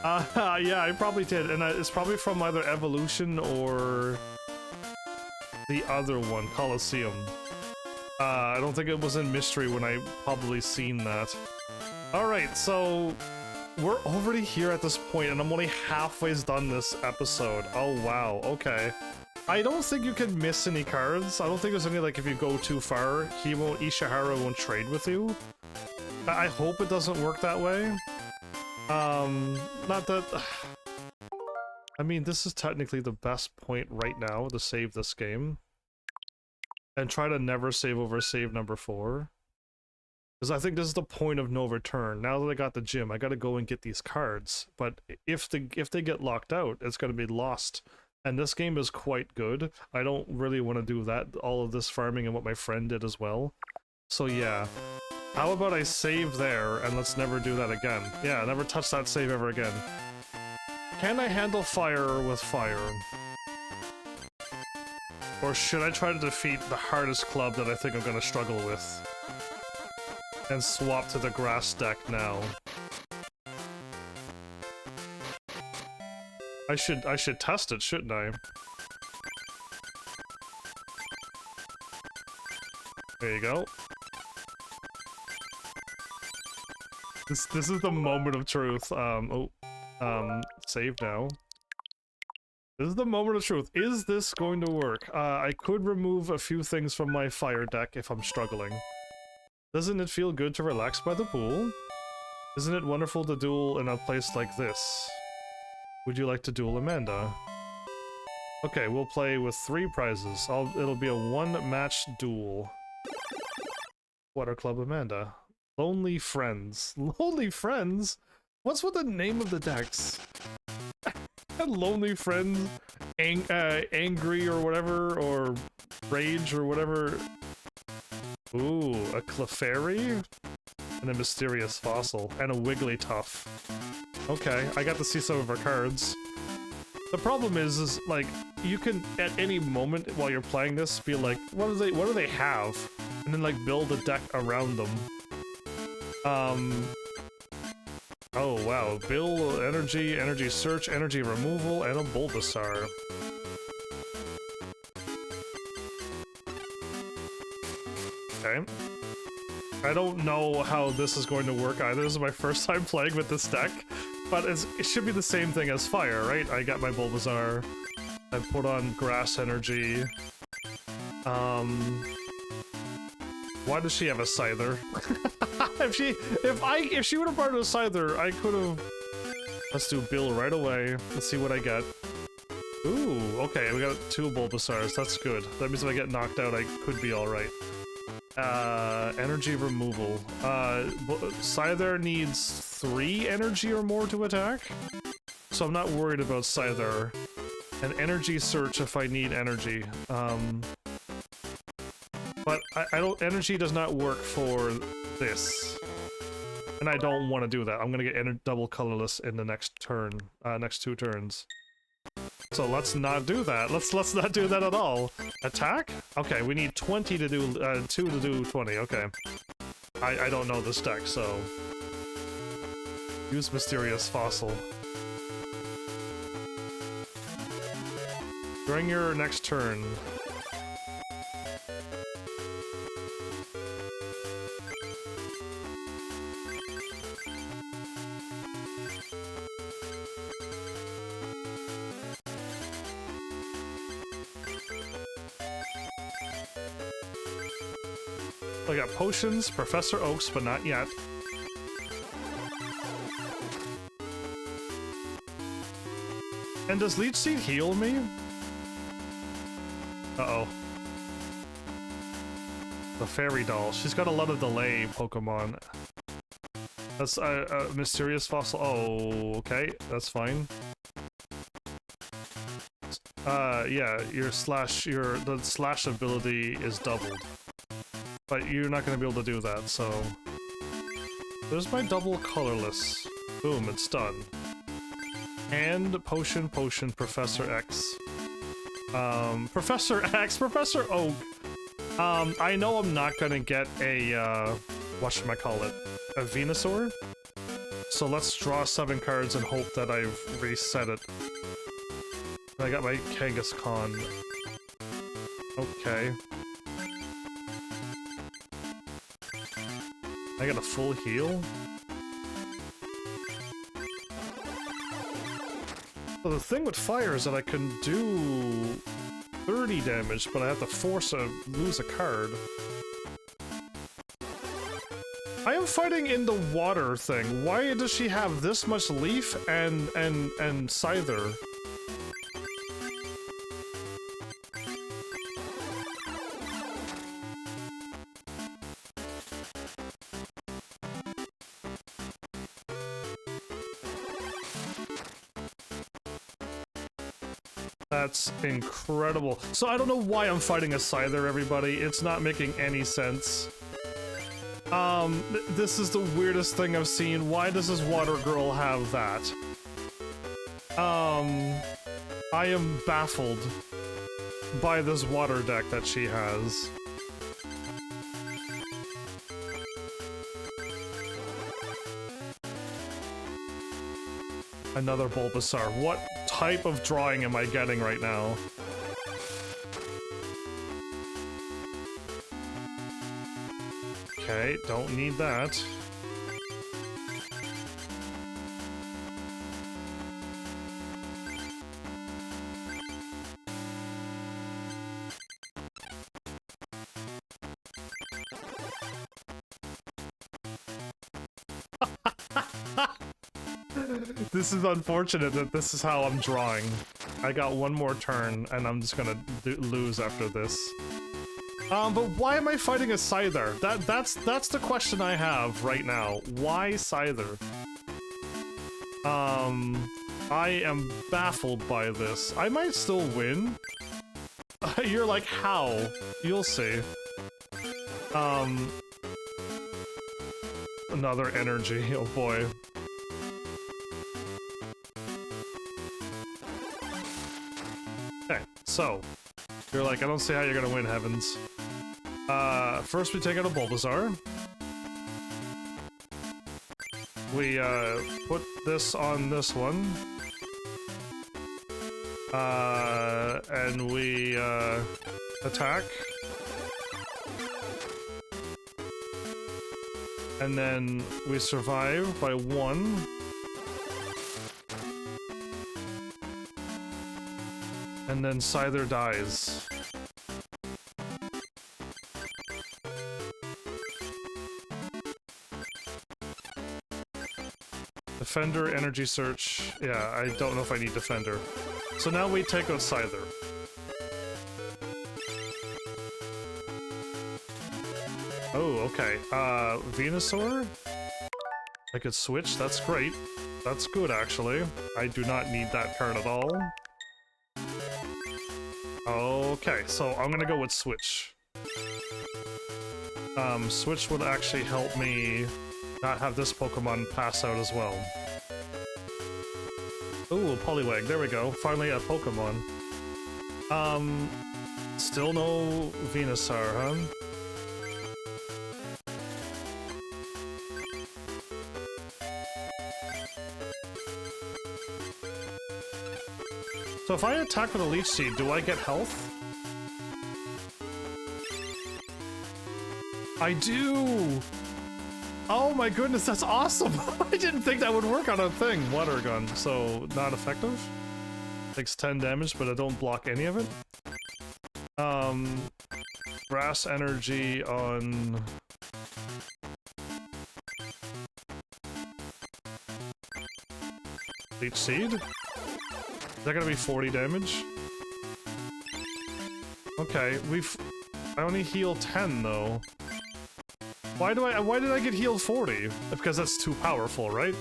Yeah, I probably did, and it's probably from either Evolution or the other one, Colosseum. I don't think it was in Mystery when I probably seen that. Alright, so we're already here at this point, and I'm only halfway done this episode. Oh wow, okay. I don't think you can miss any cards. I don't think there's any, like, if you go too far, Ishihara won't trade with you. I hope it doesn't work that way. Not that... I mean, this is technically the best point right now to save this game. And try to never save over save number 4. Because I think this is the point of no return. Now that I got the gym, I gotta go and get these cards. But if they get locked out, it's gonna be lost. And this game is quite good. I don't really want to do that, all of this farming and what my friend did as well. So yeah. How about I save there, and let's never do that again. Yeah, never touch that save ever again. Can I handle fire with fire? Or should I try to defeat the hardest club that I think I'm gonna struggle with? And swap to the grass deck now. I should test it, shouldn't I? There you go. This is the moment of truth. Save now. This is the moment of truth. Is this going to work? I could remove a few things from my fire deck if I'm struggling. Doesn't it feel good to relax by the pool? Isn't it wonderful to duel in a place like this? Would you like to duel Amanda? Okay, we'll play with 3 prizes. It'll be a 1-match duel. Water Club Amanda. Lonely Friends. Lonely Friends? What's with the name of the decks? Lonely Friends, Angry or whatever, or Rage or whatever. Ooh, a Clefairy? And a Mysterious Fossil. And a Wigglytuff. Okay, I got to see some of our cards. The problem is like, you can, at any moment while you're playing this, be like, what do they have? And then like build a deck around them. Oh wow, Bill, energy, energy search, energy removal, and a Bulbasaur. Okay. I don't know how this is going to work either. This is my first time playing with this deck, but it should be the same thing as fire, right? I got my Bulbasaur, I put on grass energy. Why does she have a Scyther? If she would have brought a Scyther, I could have. Let's do Bill right away. Let's see what I get. Ooh, okay, we got 2 Bulbasaurs. That's good. That means if I get knocked out, I could be all right. Energy removal. Scyther needs 3 energy or more to attack, so I'm not worried about Scyther. An energy search if I need energy. But I don't. Energy does not work for this, and I don't want to do that. I'm gonna get double colorless in the next turn, next 2 turns. So let's not do that. Let's not do that at all. Attack? Okay, we need 20 to do 2 to do 20. Okay. I don't know this deck, so use Mysterious Fossil. During your next turn. I got potions, Professor Oaks, but not yet. And does Leech Seed heal me? Uh-oh. The Fairy Doll. She's got a lot of delay Pokemon. That's a Mysterious Fossil. Oh, okay. That's fine. Yeah, the slash ability is doubled. But you're not going to be able to do that, so... There's my double colorless. Boom, it's done. And potion, Professor X. Professor X, Professor Oak. I know I'm not gonna get a, whatchamacallit, a Venusaur. So let's draw 7 cards and hope that I've reset it. I got my Kangaskhan. Okay. I got a full heal? Well, the thing with fire is that I can do 30 damage, but I have to lose a card. I am fighting in the water thing. Why does she have this much leaf and Scyther? That's incredible. So I don't know why I'm fighting a Scyther, everybody. It's not making any sense. This is the weirdest thing I've seen. Why does this water girl have that? I am baffled by this water deck that she has. Another Bulbasaur. What type of drawing am I getting right now? Okay, don't need that. This is unfortunate that this is how I'm drawing. I got one more turn, and I'm just gonna lose after this. But why am I fighting a Scyther? That's the question I have right now. Why Scyther? I am baffled by this. I might still win. You're like, how? You'll see. Another energy, oh boy. Okay, so, you're like, I don't see how you're gonna win, Heavens. First we take out a Bulbasaur. We, put this on this one. And we, attack. And then we survive by 1. And then Scyther dies. Defender, Energy Search. Yeah, I don't know if I need Defender. So now we take out Scyther. Oh, okay. Venusaur? I could switch, that's great. That's good, actually. I do not need that card at all. Okay, so I'm gonna go with switch. Switch would actually help me not have this Pokemon pass out as well. Ooh, Poliwag, there we go. Finally a Pokemon. Still no Venusaur, huh? So if I attack with a Leech Seed, do I get health? I do! Oh my goodness, that's awesome! I didn't think that would work on a thing. Water Gun, so not effective. Takes 10 damage, but I don't block any of it. Grass Energy on... Leech Seed? Is that gonna be 40 damage? Okay, I only heal 10 though. Why did I get healed 40? Because that's too powerful, right?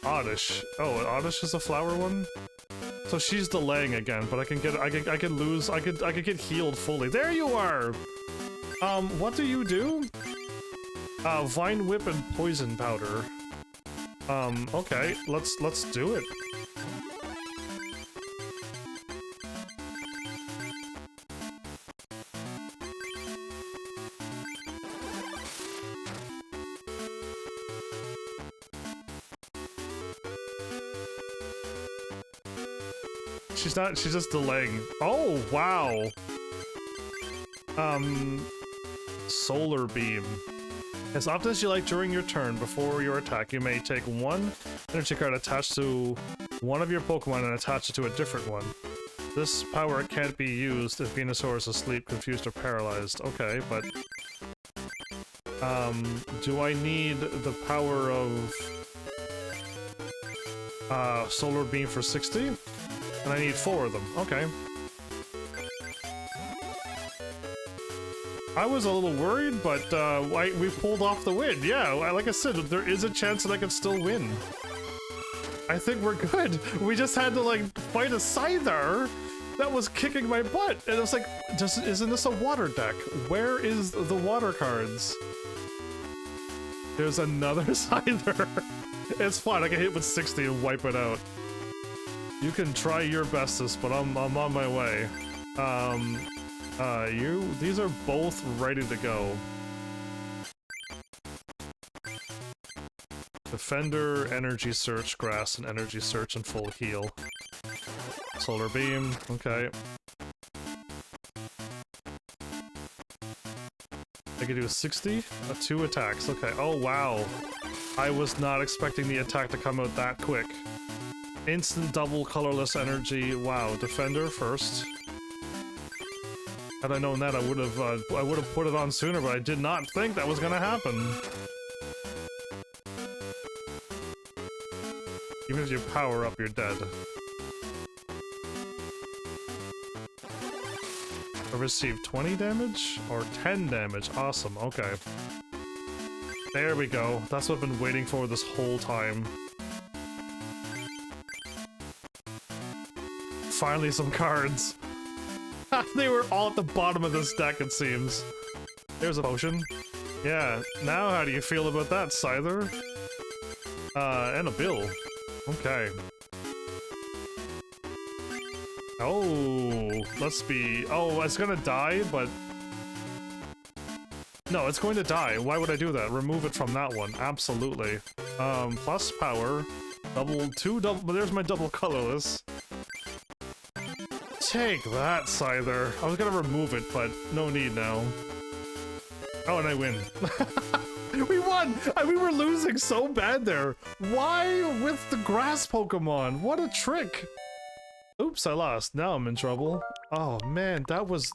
Oddish. Oh, Oddish is a flower one? So she's delaying again, but I can get healed fully. There you are! What do you do? Vine Whip and Poison Powder. Okay, let's do it. She's just delaying. Oh, wow. Solar Beam. As often as you like during your turn, before your attack, you may take one energy card attached to one of your Pokemon and attach it to a different one. This power can't be used if Venusaur is asleep, confused, or paralyzed. Okay, but... do I need the power of... Solar Beam for 60? And I need 4 of them. Okay. I was a little worried, but we pulled off the win. Yeah, like I said, there is a chance that I could still win. I think we're good. We just had to like fight a Scyther that was kicking my butt, and it was like, isn't this a water deck? Where is the water cards? There's another Scyther. It's fine. I can hit with 60 and wipe it out. You can try your bestest, but I'm on my way. These are both ready to go. Defender, Energy Search, Grass, and Energy Search and full heal. Solar Beam, okay. I can do 60? 2 attacks, okay. Oh wow. I was not expecting the attack to come out that quick. Instant double colorless energy, wow. Defender first. Had I known that, I would have put it on sooner, but I did not think that was gonna happen. Even if you power up, you're dead. I received 20 damage? Or 10 damage? Awesome, okay. There we go. That's what I've been waiting for this whole time. Finally some cards. They were all at the bottom of this deck, it seems. There's a potion. Yeah, now how do you feel about that, Scyther? And a bill. Okay. Oh, let's be... Oh, it's gonna die, but... No, it's going to die. Why would I do that? Remove it from that one. Absolutely. Plus power. But there's my double colorless. Take that, Scyther. I was gonna remove it, but no need now. Oh, and I win. We won! We were losing so bad there. Why with the grass Pokemon? What a trick! Oops, I lost. Now I'm in trouble. Oh man, that was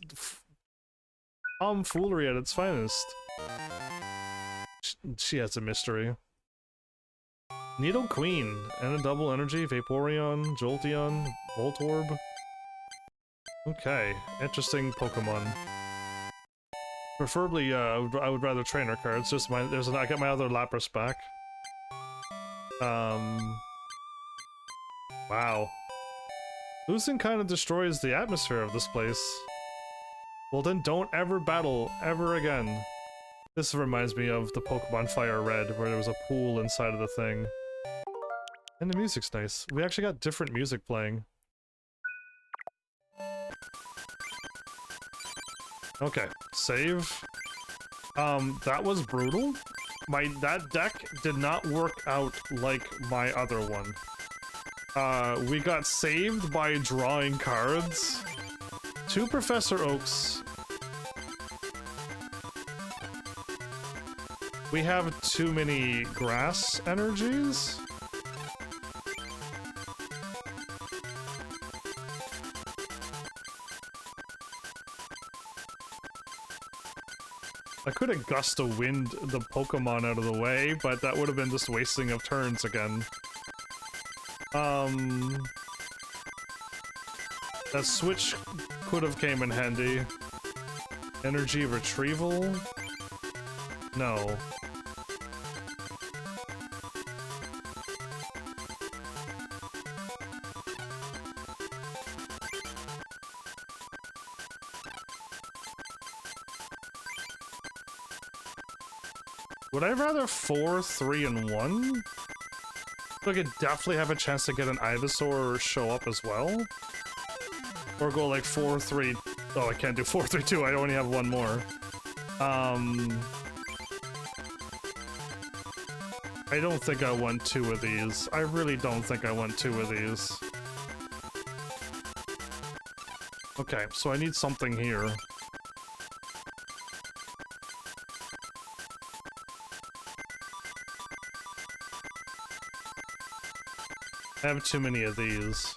tomfoolery at its finest. She has a mystery. Needle Queen and a double energy, Vaporeon, Jolteon, Voltorb. Okay, interesting Pokemon. Preferably, I would rather trainer cards. Just my, I got my other Lapras back. Wow. Losing kind of destroys the atmosphere of this place. Well then don't ever battle, ever again. This reminds me of the Pokemon Fire Red, where there was a pool inside of the thing. And the music's nice. We actually got different music playing. Okay, save. That was brutal. That deck did not work out like my other one. We got saved by drawing cards. 2 Professor Oaks. We have too many grass energies. I could have gust of wind the Pokemon out of the way, but that would have been just wasting of turns again. That switch could have came in handy. Energy retrieval? No. Would I rather 4, 3, and 1? So I could definitely have a chance to get an Ivysaur show up as well? Or go like 4, 3... Oh, I can't do 4, 3, 2, I only have one more. I don't think I want 2 of these. I really don't think I want 2 of these. Okay, so I need something here. I have too many of these.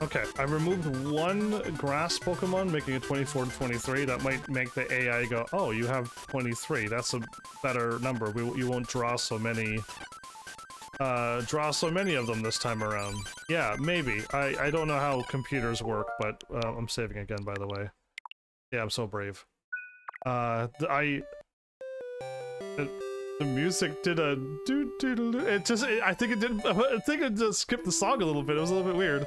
Okay, I removed 1 grass Pokemon, making it 24 to 23. That might make the AI go, oh, you have 23. That's a better number. You won't draw so many of them this time around. Yeah, maybe. I don't know how computers work, but I'm saving again, by the way. Yeah, I'm so brave. The music did a I think it just skipped the song a little bit. It was a little bit weird.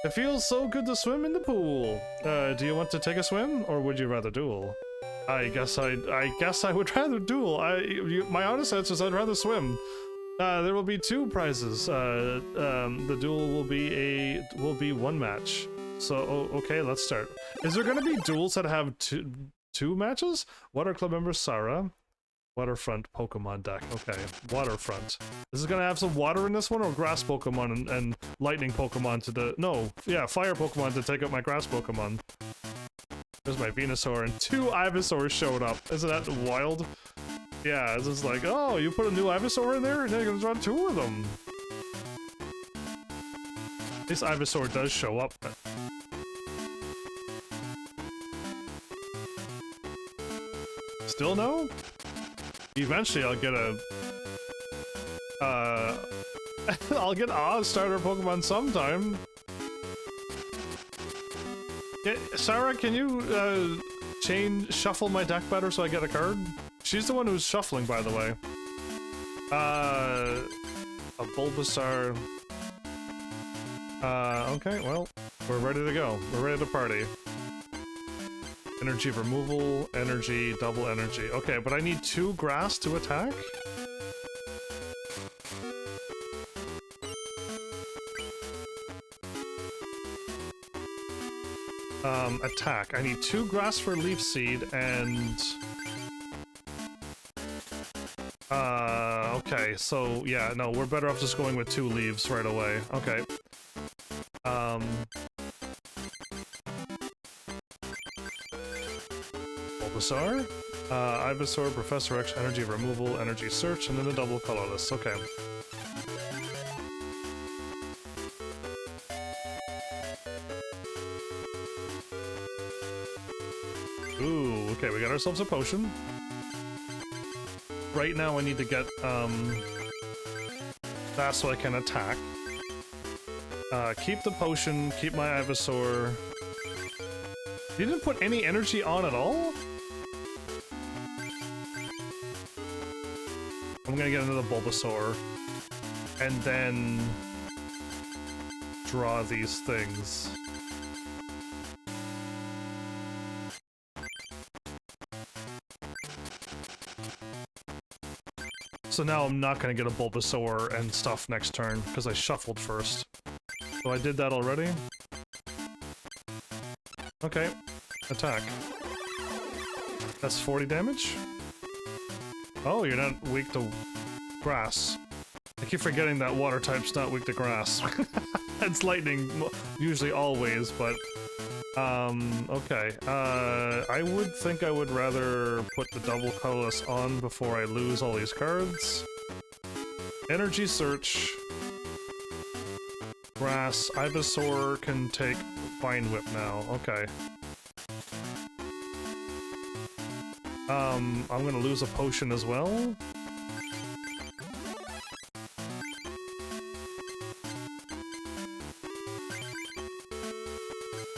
It feels so good to swim in the pool. Do you want to take a swim, or would you rather duel? I guess I would rather duel. My honest answer is I'd rather swim. There will be 2 prizes. The duel will be 1 match. So, okay, let's start. Is there gonna be duels that have two matches? Water Club member Sarah. Waterfront Pokemon deck. Okay, Waterfront. Is it gonna have some water in this one, or grass Pokemon and lightning Pokemon to the... No, yeah, fire Pokemon to take out my grass Pokemon. There's my Venusaur, and 2 Ivysaurs showed up. Isn't that wild? Yeah, it's just like, oh, you put a new Ivysaur in there, and then you're gonna draw 2 of them. This Ivysaur does show up. Still no? Eventually I'll get a... I'll get a starter Pokemon sometime. Yeah, Sarah, can you, shuffle my deck better so I get a card? She's the one who's shuffling, by the way. A Bulbasaur. Okay, well, we're ready to go. We're ready to party. Energy removal, energy, double energy. Okay, but I need 2 grass to attack? Attack. I need 2 grass for Leaf Seed and... okay, so yeah, no, we're better off just going with 2 leaves right away. Okay. Bulbasaur, Ivysaur, Professor X, energy removal, energy search, and then a double colorless. Okay. Ooh, okay, we got ourselves a potion. right now I need to get, that so I can attack. Keep the potion, keep my Ivysaur. You didn't put any energy on at all? I'm gonna get another Bulbasaur. And then... draw these things. So now I'm not gonna get a Bulbasaur and stuff next turn, because I shuffled first. So I did that already? Okay. Attack. That's 40 damage? Oh, you're not weak to grass. I keep forgetting that water type's not weak to grass. It's lightning, usually always, but... okay. I would think I would rather put the double colorless on before I lose all these cards. Energy Search. Grass. Ivysaur can take Vine Whip now. Okay. I'm gonna lose a potion as well.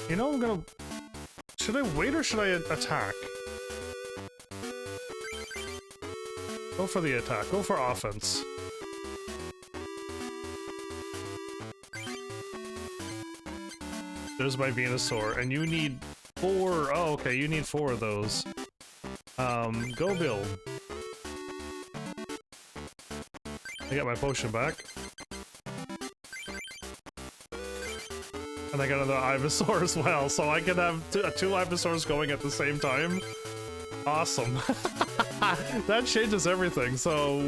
You know, I'm gonna... Should I wait or should I attack? Go for the attack. Go for offense. There's my Venusaur, and you need 4... Oh, okay, you need 4 of those. Go build. I got my potion back. And I got another Ivysaur as well, so I can have two Ivysaurs going at the same time. Awesome. That changes everything, so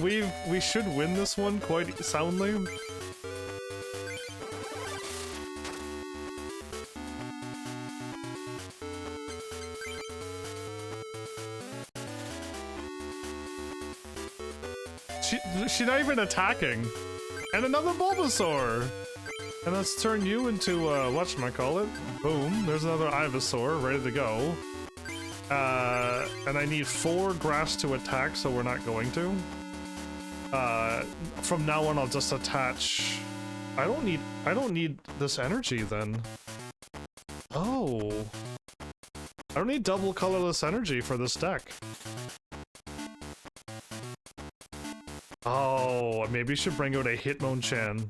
we should win this one quite soundly. She's not even attacking. And another Bulbasaur! And let's turn you into, whatchamacallit. Boom, there's another Ivysaur ready to go. And I need 4 grass to attack, so we're not going to. From now on, I'll just attach... I don't need this energy, then. Oh. I don't need double colorless energy for this deck. Oh, maybe you should bring out a Hitmonchan.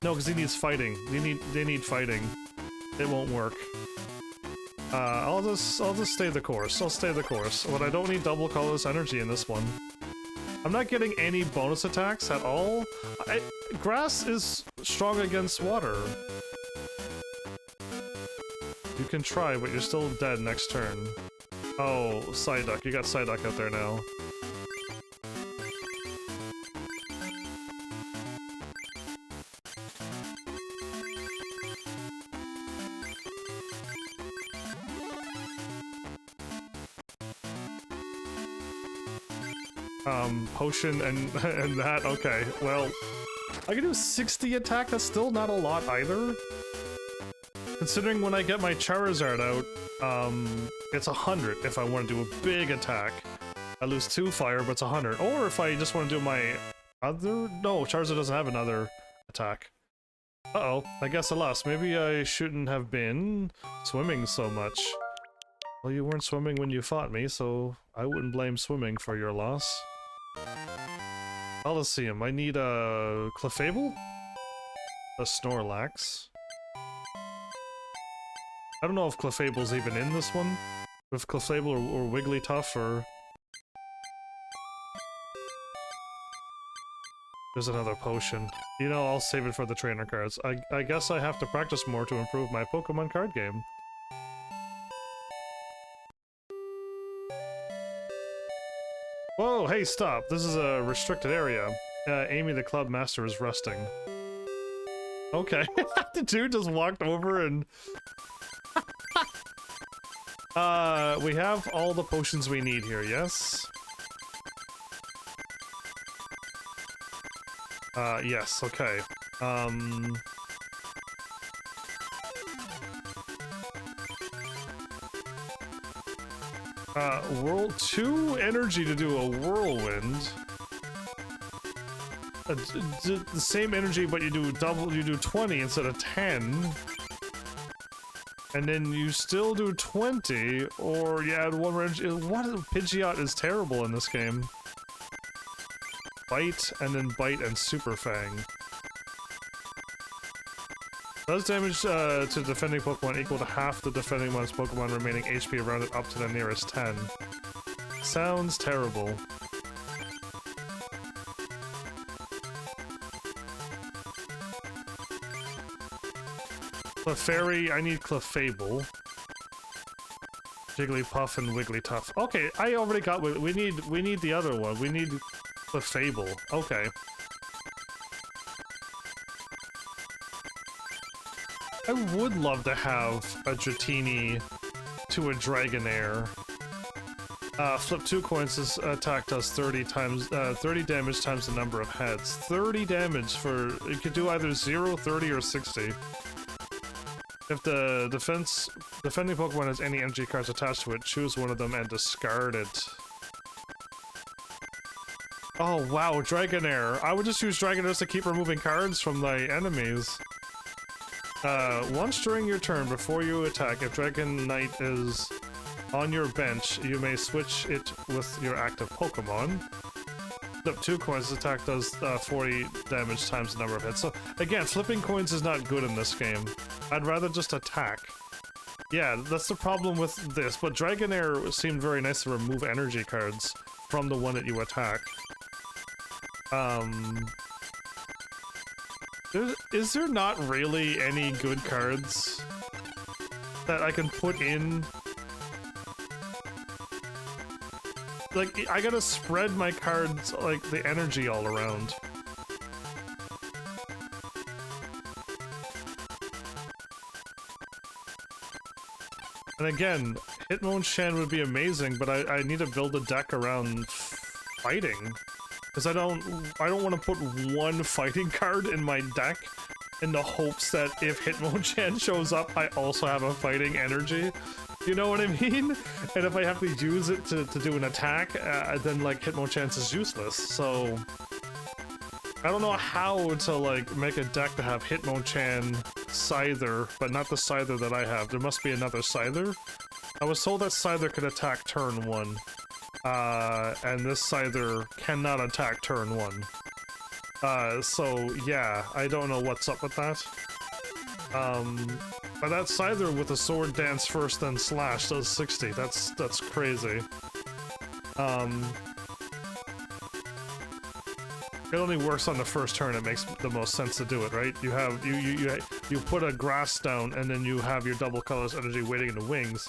No, because he needs fighting. They need fighting. It won't work. I'll just stay the course. I'll stay the course. But I don't need double colorless energy in this one. I'm not getting any bonus attacks at all. Grass is strong against water. You can try, but you're still dead next turn. Oh, Psyduck. You got Psyduck out there now. Potion and that, okay, well, I can do 60 attack, that's still not a lot either. Considering when I get my Charizard out, it's 100 if I want to do a big attack. I lose 2 fire, but it's 100. Or if I just want to do my other... No, Charizard doesn't have another attack. Uh-oh, I guess I lost. Maybe I shouldn't have been swimming so much. Well, you weren't swimming when you fought me, so I wouldn't blame swimming for your loss. Coliseum, I need a Clefable? A Snorlax. I don't know if Clefable's even in this one. With Clefable or Wigglytuff or... There's another potion. You know, I'll save it for the trainer cards. I guess I have to practice more to improve my Pokemon card game. Whoa, hey, stop. This is a restricted area. Amy the club master is resting. Okay. The dude just walked over and... we have all the potions we need here, yes? Yes, okay. World 2 energy to do a whirlwind. The same energy, but you do double, you do 20 instead of 10. And then you still do 20, or you add one more energy. What? Pidgeot is terrible in this game. Bite, and then Bite and Super Fang. Does damage to defending Pokemon equal to half the defending one's Pokemon remaining HP rounded up to the nearest 10. Sounds terrible. Clefairy, I need Clefable. Jigglypuff and Wigglytuff. Okay, I already got. We need the other one. We need Clefable. Okay. I would love to have a Dratini to a Dragonair. Flip 2 coins, this attack does 30 damage times the number of heads. 30 damage for, it could do either 0, 30, or 60. If the defending Pokemon has any energy cards attached to it, choose one of them and discard it. Oh wow, Dragonair. I would just use Dragonairs to keep removing cards from my enemies. Once during your turn, before you attack, if Dragonite is on your bench, you may switch it with your active Pokemon. Flip 2 coins, this attack does 40 damage times the number of hits. So, again, flipping coins is not good in this game. I'd rather just attack. Yeah, that's the problem with this, but Dragonair seemed very nice to remove energy cards from the one that you attack. Is there not really any good cards that I can put in? Like, I gotta spread my cards, like, the energy all around. And again, Hitmonchan would be amazing, but I need to build a deck around fighting. Because I don't want to put one fighting card in my deck in the hopes that if Hitmonchan shows up, I also have a fighting energy. You know what I mean? And if I have to use it to do an attack, then, like, Hitmonchan is useless. So, I don't know how to, like, make a deck to have Hitmonchan, Scyther, but not the Scyther that I have. There must be another Scyther. I was told that Scyther could attack turn 1. And this Scyther cannot attack turn 1. So, yeah, I don't know what's up with that. But that Scyther with a Sword Dance first, then Slash does 60. That's crazy. It only works on the first turn. It makes the most sense to do it, right? You have you put a grass down, and then you have your double colors energy waiting in the wings,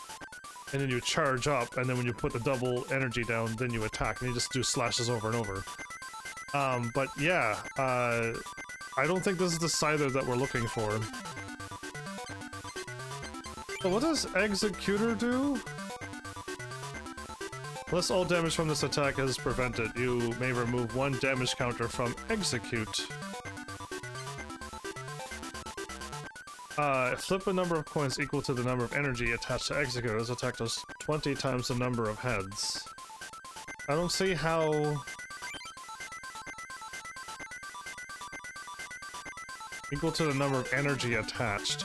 and then you charge up, and then when you put the double energy down, then you attack, and you just do slashes over and over. But yeah, I don't think this is the Scyther that we're looking for. So what does Executor do? Unless all damage from this attack is prevented, you may remove 1 damage counter from Execute. Flip a number of coins equal to the number of energy attached to Executor. This attack does 20 times the number of heads. I don't see how... Equal to the number of energy attached.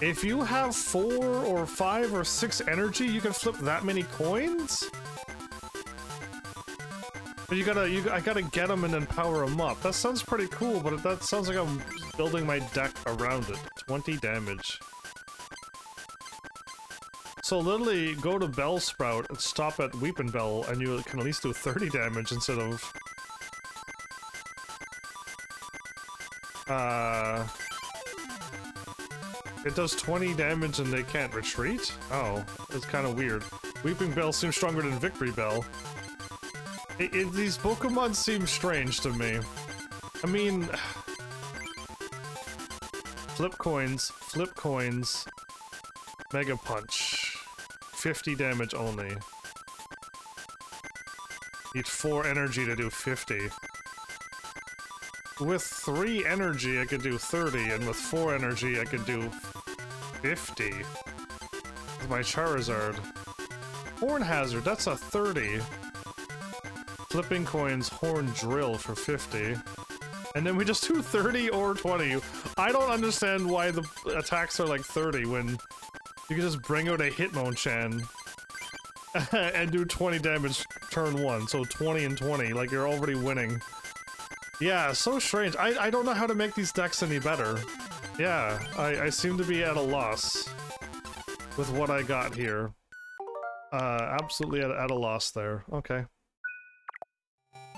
If you have 4 or 5 or 6 energy, you can flip that many coins? But I gotta get them and then power them up. That sounds pretty cool, but that sounds like I'm building my deck around it. 20 damage. So literally, go to Bellsprout and stop at Weepinbell, and you can at least do 30 damage instead of... It does 20 damage and they can't retreat? Oh, it's kind of weird. Weeping Bell seems stronger than Victory Bell. These Pokemon seem strange to me. I mean... Flip coins, Mega Punch. 50 damage only. Need 4 energy to do 50. With 3 energy, I could do 30, and with 4 energy, I could do 50. With my Charizard. Horn Hazard, that's a 30. Flipping coins, Horn Drill for 50. And then we just do 30 or 20. I don't understand why the attacks are like 30 when you can just bring out a Hitmonchan and do 20 damage turn 1. So 20 and 20, like you're already winning. Yeah, so strange. I don't know how to make these decks any better. Yeah, I seem to be at a loss with what I got here. Absolutely at a loss there. Okay.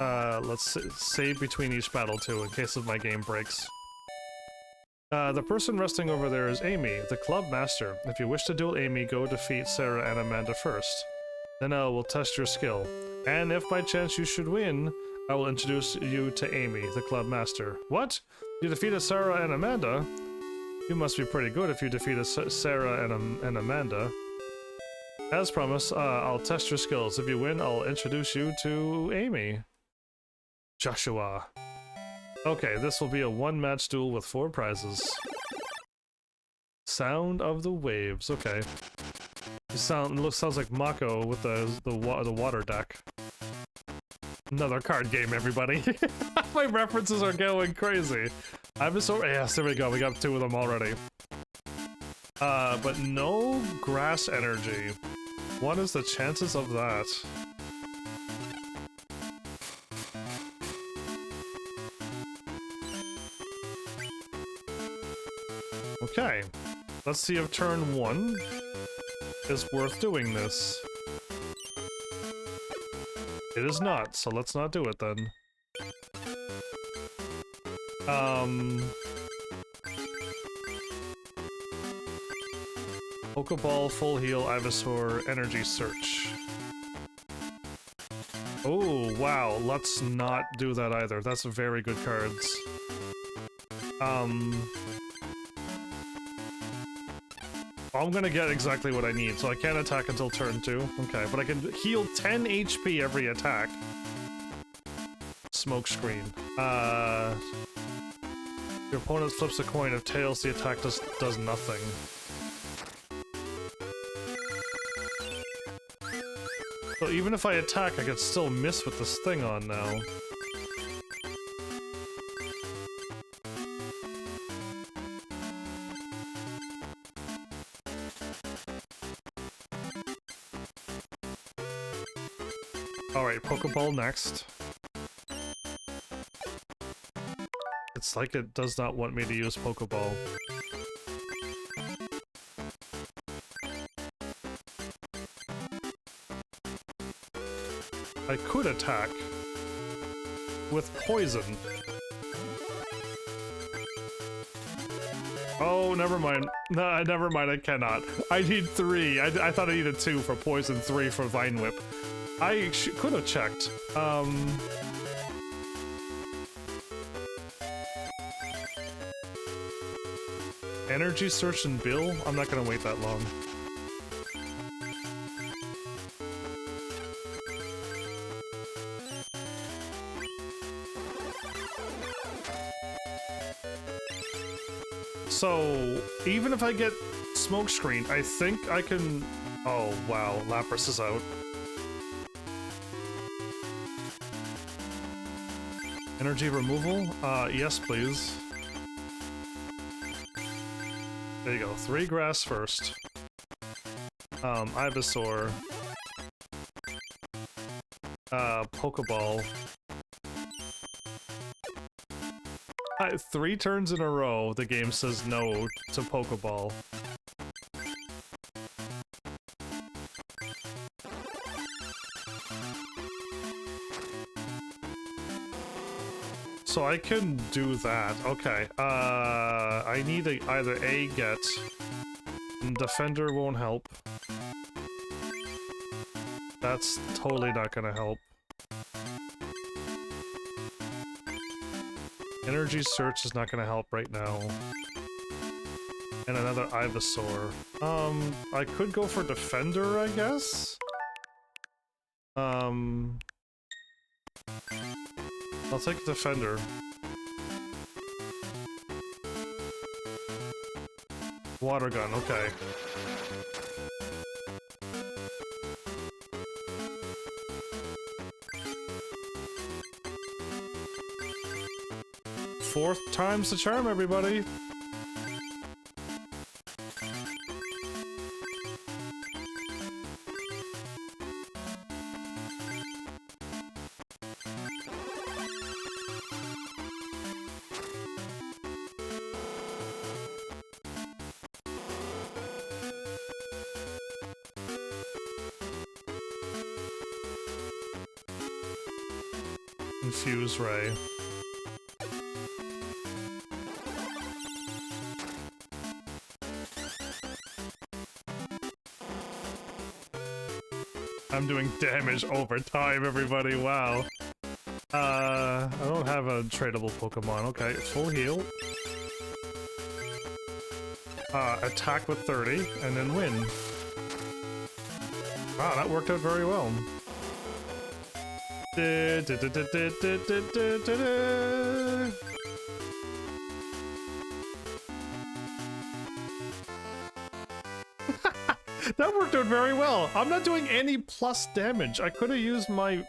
Let's save between each battle too, in case of my game breaks. The person resting over there is Amy, the club master. If you wish to duel Amy, go defeat Sarah and Amanda first. Then I will test your skill. And if by chance you should win, I will introduce you to Amy, the club master. What? You defeated Sarah and Amanda? You must be pretty good if you defeated Sarah and Amanda. As promised, I'll test your skills. If you win, I'll introduce you to Amy. Joshua. Okay, this will be a one-match duel with 4 prizes. Sound of the waves. Okay. Sounds like Mako with the water deck. Another card game, everybody. My references are going crazy. Yes, there we go. We got 2 of them already. But no grass energy. What is the chances of that? Okay. Let's see if turn 1 is worth doing this. It is not, so let's not do it then. Pokeball, Full Heal, Ivysaur, Energy Search. Oh, wow, let's not do that either. That's very good cards. I'm gonna get exactly what I need, so I can't attack until turn 2. Okay, but I can heal 10 HP every attack. Smokescreen. Your opponent flips a coin. If tails, the attack does nothing. So even if I attack, I can still miss with this thing on now. Alright, Pokeball next. It's like it does not want me to use Pokeball. I could attack with poison. Oh, never mind. No, never mind, I cannot. I need 3. I thought I needed 2 for poison, 3 for Vine Whip. I could have checked. Energy Search and Bill? I'm not gonna wait that long. So, even if I get Smokescreen, I think I can... Oh, wow, Lapras is out. Energy removal? Yes, please. There you go. 3 grass first. Ivysaur. Pokeball. 3 turns in a row, the game says no to Pokeball. So I can do that. Okay. I need either A, get. Defender won't help. That's totally not gonna help. Energy Search is not gonna help right now. And another Ivysaur. I could go for Defender, I guess? I'll take Defender. Water Gun, okay. 4th time's the charm, everybody. Infuse Ray. I'm doing damage over time, everybody. Wow. I don't have a tradable Pokemon. Okay, full heal. Attack with 30, and then win. Wow, that worked out very well. That worked out very well. I'm not doing any plus damage. I could have used my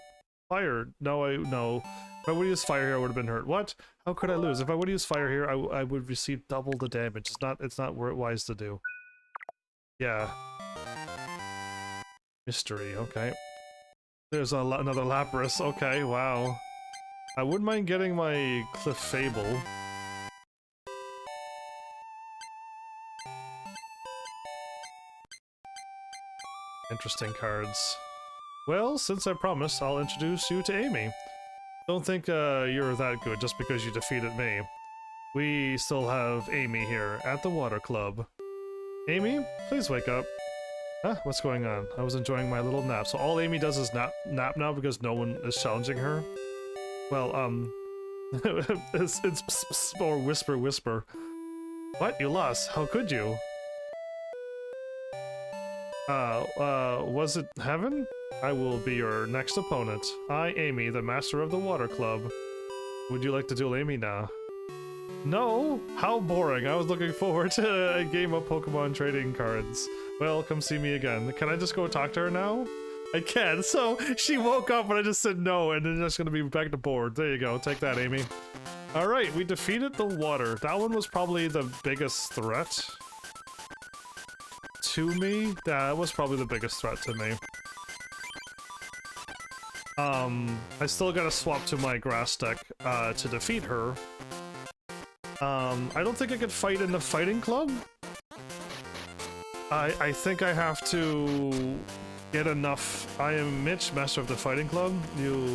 fire. No. If I would have used fire here, I would have been hurt. What? How could I lose? If I would have used fire here, I would receive double the damage. It's not wise to do. Yeah. Mystery. Okay. There's another Lapras. Okay. Wow. I wouldn't mind getting my Clefable. Interesting cards. Well, since I promised, I'll introduce you to Amy. Don't think you're that good just because you defeated me. We still have Amy here at the Water Club. Amy, please wake up. Huh? What's going on? I was enjoying my little nap. So all Amy does is nap now because no one is challenging her? Well, it's pss, pss, or whisper, whisper. What? You lost? How could you? Was it heaven? I will be your next opponent. I, Amy, the master of the Water Club. Would you like to duel Amy now? No? How boring. I was looking forward to a game of Pokemon trading cards. Well, come see me again. Can I just go talk to her now? I can. So, she woke up and I just said no, and then just gonna be back to board. There you go. Take that, Amy. Alright, we defeated the water. That one was probably the biggest threat to me. That was probably the biggest threat to me. I still gotta swap to my grass deck to defeat her. I don't think I could fight in the fighting club. I think I have to get enough. I am Mitch, master of the fighting club.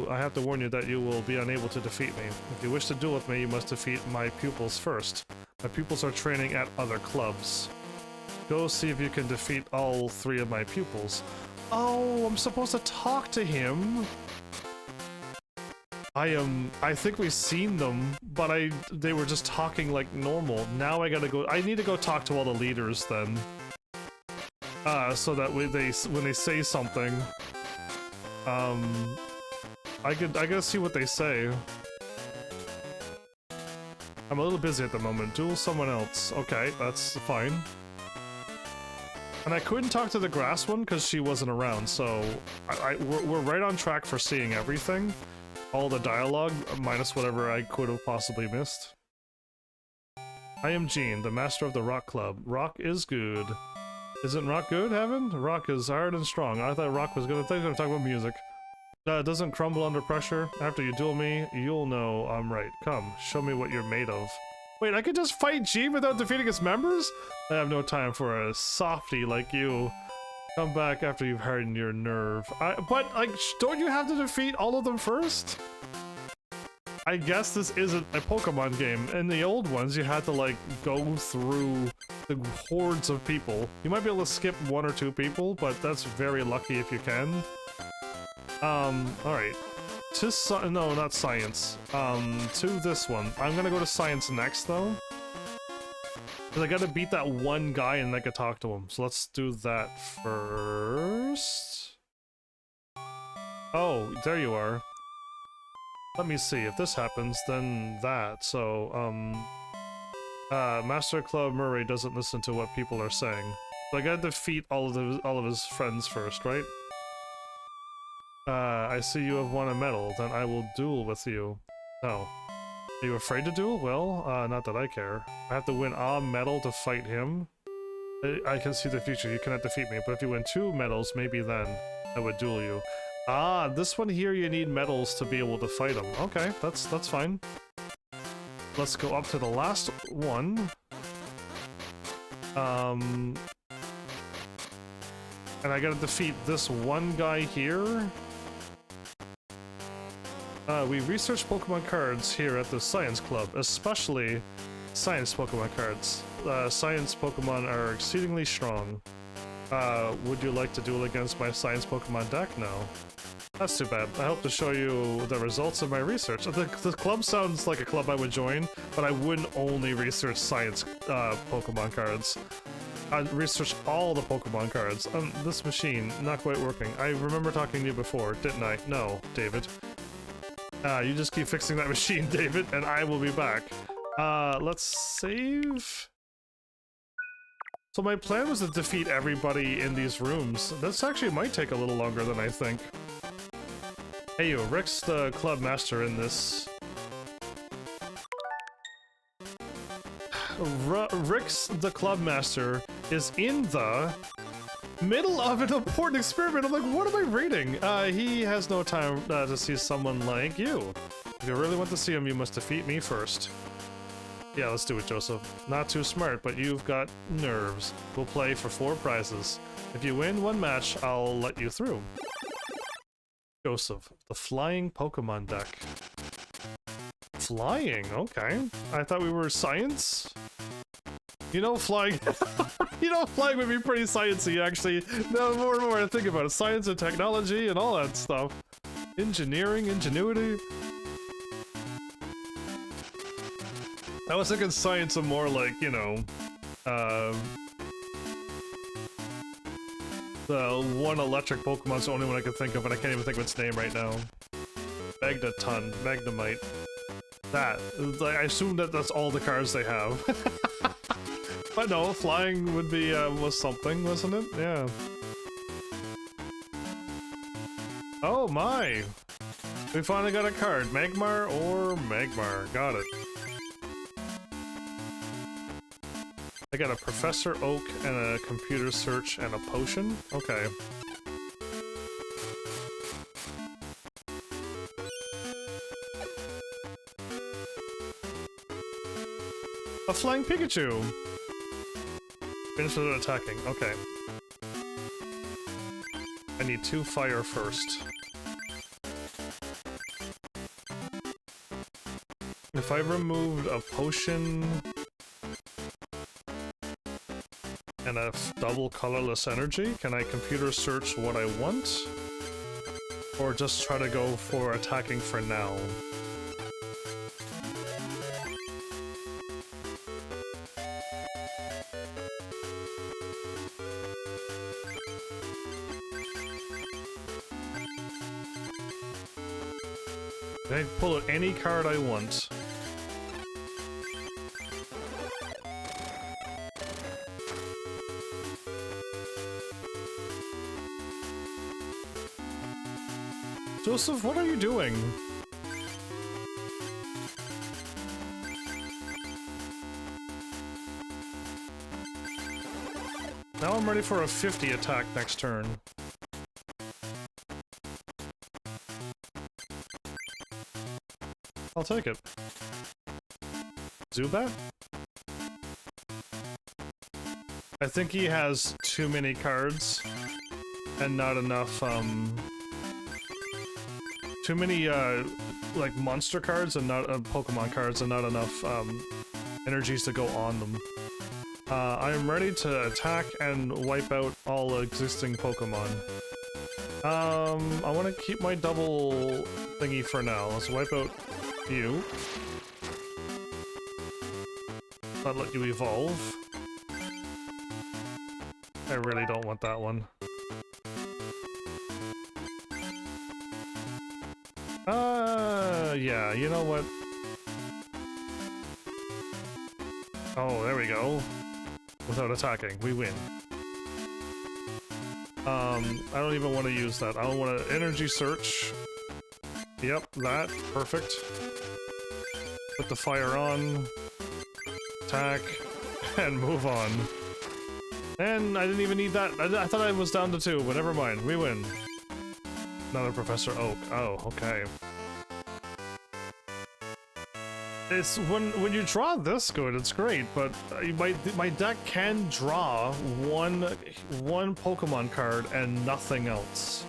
I have to warn you that you will be unable to defeat me. If you wish to duel with me, you must defeat my pupils first. My pupils are training at other clubs. Go see if you can defeat all 3 of my pupils. Oh, I'm supposed to talk to him. I think we've seen them, but they were just talking like normal. Now I gotta go. I need to go talk to all the leaders then. So that when they say something, I gotta see what they say. I'm a little busy at the moment. Duel someone else. Okay, that's fine. And I couldn't talk to the grass one because she wasn't around, so we're right on track for seeing everything. All the dialogue, minus whatever I could have possibly missed. I am Gene, the master of the Rock Club. Rock is good. Isn't Rock good, Heaven? Rock is hard and strong. I thought Rock was good. I thought you were gonna talk about music. Doesn't crumble under pressure. After you duel me, you'll know I'm right. Come, show me what you're made of. Wait, I can just fight Gene without defeating its members? I have no time for a softie like you. Come back after you've hardened your nerve. But, like, don't you have to defeat all of them first? I guess this isn't a Pokemon game. In the old ones, you had to, like, go through the hordes of people. You might be able to skip 1 or 2 people, but that's very lucky if you can. Alright. No, not science. To this one. I'm gonna go to science next, though. Because I gotta beat that one guy and I can talk to him. So let's do that first. Oh, there you are. Let me see. If this happens, then that. So, Master Club Murray doesn't listen to what people are saying. So I gotta defeat all of his friends first, right? I see you have won a medal. Then I will duel with you. No. Are you afraid to duel? Well, not that I care. I have to win a medal to fight him. I can see the future. You cannot defeat me, but if you win 2 medals, maybe then I would duel you. Ah, this one here you need medals to be able to fight him. Okay, that's fine. Let's go up to the last one. And I gotta defeat this one guy here. We research Pokemon cards here at the Science Club, especially science Pokemon cards. Science Pokemon are exceedingly strong. Would you like to duel against my science Pokemon deck? No. That's too bad. I hope to show you the results of my research. The club sounds like a club I would join, but I wouldn't only research science Pokemon cards. I'd research all the Pokemon cards. This machine, not quite working. I remember talking to you before, didn't I? No, David. You just keep fixing that machine, David, and I will be back. Let's save. So my plan was to defeat everybody in these rooms. This actually might take a little longer than I think. Hey you, Rick's the club master in this. Rick's the club master is in the middle of an important experiment. I'm like, what am I reading? He has no time to see someone like you. If you really want to see him, you must defeat me first. Yeah, let's do it, Joseph. Not too smart, but you've got nerves. We'll play for 4 prizes. If you win 1 match, I'll let you through. Joseph, the flying Pokemon deck. Flying? Okay. I thought we were science? You know, flying... you know, flying would be pretty sciencey, actually. Now, more and more I think about it. Science and technology and all that stuff. Engineering, ingenuity. I was thinking science of more like, you know, the one electric Pokemon's the only one I can think of, and I can't even think of its name right now. Magneton, Magnemite. That. I assume that that's all the cards they have. But no, flying would be, was something, wasn't it? Yeah. Oh my! We finally got a card. Magmar or Magmar. Got it. I got a Professor Oak and a computer search and a potion? Okay. A flying Pikachu! Finish with attacking, okay. I need 2 fire first. If I removed a potion and a double colorless energy, can I computer search what I want? Or just try to go for attacking for now? I can pull out any card I want. Joseph, what are you doing? Now I'm ready for a 50 attack next turn. I'll take it. Zubat? I think he has too many cards and not enough, too many, like, monster cards and not, Pokemon cards and not enough, energies to go on them. I am ready to attack and wipe out all existing Pokemon. I want to keep my double thingy for now. Let's wipe out you. Not let you evolve. I really don't want that one. Yeah, you know what? Oh, there we go. Without attacking, we win. I don't even want to use that. I don't want to energy search. Yep, that. Perfect. Put the fire on. Attack. And move on. And I didn't even need that. I thought I was down to 2, but never mind. We win. Another Professor Oak. Oh, okay. It's when you draw this good, it's great, but my deck can draw one Pokemon card and nothing else.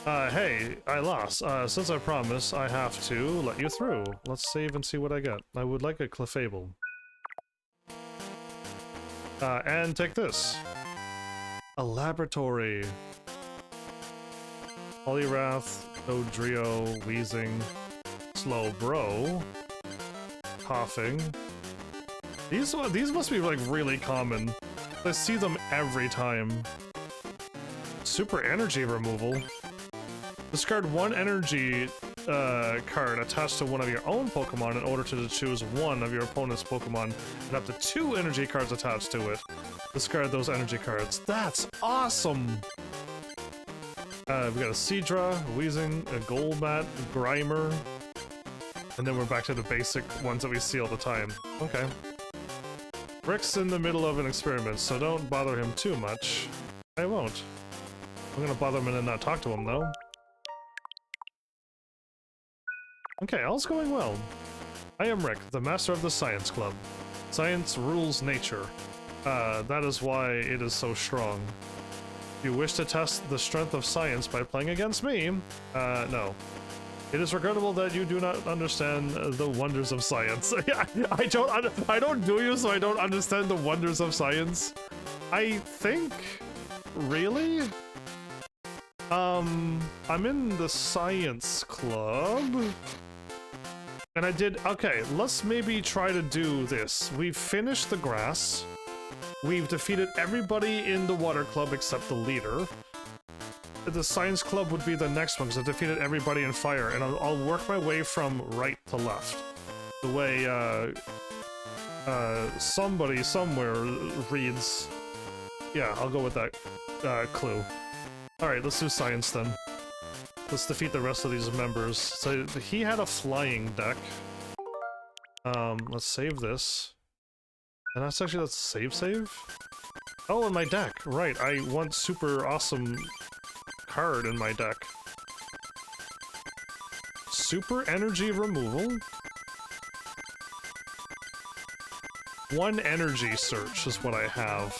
Hey, I lost. Since I promised, I have to let you through. Let's save and see what I get. I would like a Clefable. And take this. A laboratory. Poliwrath, Dodrio, Wheezing, Slowbro, Coughing. These must be like really common. I see them every time. Super energy removal. Discard 1 energy card attached to one of your own Pokemon in order to choose one of your opponent's Pokemon and up to 2 energy cards attached to it. Discard those energy cards. That's awesome! We got a Seadra, a Weezing, a Golbat, a Grimer, and then we're back to the basic ones that we see all the time. Okay. Rick's in the middle of an experiment, so don't bother him too much. I won't. I'm gonna bother him and then not talk to him, though. Okay, all's going well. I am Rick, the master of the Science Club. Science rules nature. That is why it is so strong. If you wish to test the strength of science by playing against me, no. It is regrettable that you do not understand the wonders of science. I don't do you, so I don't understand the wonders of science. I think... Really? I'm in the Science Club. And I did... Okay, let's maybe try to do this. We've finished the grass. We've defeated everybody in the Water Club except the leader. The Science Club would be the next one, because I defeated everybody in fire, and I'll work my way from right to left. The way, somebody somewhere reads. Yeah, I'll go with that, clue. Alright, let's do science then. Let's defeat the rest of these members. So, he had a flying deck. Let's save this. And that's actually, let's save? Oh, in my deck! Right, I want super awesome card in my deck. Super energy removal. 1 energy search is what I have.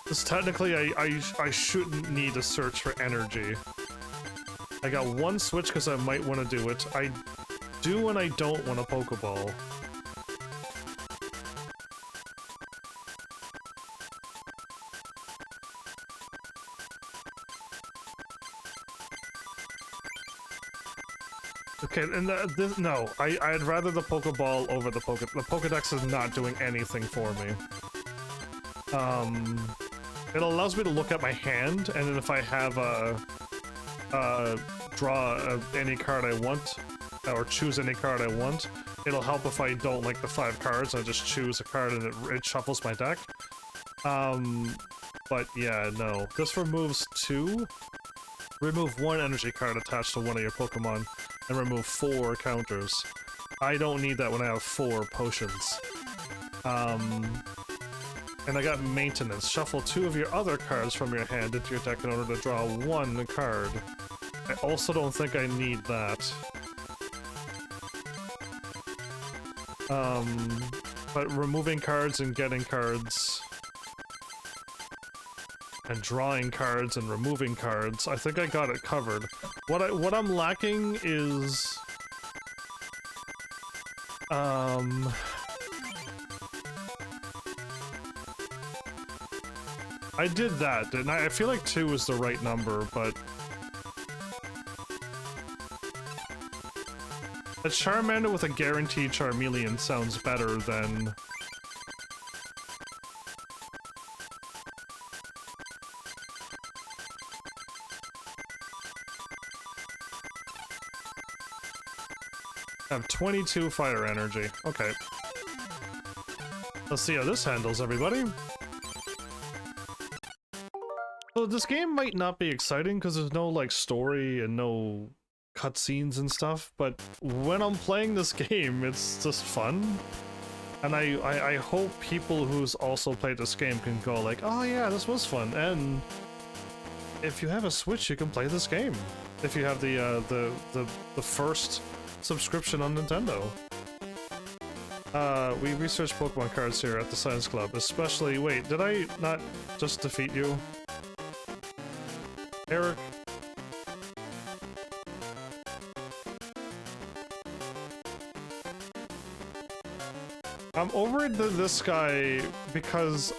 Because technically I shouldn't need a search for energy. I got 1 switch because I might want to do it. I do and I don't want a Pokeball. Okay, and no, I'd rather the Pokeball over the Pokedex is not doing anything for me. It allows me to look at my hand, and then if I have draw any card I want, or choose any card I want, it'll help if I don't like the 5 cards, I just choose a card and it shuffles my deck. But yeah, no. This removes 2. Remove 1 energy card attached to one of your Pokemon, and remove 4 counters. I don't need that when I have 4 potions. And I got maintenance. Shuffle 2 of your other cards from your hand into your deck in order to draw 1 card. I also don't think I need that. But removing cards and getting cards... and drawing cards and removing cards, I think I got it covered. What I'm lacking is... I did that, didn't I? I feel like 2 is the right number, but... A Charmander with a guaranteed Charmeleon sounds better than... I have 22 fire energy. Okay. Let's see how this handles, everybody. So this game might not be exciting because there's no, like, story and no cutscenes and stuff, but when I'm playing this game, it's just fun. And I hope people who's also played this game can go like, oh yeah, this was fun. And if you have a Switch, you can play this game. If you have the first subscription on Nintendo. We researched Pokemon cards here at the Science Club, especially... Wait, did I not just defeat you? Eric? I'm over this guy because...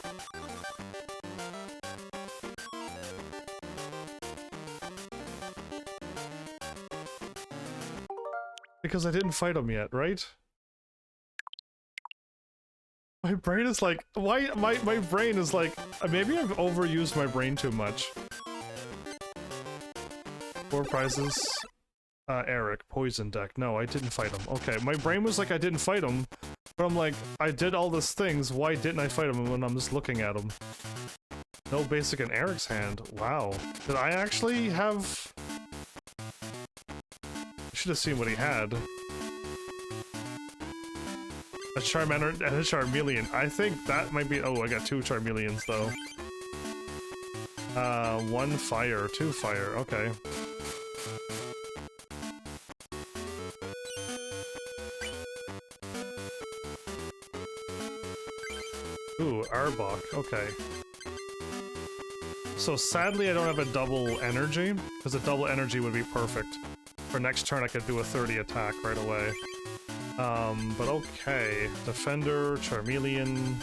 Because I didn't fight him yet, right? My brain is like... Why? My brain is like... Maybe I've overused my brain too much. 4 prizes. Eric, poison deck. No, I didn't fight him. Okay, my brain was like I didn't fight him. But I'm like, I did all these things, why didn't I fight him when I'm just looking at him? No basic in Eric's hand. Wow. Did I actually have... I should have seen what he had. A Charmander and a Charmeleon. I think that might be... Oh, I got 2 Charmeleons, though. 1 fire, 2 fire. Okay. Ooh, Arbok, okay. So sadly I don't have a double energy, because a double energy would be perfect. For next turn I could do a 30 attack right away. But okay. Defender, Charmeleon,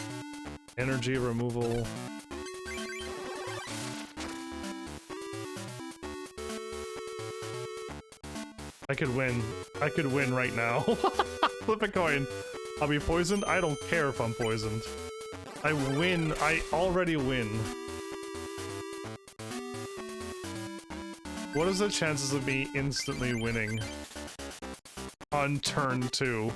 energy removal. I could win. I could win right now. Flip a coin. I'll be poisoned? I don't care if I'm poisoned. I win. I already win. What is the chances of me instantly winning on turn 2?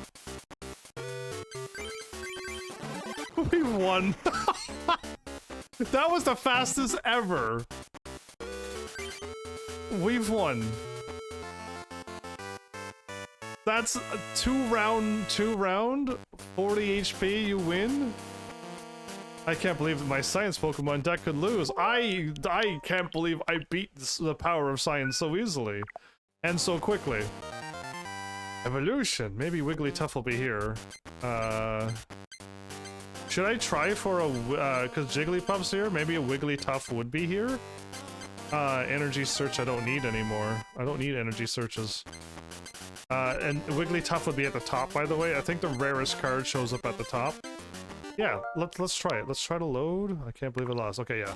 We won. That was the fastest ever. We've won. That's a 2 round, 40 HP, you win? I can't believe that my science Pokemon deck could lose. I can't believe I beat the power of science so easily. And so quickly. Evolution. Maybe Wigglytuff will be here. Should I try for a... cause Jigglypuff's here? Maybe a Wigglytuff would be here? Energy search I don't need anymore. I don't need energy searches. And Wigglytuff would be at the top, by the way. I think the rarest card shows up at the top. Yeah, let's try it. Let's try to load. I can't believe I lost. Okay, yeah.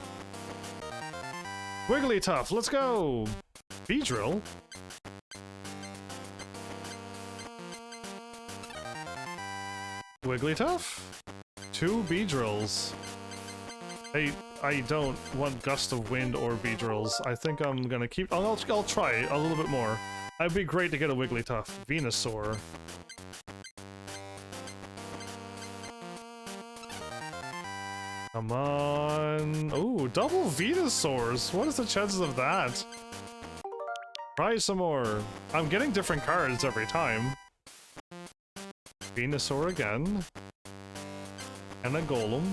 Wigglytuff, let's go! Beedrill? Wigglytuff? 2 Beedrills. I don't want Gust of Wind or Beedrills. I think I'm gonna keep... I'll try a little bit more. It'd be great to get a Wigglytuff. Venusaur. Come on. Ooh, double Venusaurs. What is the chances of that? Try some more. I'm getting different cards every time. Venusaur again. And a Golem.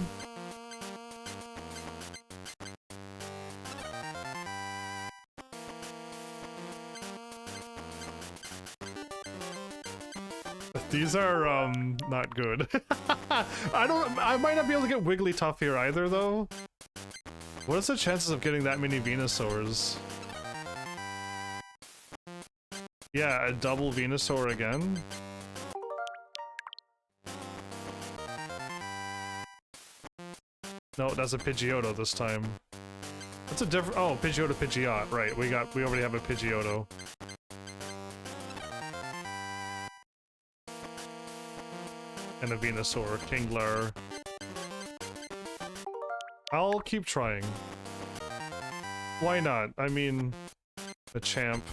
These are, not good. I might not be able to get Wigglytuff here either, though. What is the chances of getting that many Venusaurs? Yeah, a double Venusaur again. No, that's a Pidgeotto this time. That's a different... Oh, Pidgeotto, Pidgeot. Right, we already have a Pidgeotto. And a Venusaur, Kingler. I'll keep trying. Why not? I mean, a champ.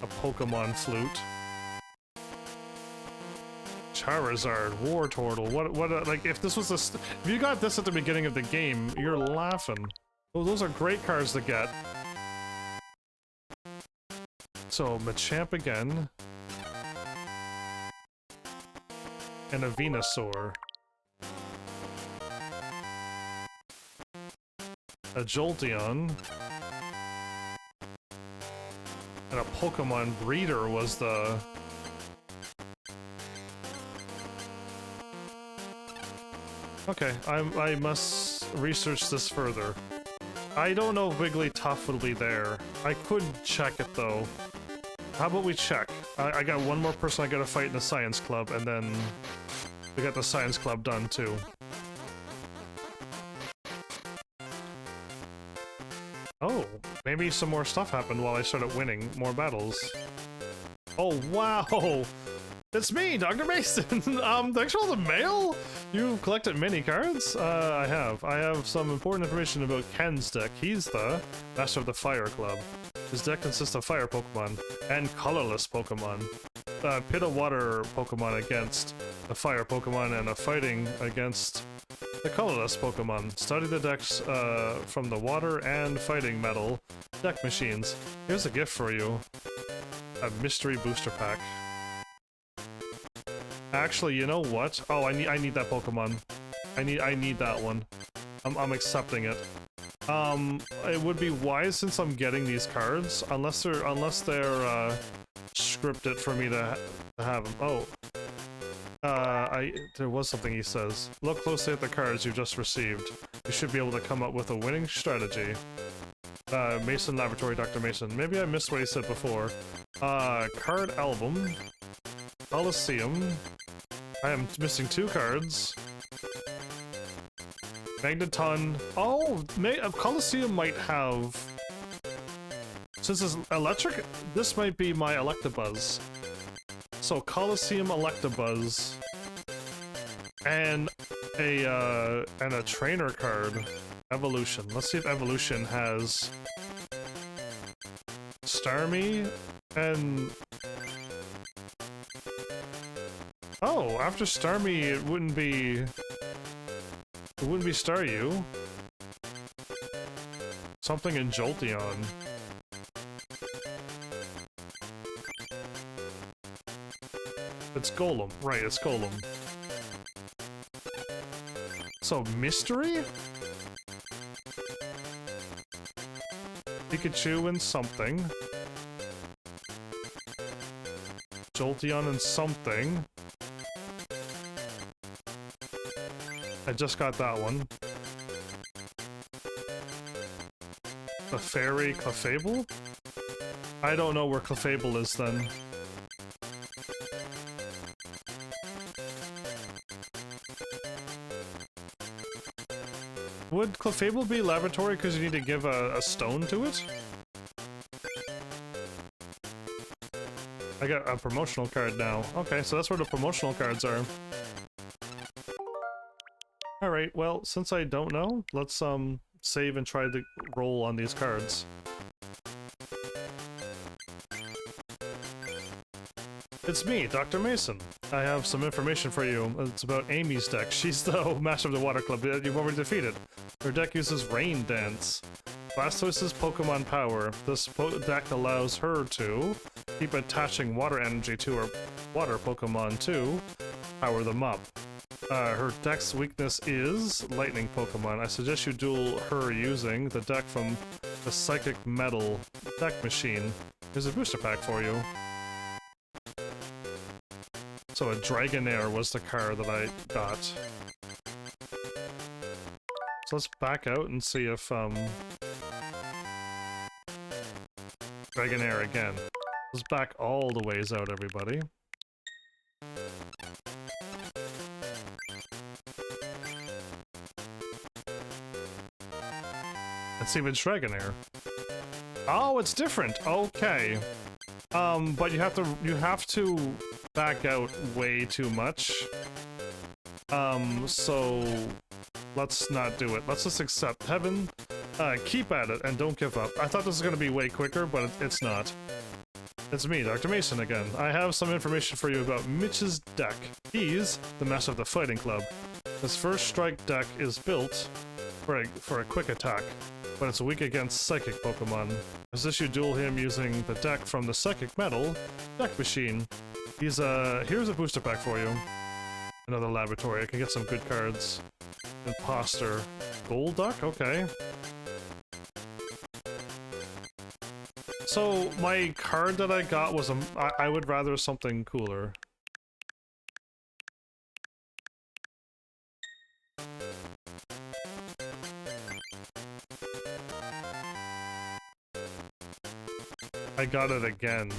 A Pokemon Flute. Charizard, Wartortle, what, like, if this was if you got this at the beginning of the game, you're laughing. Oh, those are great cards to get. So, Machamp again. And a Venusaur. A Jolteon. And a Pokemon breeder was the... Okay, I must research this further. I don't know if Wigglytuff will be there. I could check it though. How about we check? I got one more person I gotta fight in the science club, and then we got the science club done too. Oh, maybe some more stuff happened while I started winning more battles. Oh wow! It's me, Dr. Mason! Thanks for all the mail? You've collected many cards? I have some important information about Ken's deck. He's the master of the Fire Club. His deck consists of fire Pokemon and colorless Pokemon. Pit of water Pokemon against the fire Pokemon and a fighting against the colorless Pokemon. Study the decks from the water and fighting metal deck machines. Here's a gift for you. A mystery booster pack. Actually, you know what? Oh, I need that Pokemon. I need that one. I'm accepting it. It would be wise since I'm getting these cards, unless they're scripted for me to have them. Oh. There was something he says. Look closely at the cards you've just received. You should be able to come up with a winning strategy. Mason Laboratory, Dr. Mason. Maybe I missed what he said before. Card album. Coliseum. I am missing 2 cards. Magneton. Oh, Coliseum might have... Since it's electric, this might be my Electabuzz. So Coliseum Electabuzz. And a trainer card. Evolution. Let's see if Evolution has... Starmie and... Oh, after Starmie, it wouldn't be Staryu. Something in Jolteon. It's Golem. Right, it's Golem. So, mystery? Pikachu and something. Jolteon and something. I just got that one. Clefairy, Clefable? I don't know where Clefable is then. Would Clefable be laboratory because you need to give a stone to it? I got a promotional card now. Okay, so that's where the promotional cards are. Alright, well, since I don't know, let's save and try to roll on these cards. It's me, Dr. Mason. I have some information for you. It's about Amy's deck. She's the master of the Water Club that you've already defeated. Her deck uses Rain Dance. Blastoise's Pokemon Power. This deck allows her to keep attaching water energy to her water Pokemon to power them up. Her deck's weakness is Lightning Pokemon. I suggest you duel her using the deck from the Psychic Metal deck machine. Here's a booster pack for you. So a Dragonair was the card that I got. So let's back out and see if, Dragonair again. Let's back all the ways out, everybody. Let's see if it's Dragonair. Oh, it's different! Okay. But you have to back out way too much. So let's not do it. Let's just accept Heaven. Keep at it and don't give up. I thought this was gonna be way quicker, but it's not. It's me, Dr. Mason again. I have some information for you about Mitch's deck. He's the master of the Fighting Club. His first strike deck is built for a quick attack. but it's weak against psychic Pokemon. Resist you duel him using the deck from the Psychic Metal deck machine. Here's a booster pack for you. Another laboratory. I can get some good cards. Imposter. Golduck? Okay. So my card that I got was I would rather something cooler. I got it again.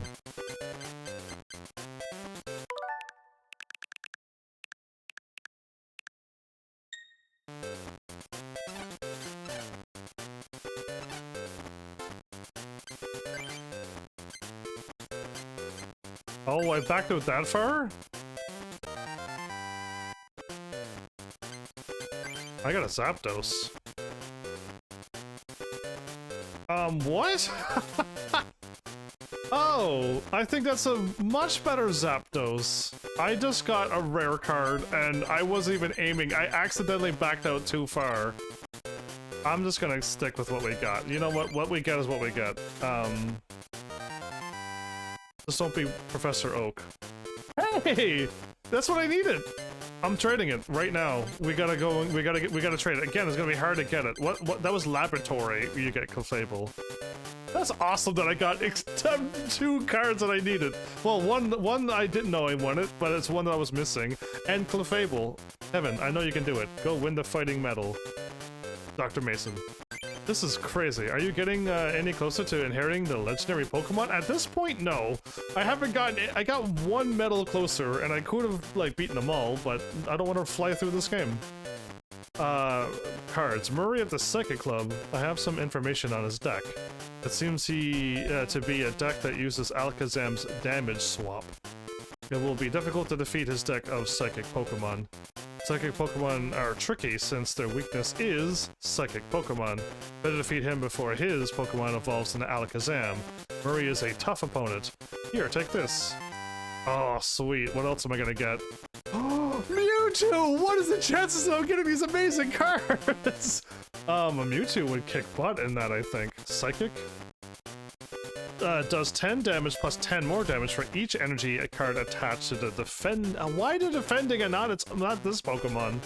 Oh, I backed out that far? I got a Zapdos. What? Oh, I think that's a much better Zapdos. I just got a rare card, and I wasn't even aiming. I accidentally backed out too far. I'm just gonna stick with what we got. You know what? What we get is what we get. Just don't be Professor Oak. Hey! That's what I needed! I'm trading it right now. We gotta go, we gotta trade it. Again, it's gonna be hard to get it. What, that was Laboratory, you get Clefable. That's awesome that I got 2 cards that I needed. Well, one I didn't know I wanted, but it's one that I was missing. And Clefable. Heaven, I know you can do it. Go win the fighting medal. Dr. Mason. This is crazy. Are you getting any closer to inheriting the legendary Pokemon? At this point, no. I haven't gotten it. I got 1 medal closer, and I could have, like, beaten them all, but I don't want to fly through this game. Cards. Murray of the Psychic Club. I have some information on his deck. It seems to be a deck that uses Alakazam's damage swap. It will be difficult to defeat his deck of Psychic Pokemon. Psychic Pokemon are tricky since their weakness is Psychic Pokemon. Better defeat him before his Pokemon evolves into Alakazam. Murray is a tough opponent. Here, take this. Oh, sweet. What else am I gonna get? Oh, Mewtwo! What is the chances of getting these amazing cards? A Mewtwo would kick butt in that, I think. Psychic? Does 10 damage plus 10 more damage for each energy a card attached to the defend. Why the defending and not this Pokemon?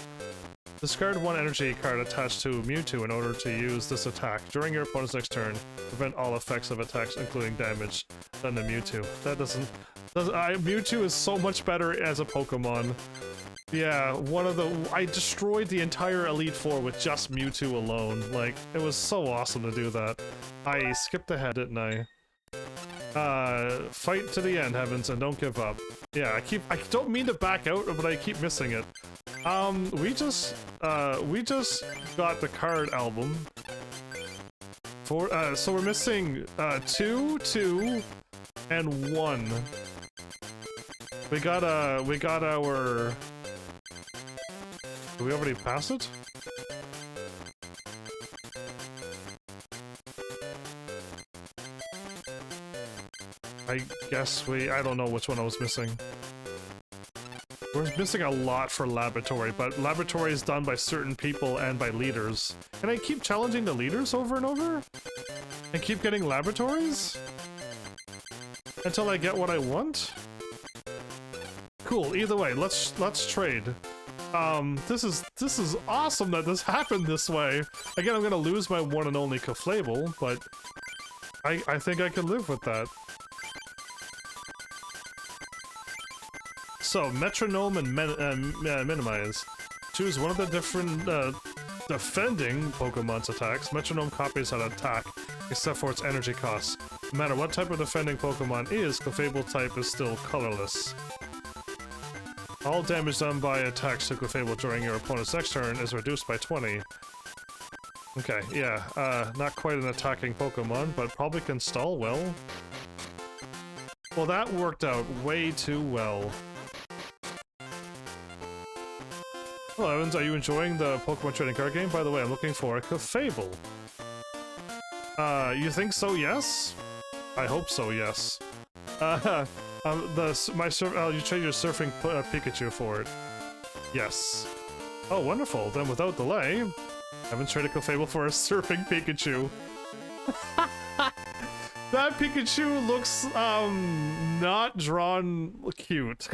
Discard 1 energy card attached to Mewtwo in order to use this attack during your opponent's next turn. Prevent all effects of attacks, including damage, done to Mewtwo. That doesn't. Mewtwo is so much better as a Pokemon. Yeah, I destroyed the entire Elite Four with just Mewtwo alone. Like, it was so awesome to do that. I skipped ahead, didn't I? Fight to the end, Heavens, and don't give up. Yeah, I don't mean to back out, but I keep missing it. We just got the card album. So we're missing, 2, 2, and 1. We got our... Did we already pass it? I guess I don't know which one I was missing. We're missing a lot for Laboratory, but Laboratory is done by certain people and by leaders. Can I keep challenging the leaders over and over? And keep getting Laboratories? Until I get what I want? Cool, either way, let's trade. This is awesome that this happened this way. Again, I'm gonna lose my one and only Clefable, but I think I can live with that. So, Metronome and Minimize. Choose one of the different defending Pokemon's attacks. Metronome copies how to attack, except for its energy cost. No matter what type of defending Pokemon is, Clefable type is still colorless. All damage done by attacks to Clefable during your opponent's next turn is reduced by 20. Okay, yeah, not quite an attacking Pokemon, but probably can stall well. Well, that worked out way too well. Hello, Evans, are you enjoying the Pokemon trading card game? By the way, I'm looking for a Clefable. You think so, yes? I hope so, yes. You trade your surfing Pikachu for it. Yes. Oh, wonderful. Then without delay, Haven't traded Clefable for a surfing Pikachu. That Pikachu looks, not drawn cute.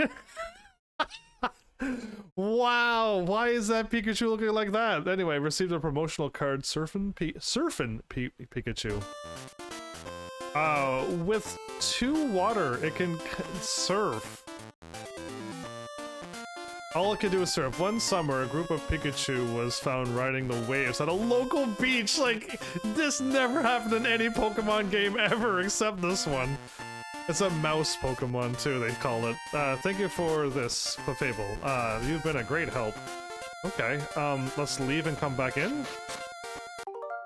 Wow, why is that Pikachu looking like that? Anyway, received a promotional card, Surfin' Pikachu. With 2 water, it can surf. All it can do is surf. One summer, a group of Pikachu was found riding the waves at a local beach. Like, this never happened in any Pokemon game ever, except this one. It's a mouse Pokemon, too, they call it. Thank you for this, Clefable. You've been a great help. Okay, let's leave and come back in.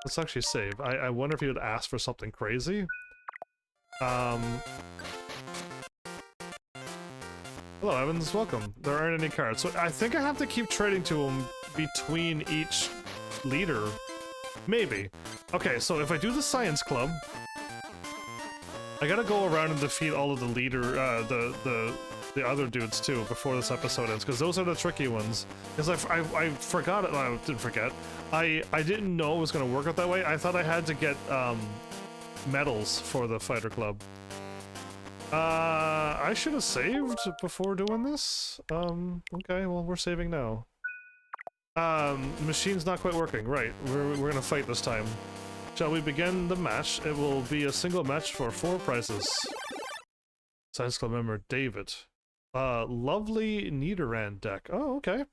Let's actually save. I wonder if he would ask for something crazy. Hello, Evans. Welcome. There aren't any cards, so I think I have to keep trading to him between each leader. Maybe. Okay, so if I do the Science Club, I gotta go around and defeat all of the leader, the other dudes too before this episode ends, because those are the tricky ones. Because I forgot it. I didn't forget. I didn't know it was gonna work out that way. I thought I had to get medals for the Fighter Club. I should have saved before doing this. Okay, well, we're saving now. The machine's not quite working. Right, we're gonna fight this time. Shall we begin the match? It will be a single match for 4 prizes. Science Club member David. Lovely Nidoran deck. Oh, okay.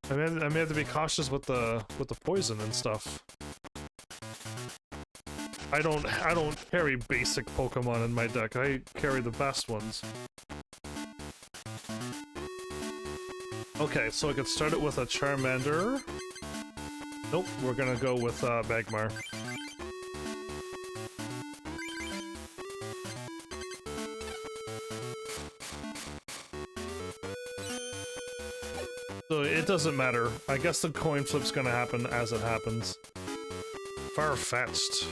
I may have to be cautious with the poison and stuff. I don't carry basic Pokemon in my deck. I carry the best ones. Okay, so I could start it with a Charmander. Nope, we're gonna go with Magmar. So it doesn't matter. I guess the coin flip's gonna happen as it happens. Far-fetched.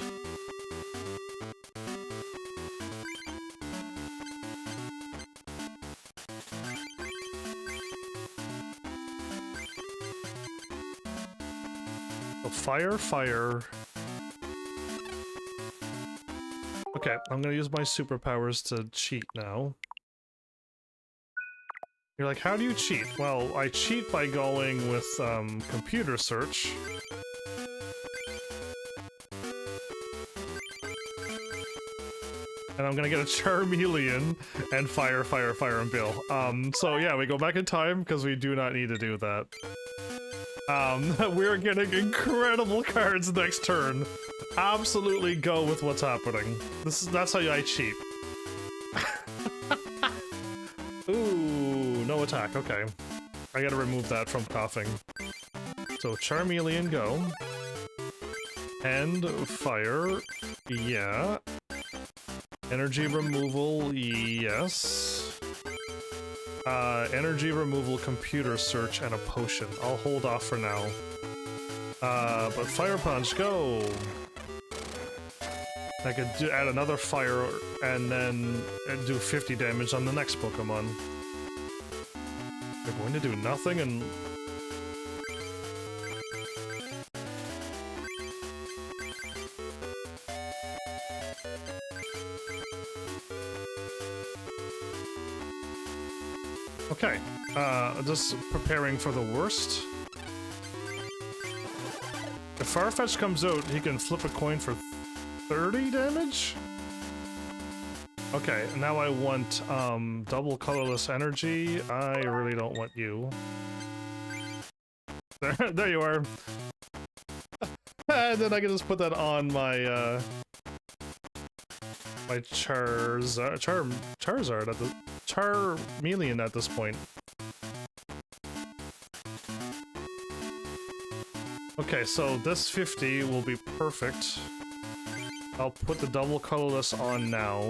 Fire, fire. Okay, I'm gonna use my superpowers to cheat now. You're like, how do you cheat? Well, I cheat by going with, computer search. And I'm gonna get a Charmeleon and fire, fire, fire, and Bill. So yeah, we go back in time, because we do not need to do that. We're getting incredible cards next turn. Absolutely go with what's happening. That's how I cheat. Ooh, no attack, okay. I gotta remove that from coughing. So Charmeleon go. And fire, yeah. Energy removal, yes. Energy removal, computer search, and a potion. I'll hold off for now. But Fire Punch, go! I could add another fire and then do 50 damage on the next Pokemon. They're going to do nothing and... Okay, just preparing for the worst. If Farfetch comes out, he can flip a coin for 30 damage? Okay, now I want, double colorless energy. I really don't want you. There you are. And then I can just put that on my, my Charizard at the... Charmeleon at this point. Okay, so this 50 will be perfect. I'll put the double colorless on now.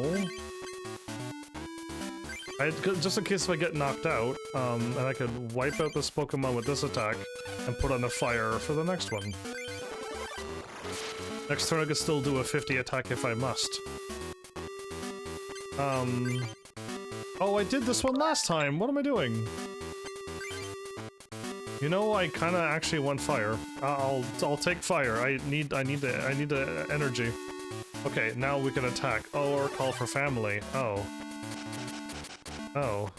Just in case if I get knocked out, and I could wipe out this Pokemon with this attack and put on the fire for the next one. Next turn I could still do a 50 attack if I must. Oh, I did this one last time! What am I doing? You know, I kind of actually want fire. I'll take fire. I need the energy. Okay, now we can attack. Oh, or call for family. Oh. Oh.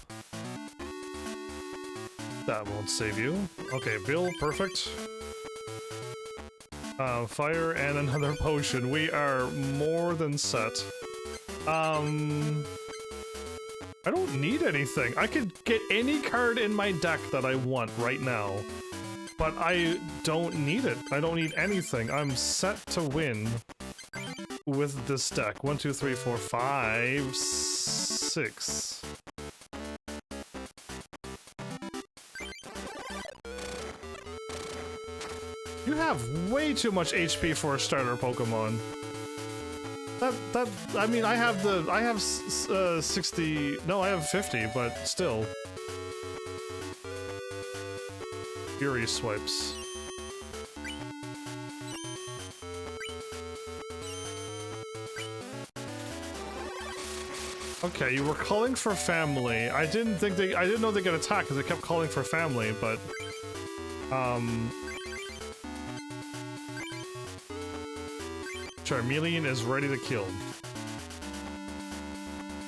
That won't save you. Okay, Bill, perfect. Fire and another potion. We are more than set. I don't need anything. I could get any card in my deck that I want right now. But I don't need it. I don't need anything. I'm set to win with this deck. 1, 2, 3, 4, 5, 6. You have way too much HP for a starter Pokemon. I mean, I have 60, no, I have 50, but still. Fury swipes. Okay, you were calling for family. I didn't know they could attack because they kept calling for family, but, Charmeleon is ready to kill.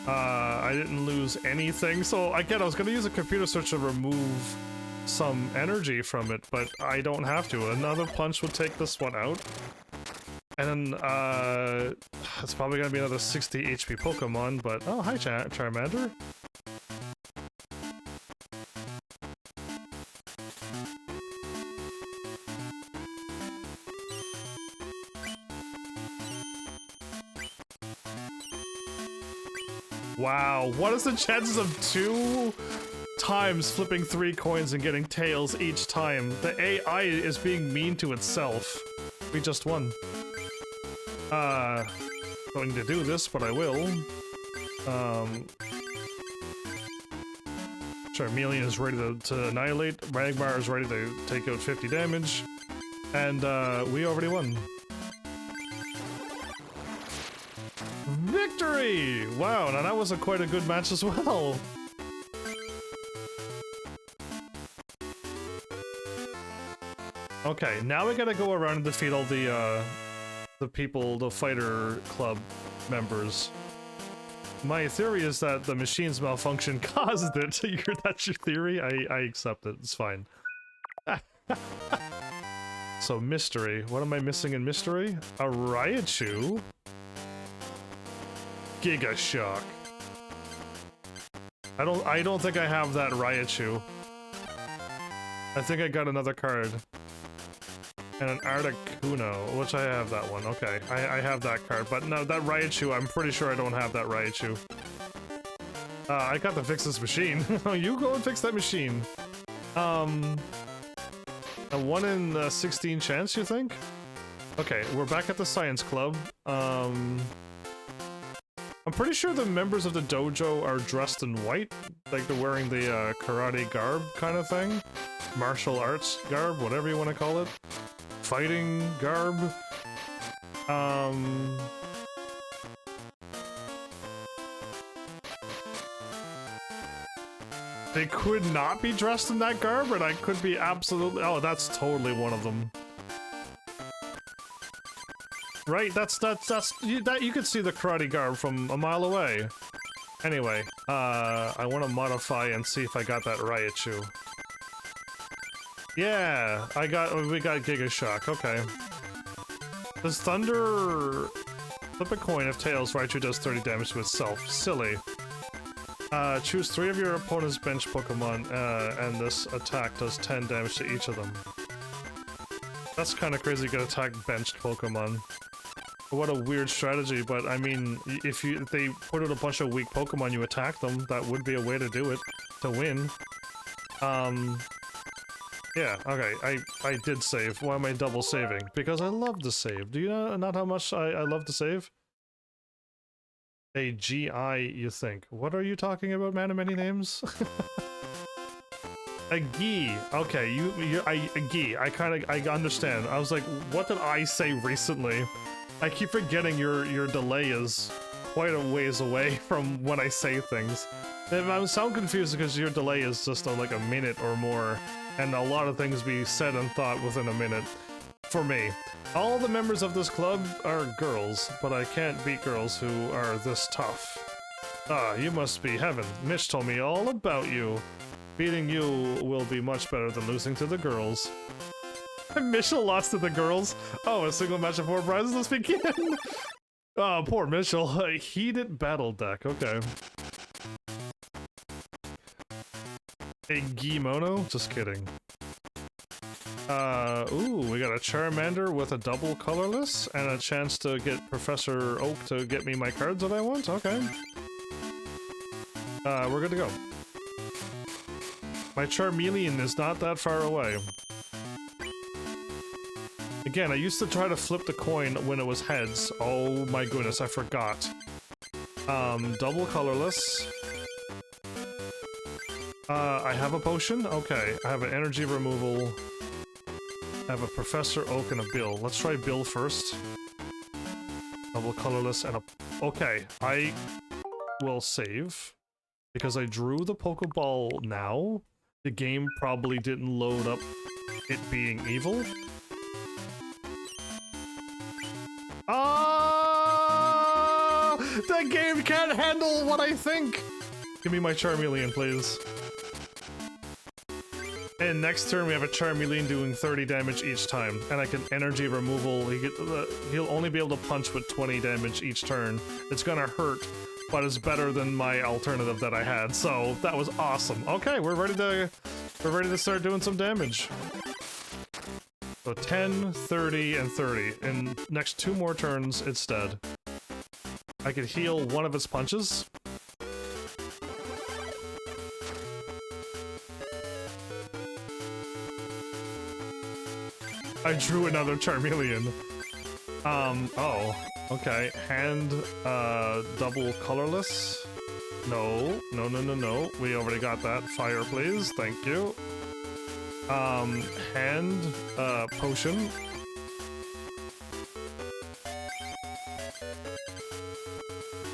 I didn't lose anything, so again, I was gonna use a computer search to remove some energy from it, but I don't have to. Another punch would take this one out. And then, it's probably gonna be another 60 HP Pokemon, but... Oh, hi, Charmander. Wow, what is the chances of 2 times flipping 3 coins and getting tails each time? The AI is being mean to itself. We just won. Going to do this, but I will. Charmeleon is ready to annihilate. Magmar is ready to take out 50 damage. And, we already won. Victory! Wow, now that was quite a good match as well. Okay, now we gotta go around and defeat all the people, the fighter club members. My theory is that the machine's malfunction caused it. That's your theory? I accept it. It's fine. So, mystery. What am I missing in mystery? A Raichu? Giga Shock. I don't think I have that Raichu. I think I got another card. And an Articuno, which I have that one. Okay, I have that card, but no, that Raichu, I'm pretty sure I don't have that Raichu. I got to fix this machine. You go and fix that machine. A 1 in 16 chance, you think? Okay, we're back at the science club. I'm pretty sure the members of the dojo are dressed in white, like they're wearing the karate garb kind of thing. Martial arts garb, whatever you want to call it. Fighting garb. They could not be dressed in that garb, and I could be absolutely... Oh, that's totally one of them. Right, you could see the karate garb from a mile away. Anyway, I want to modify and see if I got that Raichu. Yeah, we got Giga Shock, okay. Does Thunder... Flip a coin, if tails, Raichu does 30 damage to itself. Silly. Choose 3 of your opponent's bench Pokemon, and this attack does 10 damage to each of them. That's kind of crazy, you can attack benched Pokemon. What a weird strategy, but I mean, if they put out a bunch of weak Pokemon, you attack them, that would be a way to do it, to win. Yeah, okay, I did save. Why am I double saving? Because I love to save. Do you know not how much I love to save? A GI, you think. What are you talking about, man of many names? A Gi. Okay, a Gi. I understand. I was like, what did I say recently? I keep forgetting your delay is quite a ways away from when I say things. I sound confused because your delay is just like a minute or more. and a lot of things be said and thought within a minute. For me. All the members of this club are girls, but I can't beat girls who are this tough. Ah, you must be Heaven. Mitch told me all about you. Beating you will be much better than losing to the girls. Mitchell lost to the girls? Oh, a single match of 4 prizes? Let's begin! Oh, poor Mitchell. A heated battle deck. Okay. A Gimono? Just kidding. Ooh, we got a Charmander with a double colorless and a chance to get Professor Oak to get me my cards that I want? Okay. We're good to go. My Charmeleon is not that far away. Again, I used to try to flip the coin when it was heads. Oh my goodness, I forgot. Double colorless. I have a potion? Okay, I have an energy removal. I have a Professor Oak and a Bill. Let's try Bill first. Double colorless and a... Okay, I will save. Because I drew the Pokeball now, the game probably didn't load up it being evil. Ah! The game can't handle what I think! Give me my Charmeleon, please. And next turn we have a Charmeleon doing 30 damage each time, and I can energy removal. He'll only be able to punch with 20 damage each turn. It's gonna hurt, but it's better than my alternative that I had. So that was awesome. Okay, we're ready to start doing some damage. So 10, 30, and 30. In next 2 more turns, it's dead. I could heal one of its punches. I drew another Charmeleon. Oh, okay. Hand, double colorless. No. We already got that. Fire, please. Thank you. Hand, potion.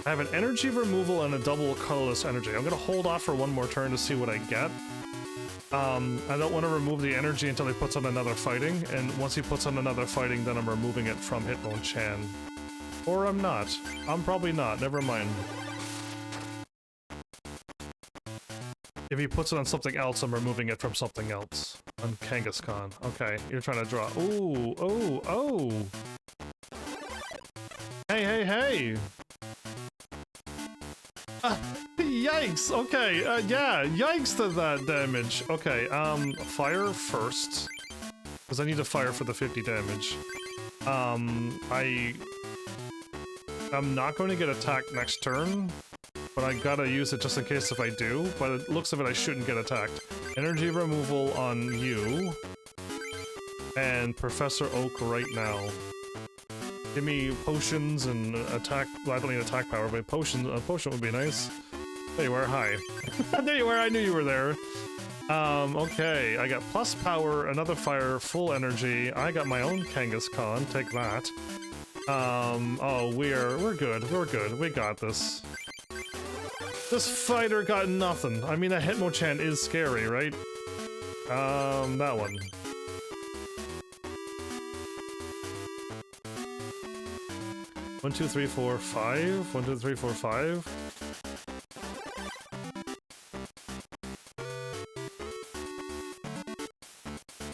I have an energy removal and a double colorless energy. I'm gonna hold off for one more turn to see what I get. I don't want to remove the energy until he puts on another fighting, and once he puts on another fighting, then I'm removing it from Hitmonchan. Or I'm not. I'm probably not, never mind. If he puts it on something else, I'm removing it from something else. On Kangaskhan. Okay, you're trying to draw. Ooh, oh! Hey! Yikes! Okay, yeah, yikes to that damage. Okay, fire first. Because I need to fire for the 50 damage. I'm not going to get attacked next turn, but I gotta use it just in case if I do, but it looks of it I shouldn't get attacked. Energy removal on you. And Professor Oak right now. Give me potions and attack. Well, I don't need attack power, but a potion would be nice. There you are, hi. There you are, I knew you were there. Okay, I got plus power, another fire, full energy. I got my own Kangaskhan, take that. Oh, we're good, we got this. This fighter got nothing. I mean, a Hitmonchan is scary, right? That one. One, two, three, four, five. 1, 2, 3, 4, 5.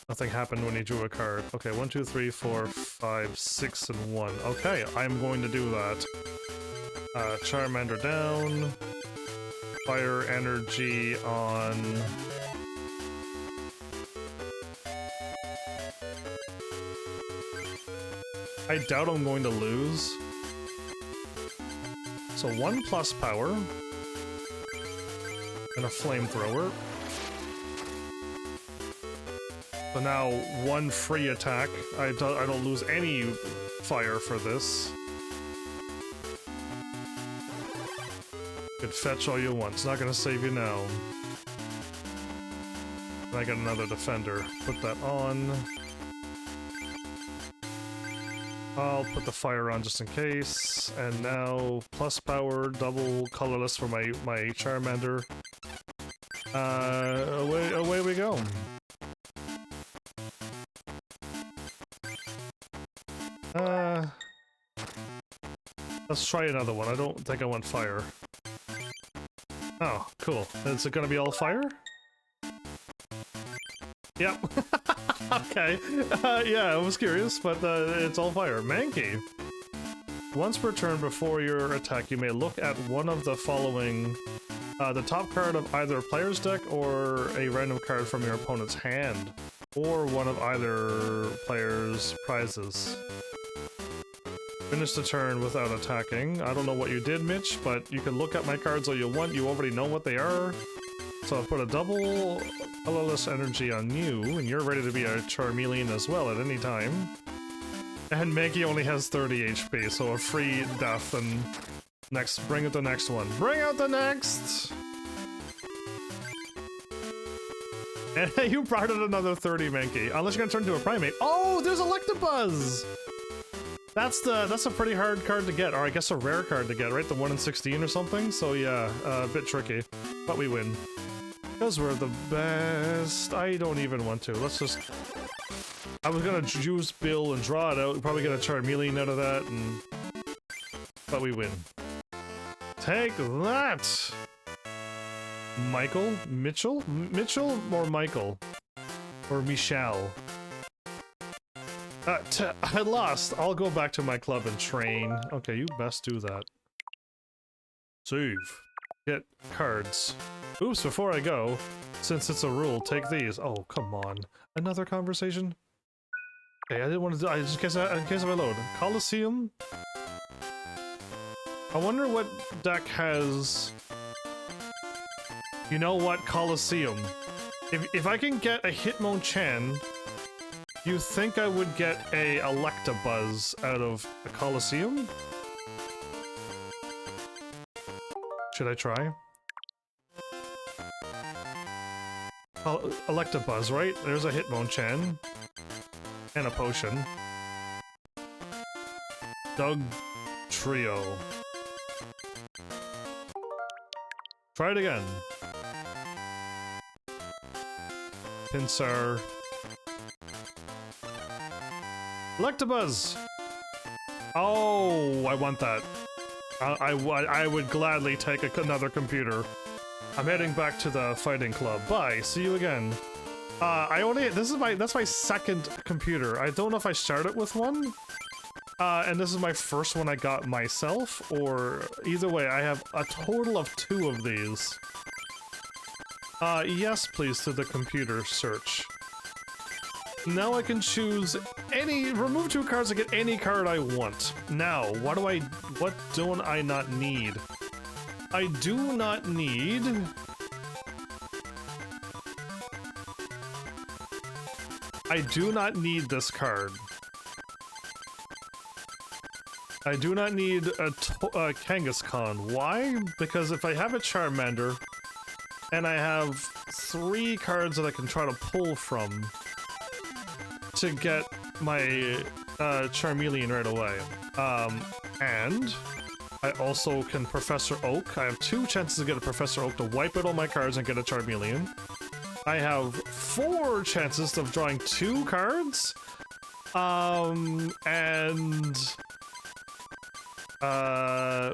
Nothing happened when he drew a card. Okay, 1, 2, 3, 4, 5, 6, and 1. Okay, I'm going to do that. Charmander down. Fire energy on... I doubt I'm going to lose. So 1 plus power. And a flamethrower. So now 1 free attack. I don't lose any fire for this. You can fetch all you want. It's not gonna save you now. And I got another defender. Put that on. I'll put the fire on just in case. And now plus power, double colorless for my Charmander. Away we go. let's try another one. I don't think I want fire. Oh, cool. Is it gonna be all fire? Yep. Okay. Yeah, I was curious, but it's all fire. Mankey. Once per turn before your attack, you may look at one of the following, the top card of either player's deck or a random card from your opponent's hand, or one of either player's prizes. Finish the turn without attacking. I don't know what you did, Mitch, but you can look at my cards all you want. You already know what they are. So I'll put a double colorless energy on you, and you're ready to be a Charmeleon as well at any time. And Mankey only has 30 HP, so a free death, and next, bring out the next one. Bring out the next! And you brought out another 30, Mankey. Unless you're gonna turn into a primate. Oh, there's Electabuzz! That's a pretty hard card to get, or I guess a rare card to get, right? The 1 in 16 or something? So yeah, a bit tricky. But we win. Because we're the best. I don't even want to. Let's just... I was gonna juice Bill and draw it out. Probably get a Charmeleon out of that, and... But we win. Take that! Michael? Mitchell? Mitchell or Michael? Or Michelle? I lost. I'll go back to my club and train. Okay, you best do that. Save. Get cards. Oops, before I go, since it's a rule, take these. Oh, come on. Another conversation? Okay, I didn't want to do, in case I load. Coliseum? I wonder what deck has... You know what, Coliseum? If I can get a Hitmonchan, you think I would get a Electabuzz out of a Coliseum? Should I try? Electabuzz, right? There's a Hitmonchan. And a potion. Doug Trio. Try it again. Pinsir. Electabuzz! Oh, I want that. I would gladly take another computer. I'm heading back to the fighting club. Bye. See you again. That's my second computer. I don't know if I started with one. And this is my first one I got myself, or either way, I have a total of 2 of these. Yes, please, to the computer search. Now I can choose remove 2 cards to get any card I want. Now, what don't I not need? I do not need... I do not need this card. I do not need a Kangaskhan. Why? Because if I have a Charmander, and I have 3 cards that I can try to pull from to get my Charmeleon right away. And I also can Professor Oak. I have 2 chances to get a Professor Oak to wipe out all my cards and get a Charmeleon. I have 4 chances of drawing 2 cards.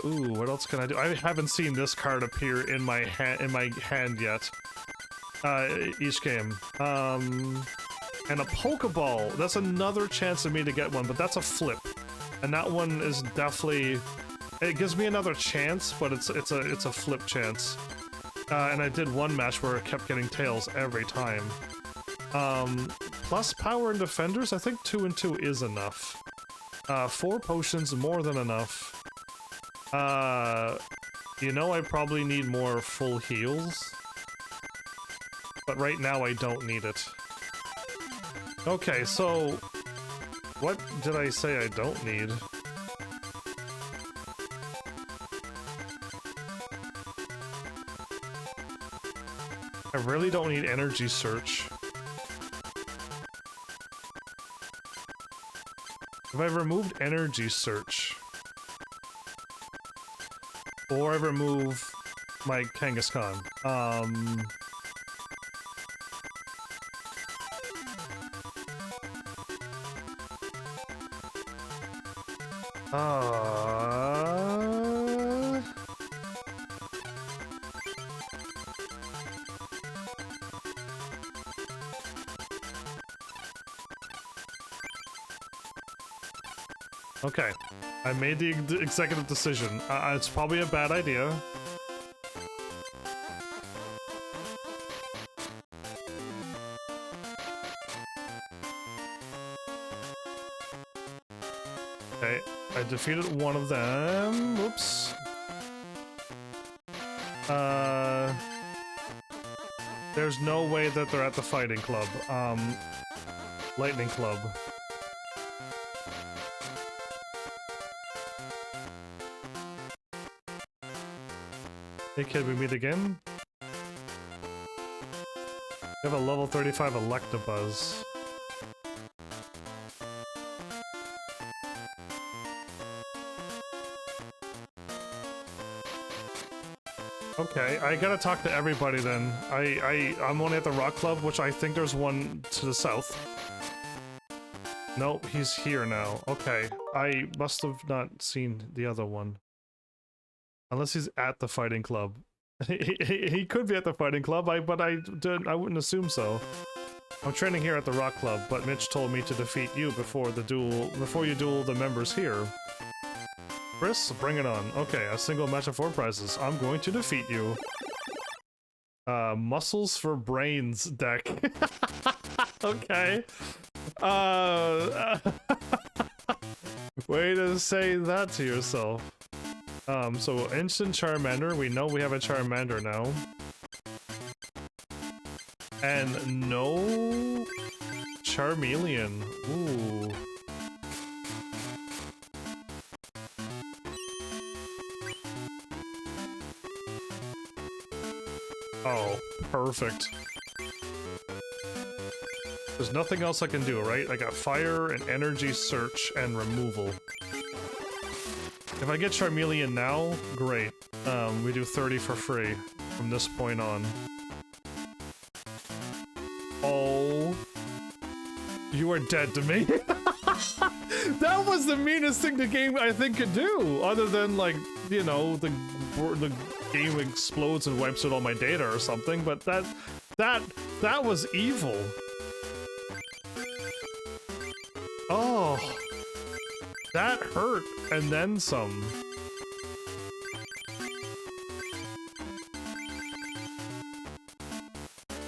Ooh, what else can I do? I haven't seen this card appear in my hand yet. Each game. And a Pokeball. That's another chance of me to get one, but that's a flip. And that one is definitely... It gives me another chance, but it's a flip chance. And I did one match where it kept getting tails every time. Plus power and defenders, I think 2 and 2 is enough. 4 potions, more than enough. You know, I probably need more full heals. But right now I don't need it. Okay, so... What did I say I don't need? I really don't need energy search. If I removed energy search, or I remove my Kangaskhan, Okay, I made the executive decision. It's probably a bad idea. Okay, I defeated one of them. Whoops. There's no way that they're at the fighting club. Lightning club. Hey kid, we meet again? You have a level 35 Electabuzz. Okay, I gotta talk to everybody then. I'm only at the Rock Club, which I think there's one to the south. Nope, he's here now. Okay, I must have not seen the other one. Unless he's at the fighting club. He could be at the fighting club, but I wouldn't assume so. I'm training here at the Rock Club, but Mitch told me to defeat you before you duel the members here. Chris, bring it on. Okay, a single match of 4 prizes. I'm going to defeat you. Muscles for brains deck. Okay. Way to say that to yourself. So instant Charmander, we know we have a Charmander now. And no Charmeleon. Ooh. Oh, perfect. There's nothing else I can do, right? I got fire and energy search and removal. If I get Charmeleon now, great. We do 30 for free from this point on. Oh. You are dead to me. That was the meanest thing the game, I think, could do. Other than, like, you know, the game explodes and wipes out all my data or something. But that was evil. Oh. That hurt, and then some.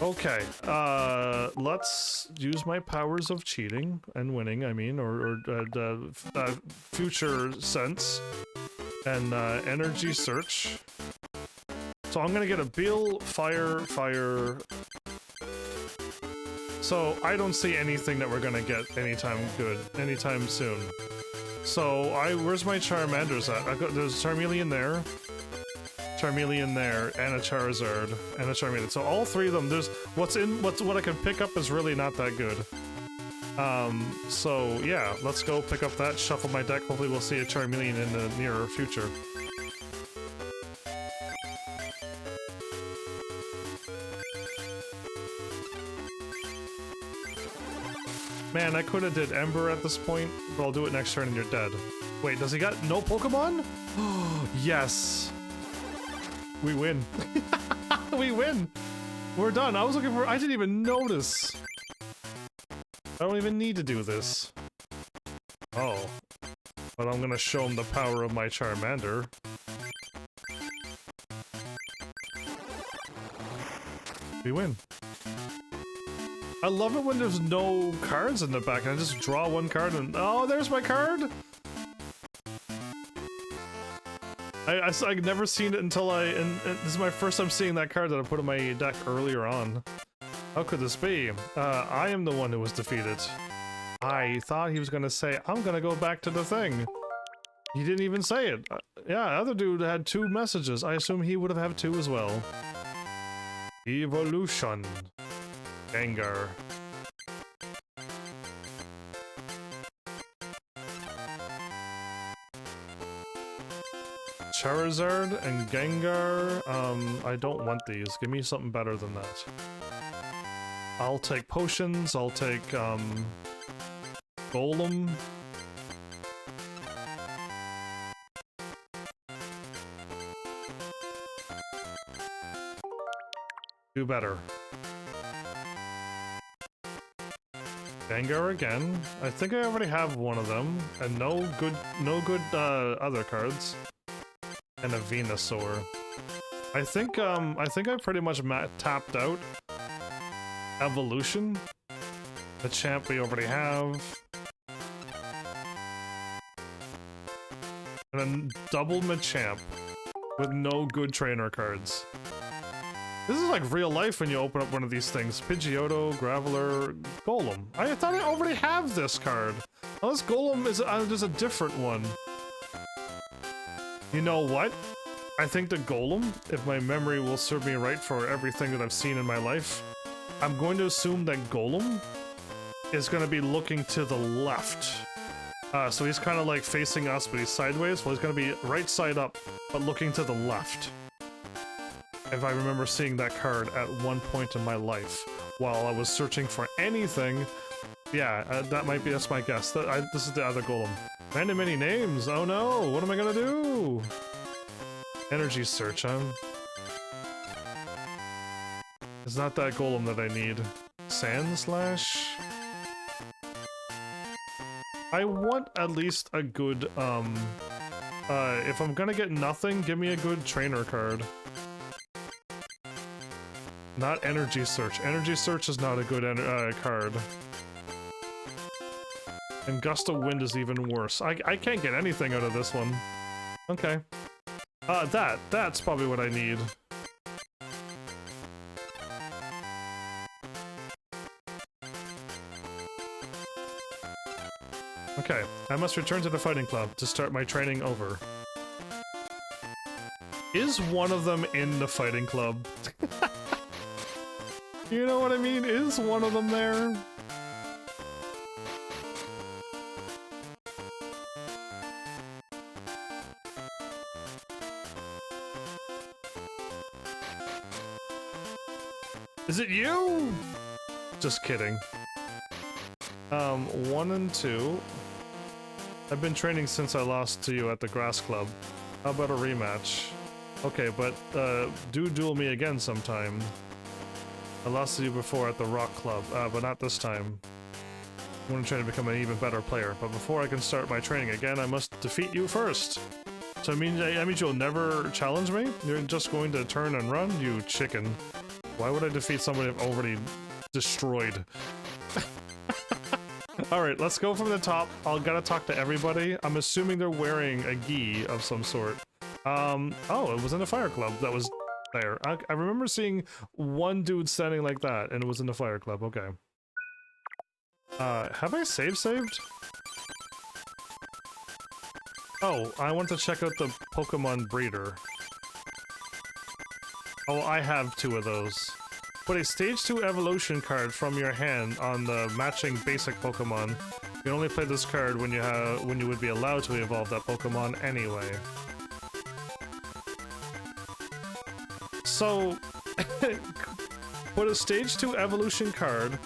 Okay, let's use my powers of cheating and winning, I mean, or future sense, and energy search. So I'm gonna get a Bill, fire. So I don't see anything that we're gonna get anytime soon. So where's my Charmanders at? There's Charmeleon there, and a Charizard, and a Charmeleon. So all 3 of them. There's what I can pick up is really not that good. So yeah, let's go pick up that. Shuffle my deck. Hopefully we'll see a Charmeleon in the near future. Man, I could have did Ember at this point, but I'll do it next turn and you're dead. Wait, does he got no Pokemon? Yes! We win. We win! We're done. I didn't even notice. I don't even need to do this. Oh. But I'm gonna show him the power of my Charmander. We win. I love it when there's no cards in the back and I just draw one card and oh, there's my card! I've never seen it until and this is my first time seeing that card that I put in my deck earlier on. How could this be? I am the one who was defeated. I thought he was gonna say, I'm gonna go back to the thing. He didn't even say it. Yeah, other dude had 2 messages. I assume he would have had 2 as well. Evolution. Gengar. Charizard and Gengar. I don't want these. Give me something better than that. I'll take potions. I'll take, Golem. Do better. Gengar again. I think I already have one of them, and no good other cards. And a Venusaur. I think I pretty much tapped out Evolution. The champ we already have. And then double Machamp with no good trainer cards. This is like real life when you open up one of these things. Pidgeotto, Graveler, Golem. I thought I already have this card. Unless Golem is there's a different one. You know what? I think the Golem, if my memory will serve me right for everything that I've seen in my life, I'm going to assume that Golem is going to be looking to the left. So he's kind of like facing us, but he's sideways. Well, he's going to be right side up, but looking to the left. If I remember seeing that card at one point in my life while I was searching for anything. Yeah, that's my guess. This is the other Golem. Many names. Oh no, what am I going to do? Energy search, huh? It's not that Golem that I need. Sand Slash? I want at least a good, if I'm gonna get nothing, give me a good trainer card. Not Energy Search. Energy Search is not a good card. And Gust of Wind is even worse. I can't get anything out of this one. Okay. That's probably what I need. Okay, I must return to the fighting club to start my training over. Is one of them in the fighting club? You know what I mean? Is one of them there? Is it you? Just kidding. 1 and 2. I've been training since I lost to you at the grass club. How about a rematch? Okay, but do duel me again sometime. I lost to you before at the rock club, but not this time. I want to try to become an even better player, but before I can start my training again, I must defeat you first. So that means you'll never challenge me? You're just going to turn and run? You chicken. Why would I defeat somebody I've already destroyed? Alright, let's go from the top. I'll gotta talk to everybody. I'm assuming they're wearing a gi of some sort. Oh, it was in the fire club that was there. I remember seeing one dude standing like that, and it was in the fire club. Okay. Have I saved? Oh, I want to check out the Pokémon breeder. Oh, I have 2 of those. Put a stage 2 evolution card from your hand on the matching basic Pokemon. You can only play this card when you would be allowed to evolve that Pokemon anyway. So, put a stage 2 evolution card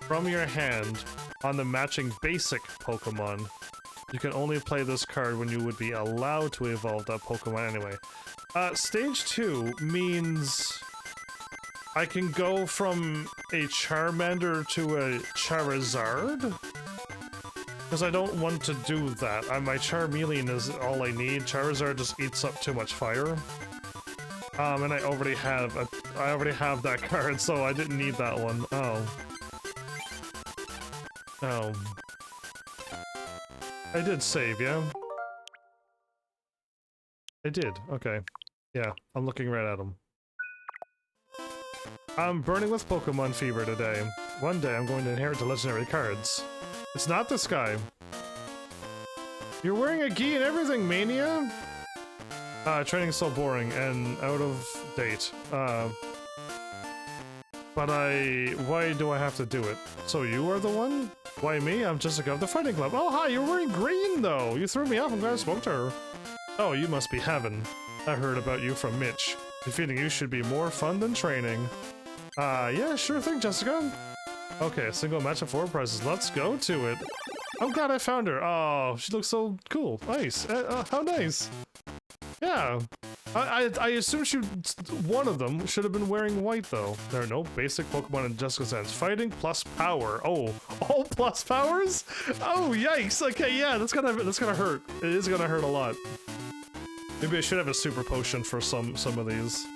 from your hand on the matching basic Pokemon. You can only play this card when you would be allowed to evolve that Pokemon anyway. Stage 2 means I can go from a Charmander to a Charizard? Because I don't want to do that. My Charmeleon is all I need. Charizard just eats up too much fire. And I already have that card, so I didn't need that one. Oh. Oh. I did save, yeah? I did, okay. Yeah, I'm looking right at him. I'm burning with Pokemon fever today. One day I'm going to inherit the legendary cards. It's not this guy. You're wearing a gi and everything, Mania? Training's so boring and out of date. But why do I have to do it? So you are the one? Why me? I'm Jessica of the Fighting Club. Oh hi, you're wearing green though! You threw me off, I'm glad I spoke to her. Oh, you must be Heaven. I heard about you from Mitch. Defeating you should be more fun than training. Yeah, sure thing, Jessica. Okay, a single match of 4 prizes. Let's go to it. I'm glad I found her. Oh, she looks so cool. Nice. How nice. Yeah. I assume one of them should have been wearing white, though. There are no basic Pokemon in Jessica's hands. Fighting plus power. Oh, all plus powers? Oh, yikes. Okay, yeah, that's gonna hurt. It is gonna hurt a lot. Maybe I should have a super potion for some of these.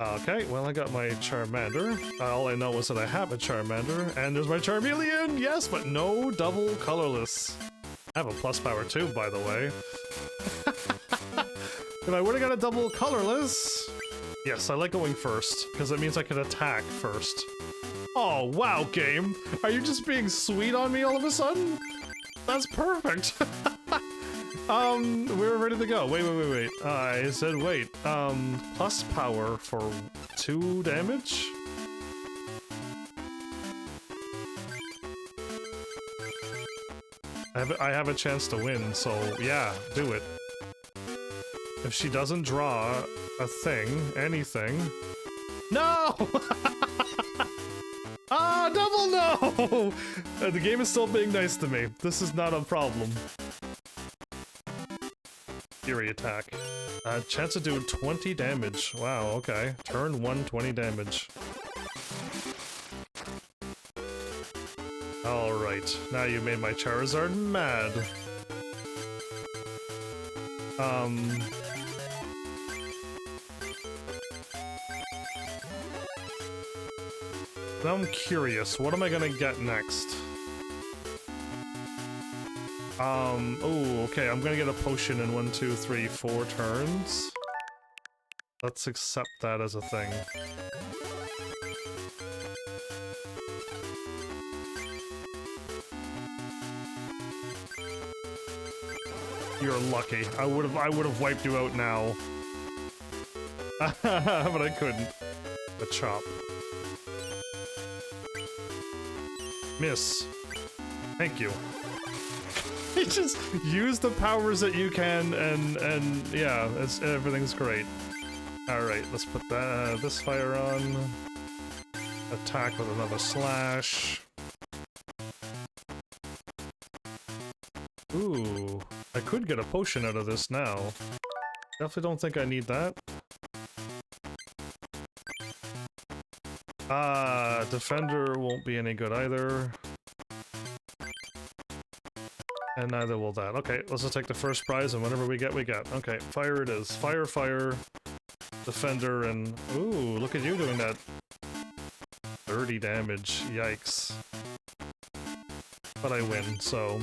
Okay, well, I got my Charmander. All I know is that I have a Charmander, and there's my Charmeleon! Yes, but no double colorless. I have a plus power too, by the way. If I would've got a double colorless... Yes, I like going first, because it means I can attack first. Oh, wow, game! Are you just being sweet on me all of a sudden? That's perfect! We're ready to go. Wait. I said wait. Plus power for 2 damage? I have a chance to win, so yeah, do it. If she doesn't draw a thing, anything... No! Ah, double no! The game is still being nice to me. This is not a problem. Fury attack. Chance to do 20 damage. Wow, okay. Turn 1, 20 damage. Alright, now you made my Charizard mad. Now I'm curious, what am I gonna get next? Oh, okay, I'm gonna get a potion in 1, 2, 3, 4 turns. Let's accept that as a thing. You're lucky. I would have wiped you out now. But I couldn't. A chop. Miss. Thank you. You just use the powers that you can, and yeah, everything's great. All right, let's put this fire on. Attack with another slash. Ooh, I could get a potion out of this now. Definitely don't think I need that. Defender won't be any good either. And neither will that. Okay, let's just take the first prize, and whatever we get, we get. Okay, fire it is. Fire, fire, defender, and... Ooh, look at you doing that. 30 damage. Yikes. But I win, so...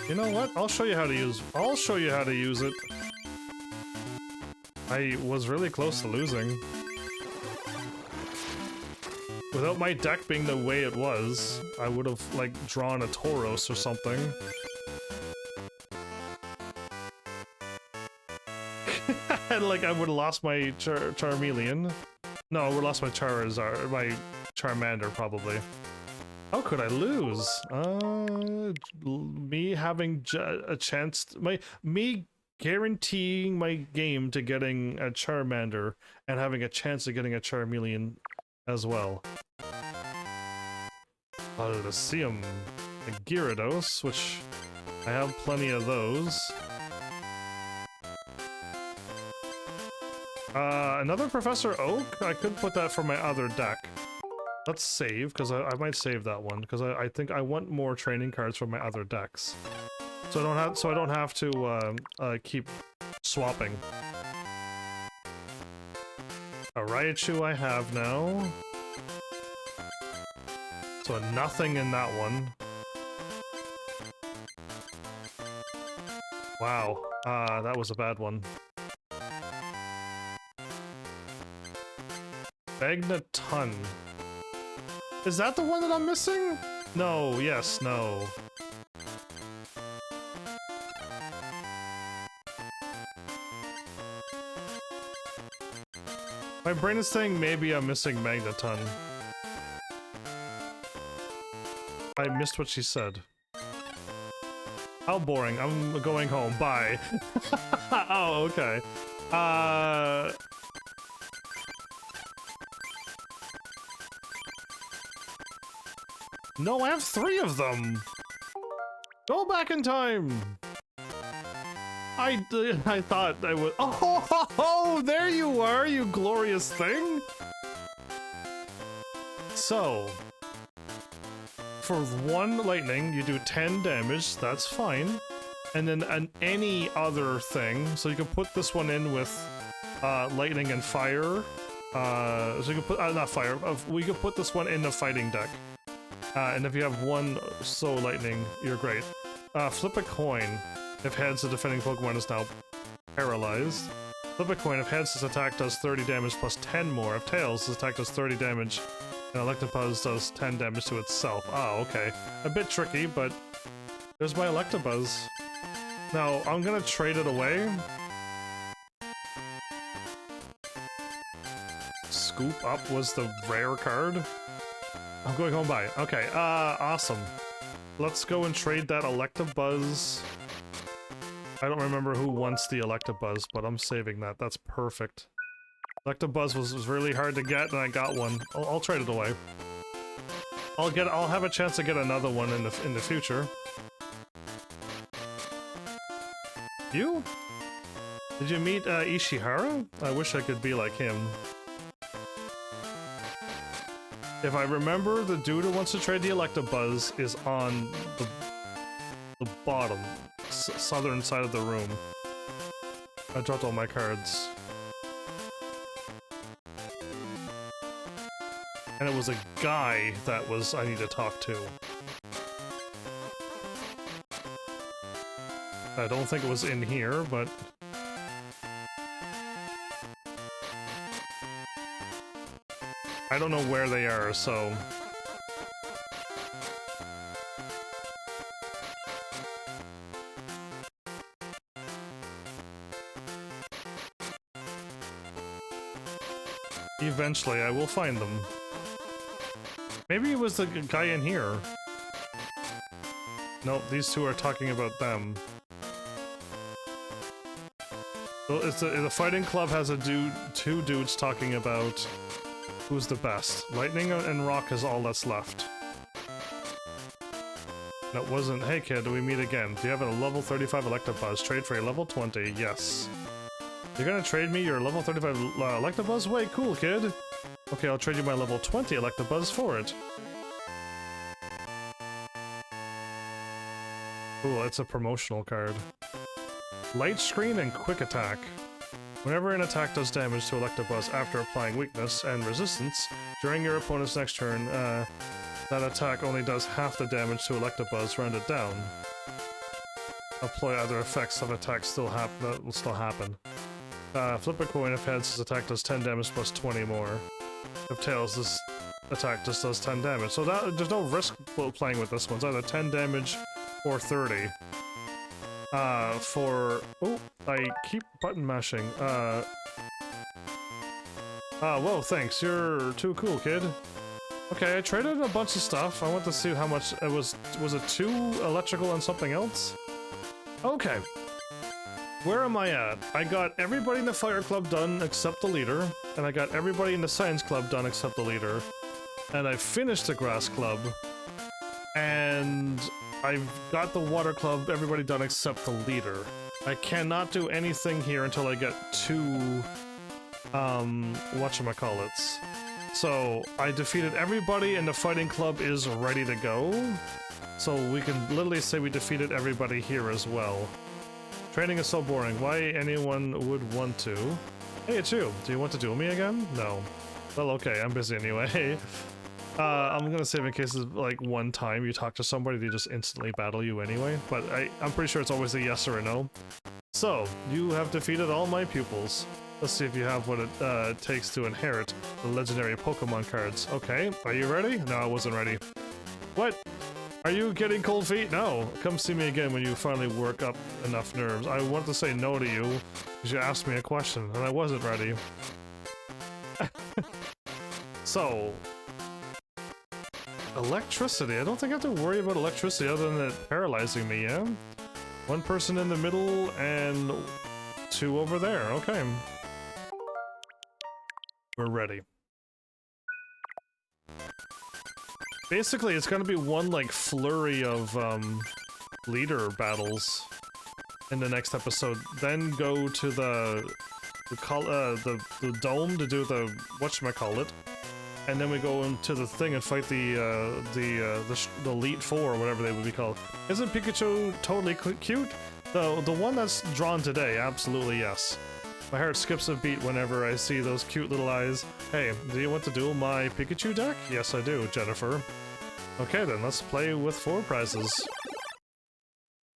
You know what? I'll show you how to use... I'll show you how to use it. I was really close to losing. Without my deck being the way it was, I would have, like, drawn a Tauros or something. And, like, I would have lost my Charmeleon. No, I would have lost my Charizard, my Charmander, probably. How could I lose? Me having a chance... me guaranteeing my game to getting a Charmander and having a chance of getting a Charmeleon as well. Lyceum, a Gyarados, which I have plenty of those. Another Professor Oak? I could put that for my other deck. Let's save, because I might save that one, because I think I want more training cards for my other decks. So I don't have to keep swapping. A Raichu I have now. So nothing in that one. Wow, that was a bad one. Magneton. Is that the one that I'm missing? No, yes, no. My brain is saying maybe I'm missing Magneton. I missed what she said. How boring. I'm going home. Bye. Oh, okay. No, I have 3 of them! Go back in time! I thought I would. Oh, there you are, you glorious thing. So, for 1 lightning, you do 10 damage. That's fine. And then any other thing, so you can put this one in with lightning and fire. So you can put not fire. We could put this one in the fighting deck. And if you have 1 slow lightning, you're great. Flip a coin. If heads, the defending Pokemon is now paralyzed. Flip a coin. If heads, this attack does 30 damage plus 10 more. If tails, this attack does 30 damage. And Electabuzz does 10 damage to itself. Oh, okay. A bit tricky, but there's my Electabuzz. Now, I'm gonna trade it away. Scoop Up was the rare card. I'm going home by. Okay, awesome. Let's go and trade that Electabuzz. I don't remember who wants the Electabuzz, but I'm saving that. That's perfect. Electabuzz was really hard to get, and I got one. I'll trade it away. I'll have a chance to get another one in the future. You? Did you meet Ishihara? I wish I could be like him. If I remember, the dude who wants to trade the Electabuzz is on the bottom, southern side of the room. I dropped all my cards. And it was a guy that I need to talk to. I don't think it was in here, but... I don't know where they are, so... Eventually, I will find them. Maybe it was the guy in here. Nope, these two are talking about them. So it's the fighting club has two dudes talking about who's the best. Lightning and Rock is all that's left. That wasn't. Hey kid, do we meet again? Do you have a level 35 Electabuzz? Trade for a level 20. Yes. You're gonna trade me your level 35 Electabuzz? Way cool, kid. Okay, I'll trade you my level 20 Electabuzz for it. Cool, it's a promotional card. Light Screen and Quick Attack. Whenever an attack does damage to Electabuzz after applying weakness and resistance, during your opponent's next turn, that attack only does half the damage to Electabuzz, rounded down. Apply other effects of attacks that will still happen. Flip a coin. If heads, this attack does 10 damage plus 20 more. If tails, this attack just does 10 damage. So there's no risk playing with this one. It's either 10 damage or 30. Oh, I keep button mashing. Whoa, thanks. You're too cool, kid. Okay, I traded a bunch of stuff. I want to see how much it was. Was it 2 electrical and something else? Okay. Where am I at? I got everybody in the Fire Club done except the leader, and I got everybody in the Science Club done except the leader, and I finished the Grass Club, and I've got the Water Club, everybody done except the leader. I cannot do anything here until I get 2, whatchamacallits. So, I defeated everybody and the Fighting Club is ready to go. So we can literally say we defeated everybody here as well. Training is so boring. Why anyone would want to? Hey, it's you. Do you want to duel me again? No. Well, okay, I'm busy anyway. I'm gonna save in case of, like, one time you talk to somebody, they just instantly battle you anyway. But I'm pretty sure it's always a yes or a no. So, you have defeated all my pupils. Let's see if you have what it takes to inherit the legendary Pokemon cards. Okay, are you ready? No, I wasn't ready. What? Are you getting cold feet? No. Come see me again when you finally work up enough nerves. I want to say no to you because you asked me a question and I wasn't ready. So, electricity. I don't think I have to worry about electricity other than it paralyzing me, yeah? 1 person in the middle and 2 over there. Okay. We're ready. Basically, it's gonna be one, like, flurry of, leader battles. in the next episode. Then go to the dome to do the whatchamacallit. And then we go into the thing and fight the Elite Four, or whatever they would be called. Isn't Pikachu totally cute? The one that's drawn today, absolutely yes. My heart skips a beat whenever I see those cute little eyes. Hey, do you want to duel my Pikachu deck? Yes, I do, Jennifer. Okay then, let's play with 4 prizes.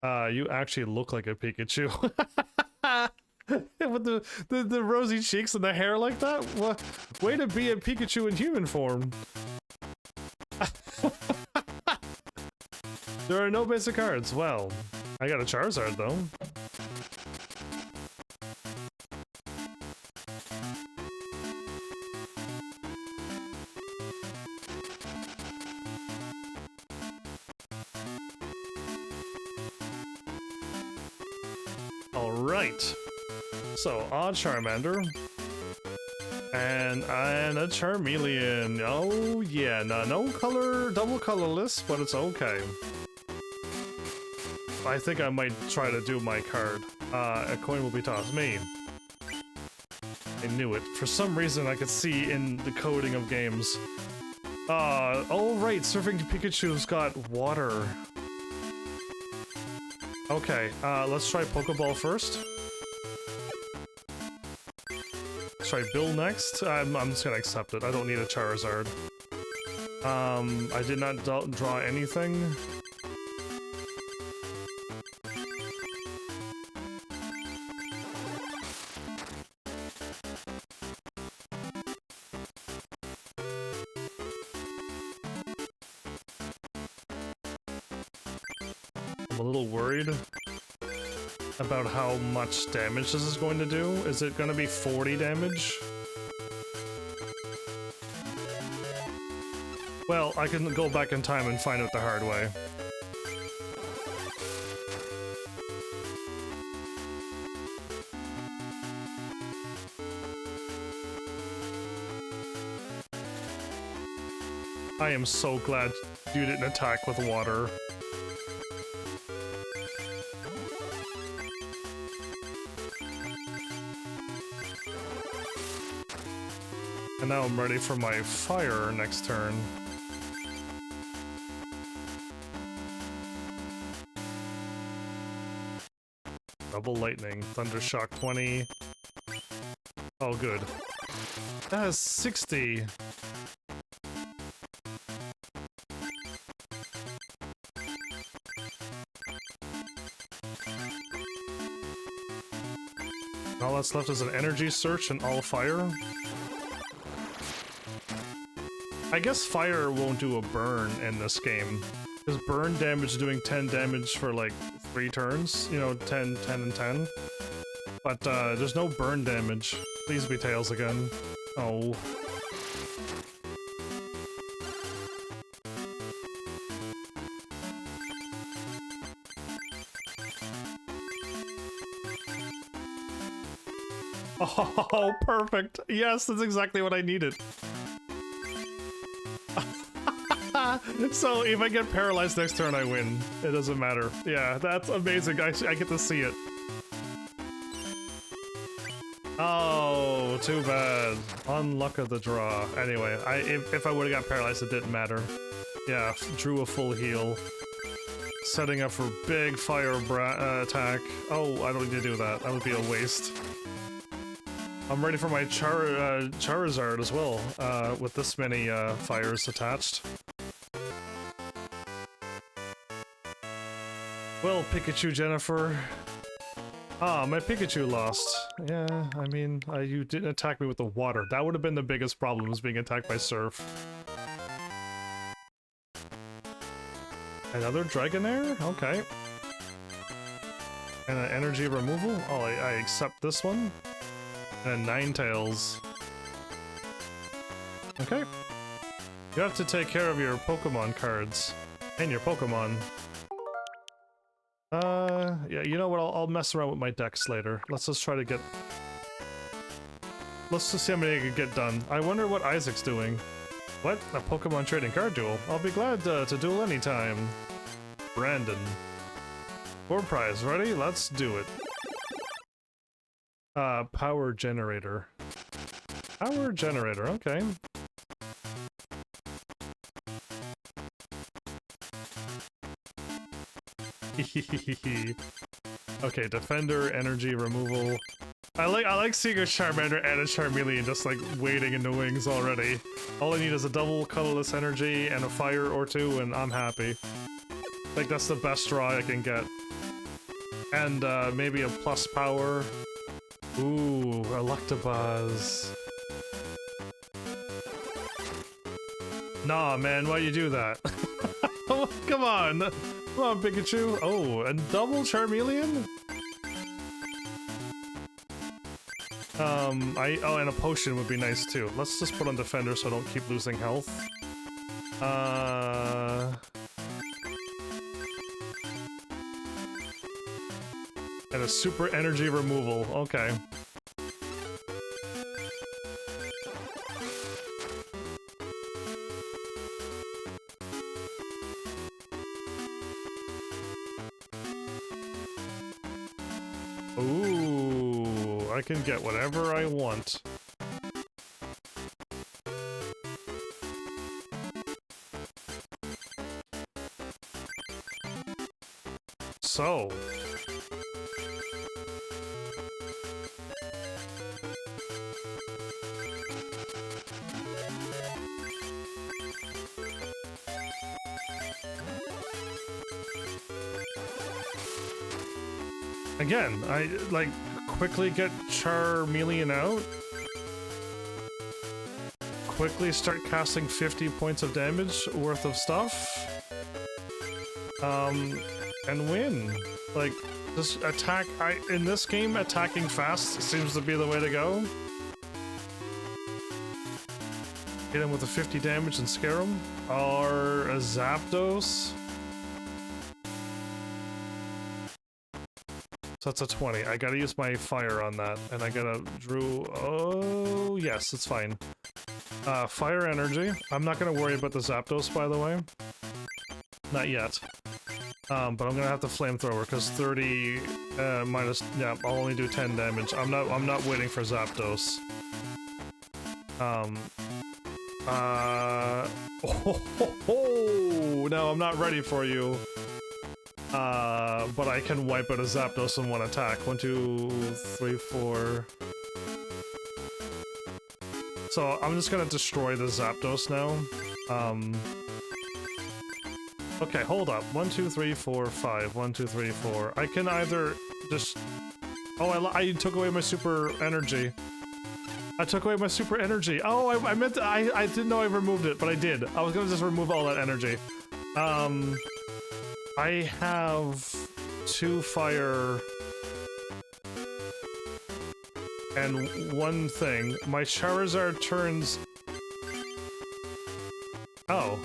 You actually look like a Pikachu. With the rosy cheeks and the hair like that? What? Way to be a Pikachu in human form. There are no basic cards. Well, I got a Charizard though. Alright. So, a Charmander. And a Charmeleon. Oh yeah, no color, double colorless, but it's okay. I think I might try to do my card. A coin will be tossed. Me. I knew it. For some reason I could see in the coding of games. Oh right, Surfing Pikachu's got water. Okay, let's try Pokeball first. Let's try Bill next. I'm just gonna accept it. I don't need a Charizard. I did not draw anything. I'm a little worried about how much damage this is going to do. Is it going to be 40 damage? Well, I can go back in time and find out the hard way. I am so glad you didn't attack with water. And now I'm ready for my fire next turn. Double lightning, Thundershock 20. Oh, good. That has 60. All that's left is an energy search and all fire. I guess fire won't do a burn in this game. Because burn damage doing 10 damage for like 3 turns. You know, 10, 10, and 10. But there's no burn damage. Please be Tails again. Oh. Oh, perfect. Yes, that's exactly what I needed. So if I get paralyzed next turn, I win. It doesn't matter. Yeah, that's amazing. I get to see it. Oh, too bad. Unluck of the draw. Anyway, if I would have got paralyzed, it didn't matter. Yeah, drew a full heal. Setting up for big fire attack. Oh, I don't need to do that. That would be a waste. I'm ready for my Charizard as well, with this many fires attached. Well, Pikachu Jennifer. Ah, my Pikachu lost. Yeah, I mean, you didn't attack me with the water. That would have been the biggest problem, was being attacked by Surf. Another Dragonair? Okay. And an energy removal? Oh, I accept this one. And Ninetales. Okay. You have to take care of your Pokemon cards. And your Pokemon. Yeah, you know what? I'll mess around with my decks later. Let's just try to get... Let's just see how many I can get done. I wonder what Isaac's doing. What? A Pokemon trading card duel? I'll be glad to duel anytime. Brandon. For prize, ready? Let's do it. Power generator. Power generator, okay. Okay, defender, energy removal. I like seeing a Charmander and a Charmeleon just like waiting in the wings already. All I need is a double colorless energy and a fire or two, and I'm happy. Like that's the best draw I can get. And maybe a plus power. Ooh, Electabuzz. Nah, man, why you do that? Come on! Come on, Pikachu! Oh, and double Charmeleon? Oh, and a potion would be nice too. Let's just put on Defender so I don't keep losing health. And a super energy removal, okay. Ooh, I can get whatever I want. So. Again, I, like, quickly get Charmeleon out. Quickly start casting 50 points of damage worth of stuff. And win. Like, this attack, in this game, attacking fast seems to be the way to go. Hit him with a 50 damage and scare him. Or a Zapdos. So that's a 20. I gotta use my fire on that, and I gotta drew. Oh, yes, it's fine. Fire energy. I'm not gonna worry about the Zapdos, by the way. Not yet. But I'm gonna have to flamethrower because 30 minus. Yeah, I'll only do 10 damage. I'm not waiting for Zapdos. No, I'm not ready for you. But I can wipe out a Zapdos in one attack. 1, 2, 3, 4. So I'm just gonna destroy the Zapdos now. Okay, hold up. 1, 2, 3, 4, 5. 1, 2, 3, 4. I can either just... Oh, I took away my super energy. I took away my super energy. Oh, I meant to... I didn't know I removed it, but I did. I was gonna just remove all that energy. I have 2 fire and 1 thing. My Charizard turns... Oh.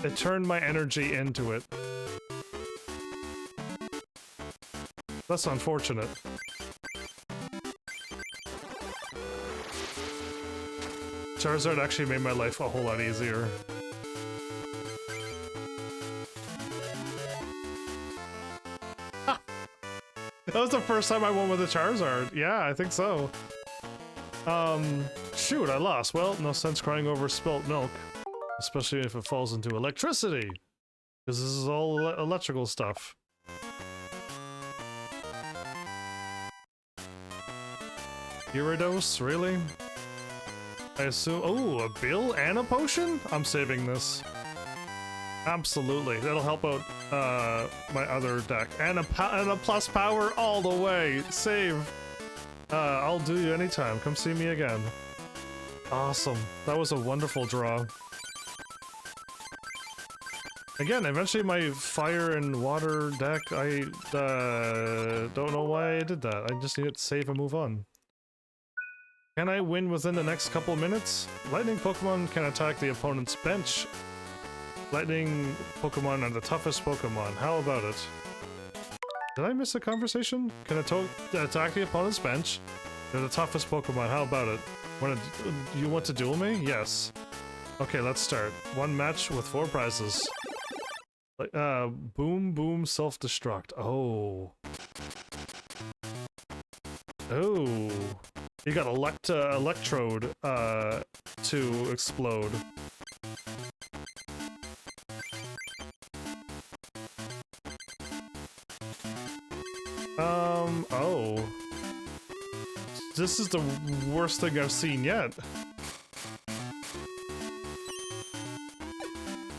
It turned my energy into it. That's unfortunate. Charizard actually made my life a whole lot easier. That was the first time I won with a Charizard. Yeah, I think so. Shoot, I lost. Well, no sense crying over spilt milk. Especially if it falls into electricity. Because this is all electrical stuff. Gyarados, really? I assume... Oh, a bill and a potion? I'm saving this. Absolutely. That'll help out my other deck. And a plus power all the way. Save. I'll do you anytime. Come see me again. Awesome. That was a wonderful draw. Again, eventually my fire and water deck, I don't know why I did that. I just needed to save and move on. Can I win within the next couple minutes? Lightning Pokemon can attack the opponent's bench. Lightning Pokemon are the toughest Pokemon. How about it? Did I miss a conversation? Can attack the opponent's bench? They're the toughest Pokemon. How about it? You want to duel me? Yes. Okay, let's start. One match with 4 prizes. Like, boom, boom, self-destruct. Oh. Oh. You got electrode, to explode. Oh. This is the worst thing I've seen yet.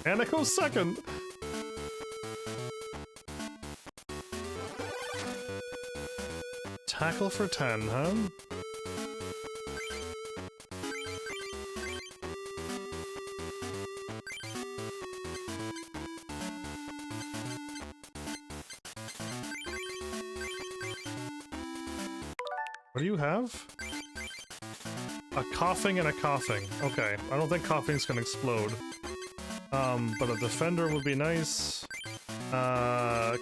And it goes second. Tackle for 10, huh? What do you have? A coughing and a coughing. Okay, I don't think coughing's gonna explode. But a defender would be nice.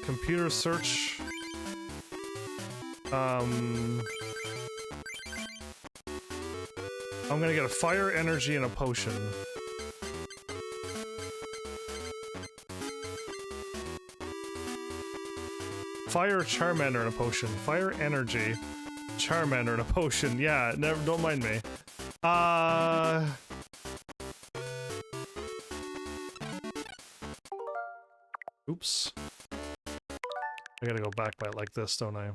Computer search. I'm gonna get a fire, energy, and a potion. Fire, Charmander, and a potion. Fire, energy, Charmander, and a potion. Yeah, never. Don't mind me. Oops. I gotta go back by it like this, don't I?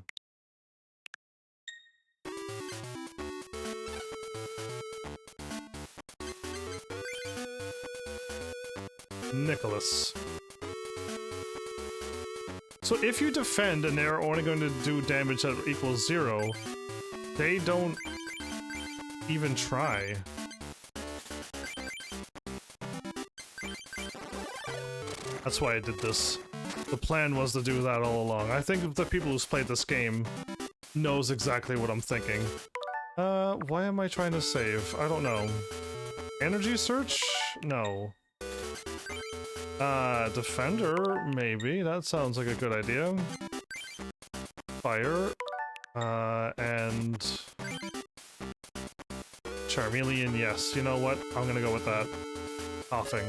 Nicholas. So if you defend and they're only going to do damage that equals 0, they don't even try. That's why I did this. The plan was to do that all along. I think the people who's played this game knows exactly what I'm thinking. Why am I trying to save? I don't know. Energy search? No. Defender? Maybe. That sounds like a good idea. Fire. And... Charmeleon, yes. You know what? I'm gonna go with that. Coughing.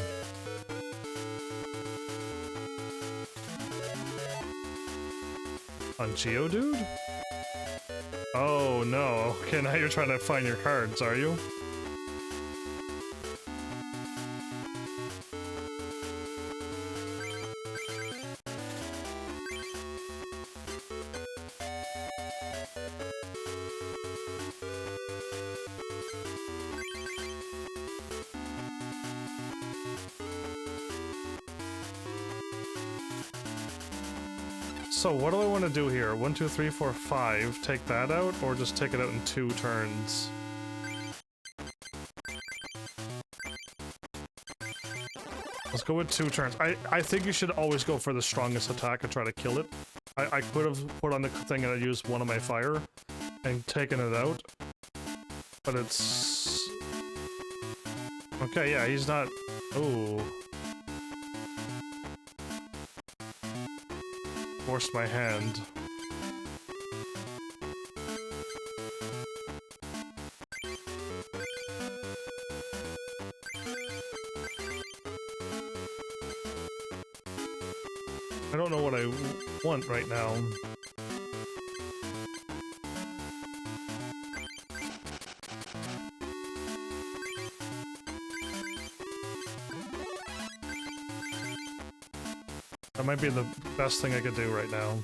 On Geodude? Oh no. Okay, now you're trying to find your cards, are you? So what do I want to do here? 1, 2, 3, 4, 5. Take that out, or just take it out in 2 turns? Let's go with 2 turns. I think you should always go for the strongest attack and try to kill it. I could have put on the thing and I used one of my fire and taken it out. But it's... Okay, yeah, he's not... Ooh. Forced my hand. I don't know what I want right now. That might be the best thing I could do right now.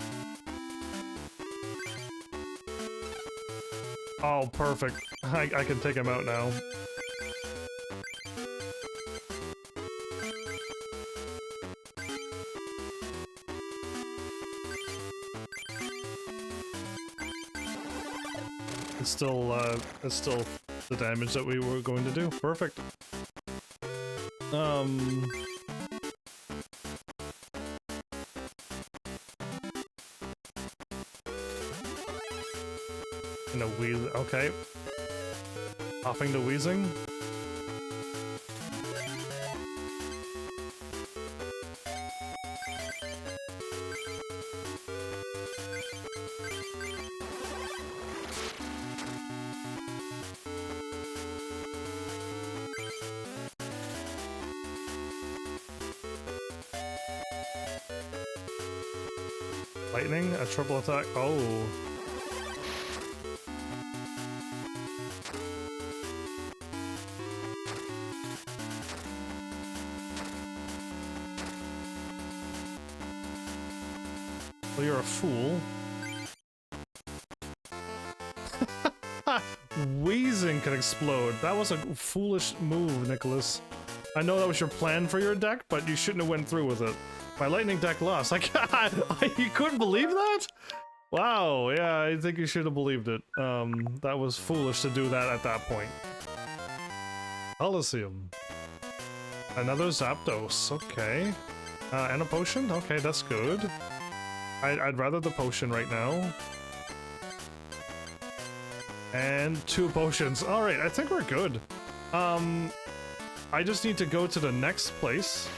Oh, perfect. I can take him out now. It's still the damage that we were going to do. Perfect. And a wheeze. Okay. Popping to wheezing. Lightning, a triple attack. Oh. Well, you're a fool. Wheezing can explode. That was a foolish move, Nicholas. I know that was your plan for your deck, but you shouldn't have went through with it. My lightning deck lost. You couldn't believe that? Wow, yeah, I think you should have believed it. That was foolish to do that at that point. Coliseum. Another Zapdos, okay. And a potion? Okay, that's good. I'd rather the potion right now. And 2 potions. Alright, I think we're good. I just need to go to the next place.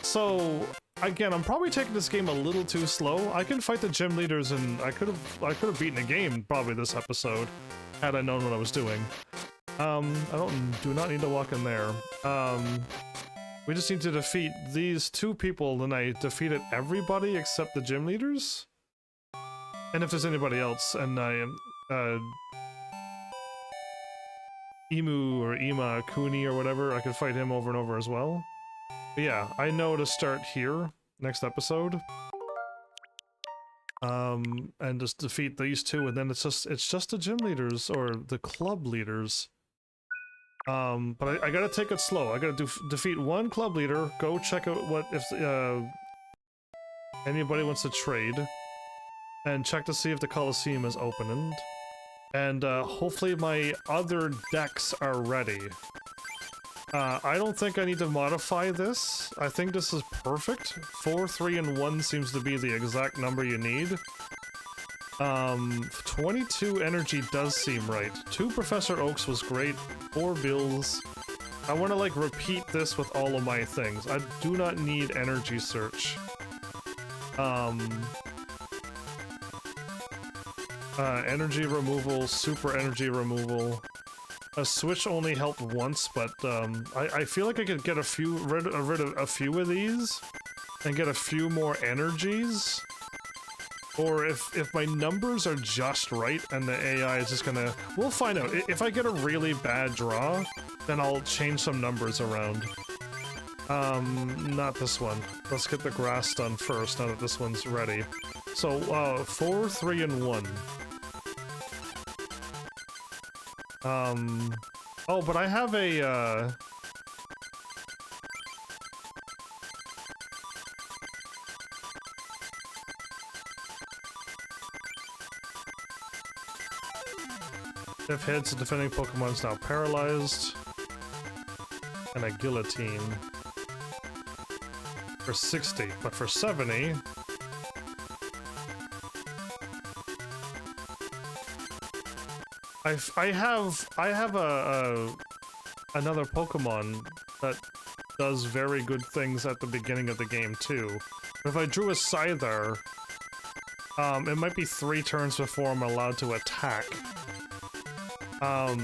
So, again, I'm probably taking this game a little too slow. I can fight the gym leaders and I could have beaten the game probably this episode had I known what I was doing. Do not need to walk in there. We just need to defeat these 2 people, and I defeated everybody except the gym leaders? And if there's anybody else, and I am, Emu or Ima Kuni or whatever, I could fight him over and over as well. But yeah, I know to start here, next episode. And just defeat these 2, and then it's just the gym leaders, or the club leaders. But I gotta take it slow. I gotta defeat 1 club leader, go check out what, if, anybody wants to trade, and check to see if the Coliseum is opened. And hopefully my other decks are ready. I don't think I need to modify this. I think this is perfect. 4, 3, and 1 seems to be the exact number you need. 22 energy does seem right. 2 Professor Oaks was great. 4 Bills. I want to like repeat this with all of my things. I do not need energy search. Energy removal, super energy removal. A switch only helped once, but I feel like I could get rid of a few of these and get a few more energies. Or if my numbers are just right and the AI is just gonna... We'll find out. If I get a really bad draw, then I'll change some numbers around. Not this one. Let's get the grass done first, now that this one's ready. So, 4, 3, and 1. Oh, but I have a, If hits, the defending Pokemon's now paralyzed. And a guillotine. For 60, but for 70... I have another Pokemon that does very good things at the beginning of the game too. If I drew a Scyther, it might be 3 turns before I'm allowed to attack. I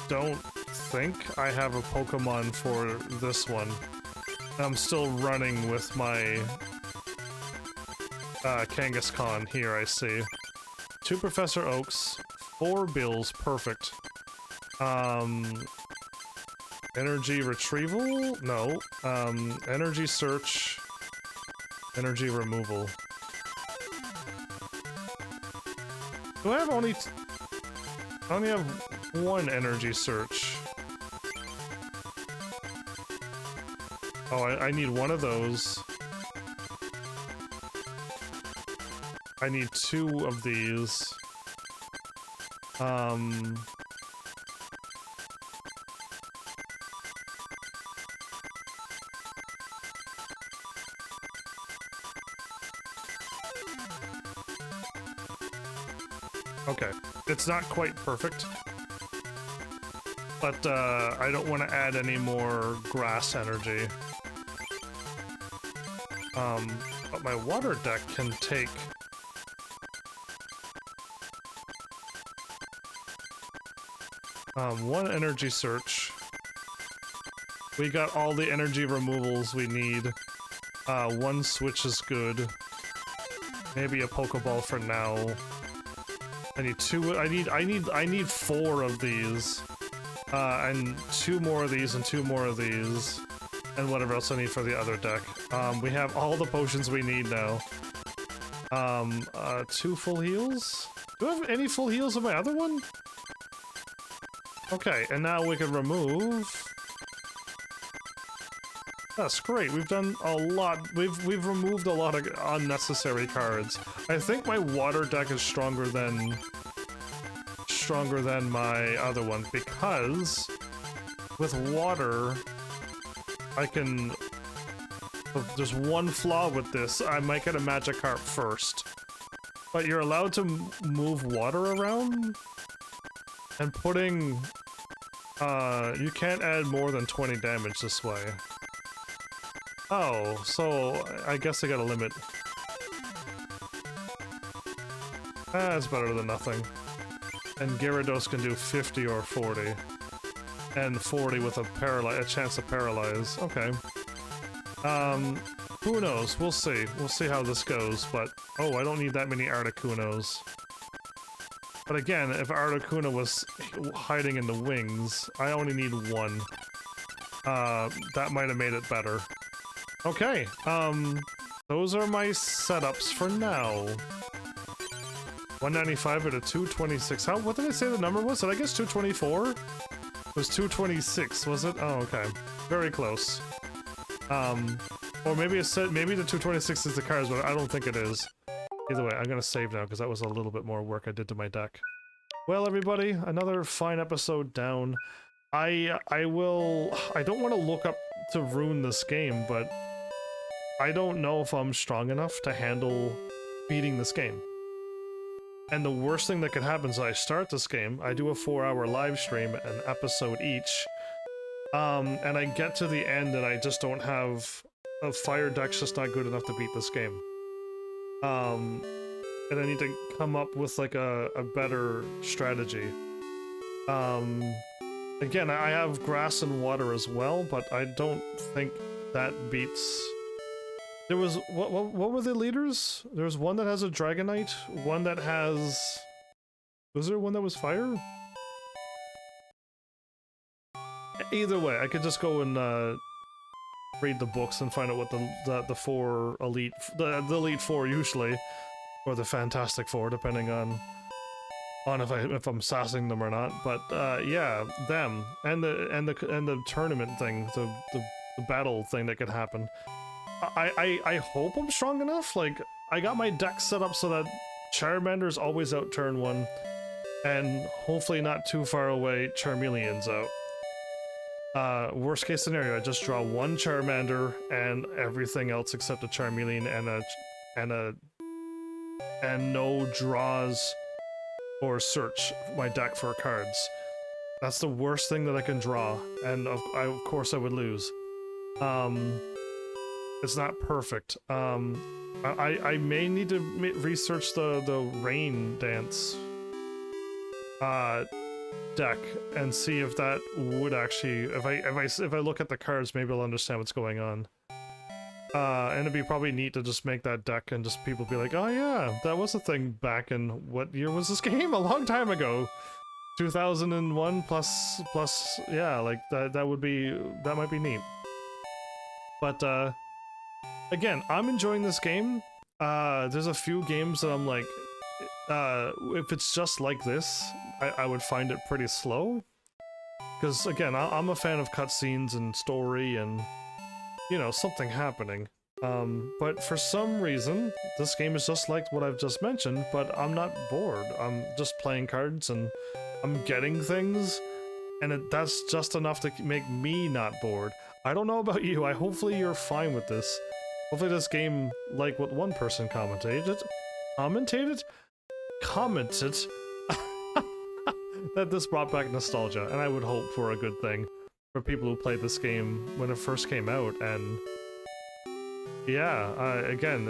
don't think I have a Pokemon for this one. I'm still running with my Kangaskhan here, I see. 2 Professor Oaks, 4 Bills, perfect. Energy retrieval? No. Energy search. Energy removal. Do I have only... I only have 1 energy search. Oh, I need 1 of those. I need 2 of these. Okay, it's not quite perfect, but I don't want to add any more grass energy. But my water deck can take... one energy search. We got all the energy removals we need. One switch is good. Maybe a Pokeball for now. I need two. I need 4 of these, and 2 more of these and 2 more of these, and whatever else I need for the other deck. We have all the potions we need now. 2 full heals. Do I have any full heals in my other one? Okay, and now we can remove. That's great. We've done a lot. We've removed a lot of unnecessary cards. I think my water deck is stronger than my other one because with water I can. There's one flaw with this. I might get a Magikarp first, but you're allowed to move water around, and putting. You can't add more than 20 damage this way. Oh, so I guess I got a limit. That's better than nothing. And Gyarados can do 50 or 40. And 40 with a chance to paralyze. Okay. Who knows? We'll see. We'll see how this goes, but... Oh, I don't need that many Articunos. But again, if Articuno was hiding in the wings, I only need 1. That might have made it better. Okay, those are my setups for now. 195 at a 226. What did I say the number was? Did I guess 224? It was 226, was it? Oh, okay. Very close. Or maybe it said, maybe the 226 is the cards, but I don't think it is. Either way, I'm gonna save now, because that was a little bit more work I did to my deck. Well, everybody, another fine episode down. I don't want to look up to ruin this game, but I don't know if I'm strong enough to handle beating this game. And the worst thing that could happen is I start this game, I do a 4-hour live stream, an episode each, and I get to the end and I just don't have... A fire deck's just not good enough to beat this game. And I need to come up with like a better strategy. Again, I have grass and water as well, but I don't think that beats... There was... What were the leaders? There was one that has a Dragonite, one that has... Was there one that was fire? Either way, I could just go and read the books and find out what the 4 elite... The elite 4 usually, or the Fantastic 4, depending on if I'm sassing them or not. But yeah, them and the tournament thing, the battle thing that could happen. I hope I'm strong enough. Like, I got my deck set up so that Charmander's always out turn 1, and hopefully not too far away, Charmeleon's out. Worst case scenario, I just draw 1 Charmander and everything else except a Charmeleon and no draws or search my deck for cards. That's the worst thing that I can draw, and of course I would lose. It's not perfect. I may need to research the Rain Dance deck and see if that would actually, if I look at the cards, maybe I'll understand what's going on. And it'd be probably neat to just make that deck and just people be like, oh yeah, that was a thing back in, what year was this game? A long time ago. 2001 plus, yeah, like that might be neat. But again, I'm enjoying this game. There's a few games that I'm like, if it's just like this, I would find it pretty slow. Because again, I'm a fan of cutscenes and story and, you know, something happening. But for some reason, this game is just like what I've just mentioned, but I'm not bored. I'm just playing cards and I'm getting things, and that's just enough to make me not bored. I don't know about you, hopefully you're fine with this. Hopefully this game, like what one person commented, that this brought back nostalgia, and I would hope for a good thing for people who played this game when it first came out. And yeah, again,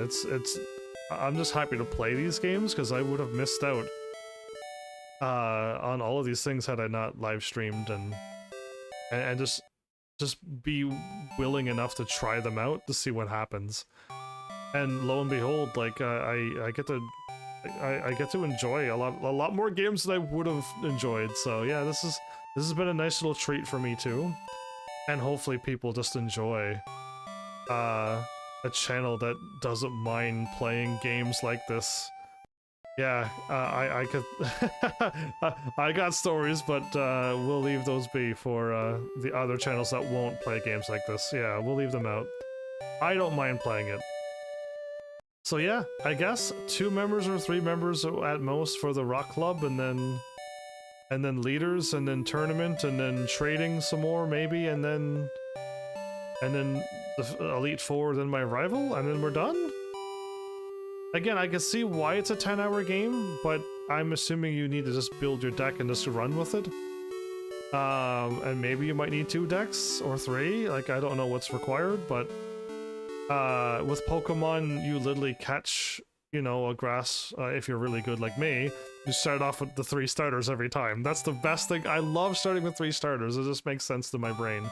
I'm just happy to play these games because I would have missed out on all of these things had I not live streamed and just just be willing enough to try them out to see what happens. And lo and behold, like I get to enjoy a lot more games than I would have enjoyed. So yeah, this has been a nice little treat for me too, and hopefully people just enjoy a channel that doesn't mind playing games like this. Yeah, I could I got stories, but we'll leave those be for the other channels that won't play games like this. Yeah, we'll leave them out. I don't mind playing it. So yeah, I guess 2 members or 3 members at most for the Rock Club, and then leaders, and then tournament, and then trading some more maybe, and then the Elite Four, then my rival, and then we're done. Again, I can see why it's a 10-hour game, but I'm assuming you need to just build your deck and just run with it. And maybe you might need 2 decks or 3. Like, I don't know what's required, but with Pokemon, you literally catch, you know, a grass. If you're really good like me, you start off with the 3 starters every time. That's the best thing. I love starting with 3 starters. It just makes sense to my brain.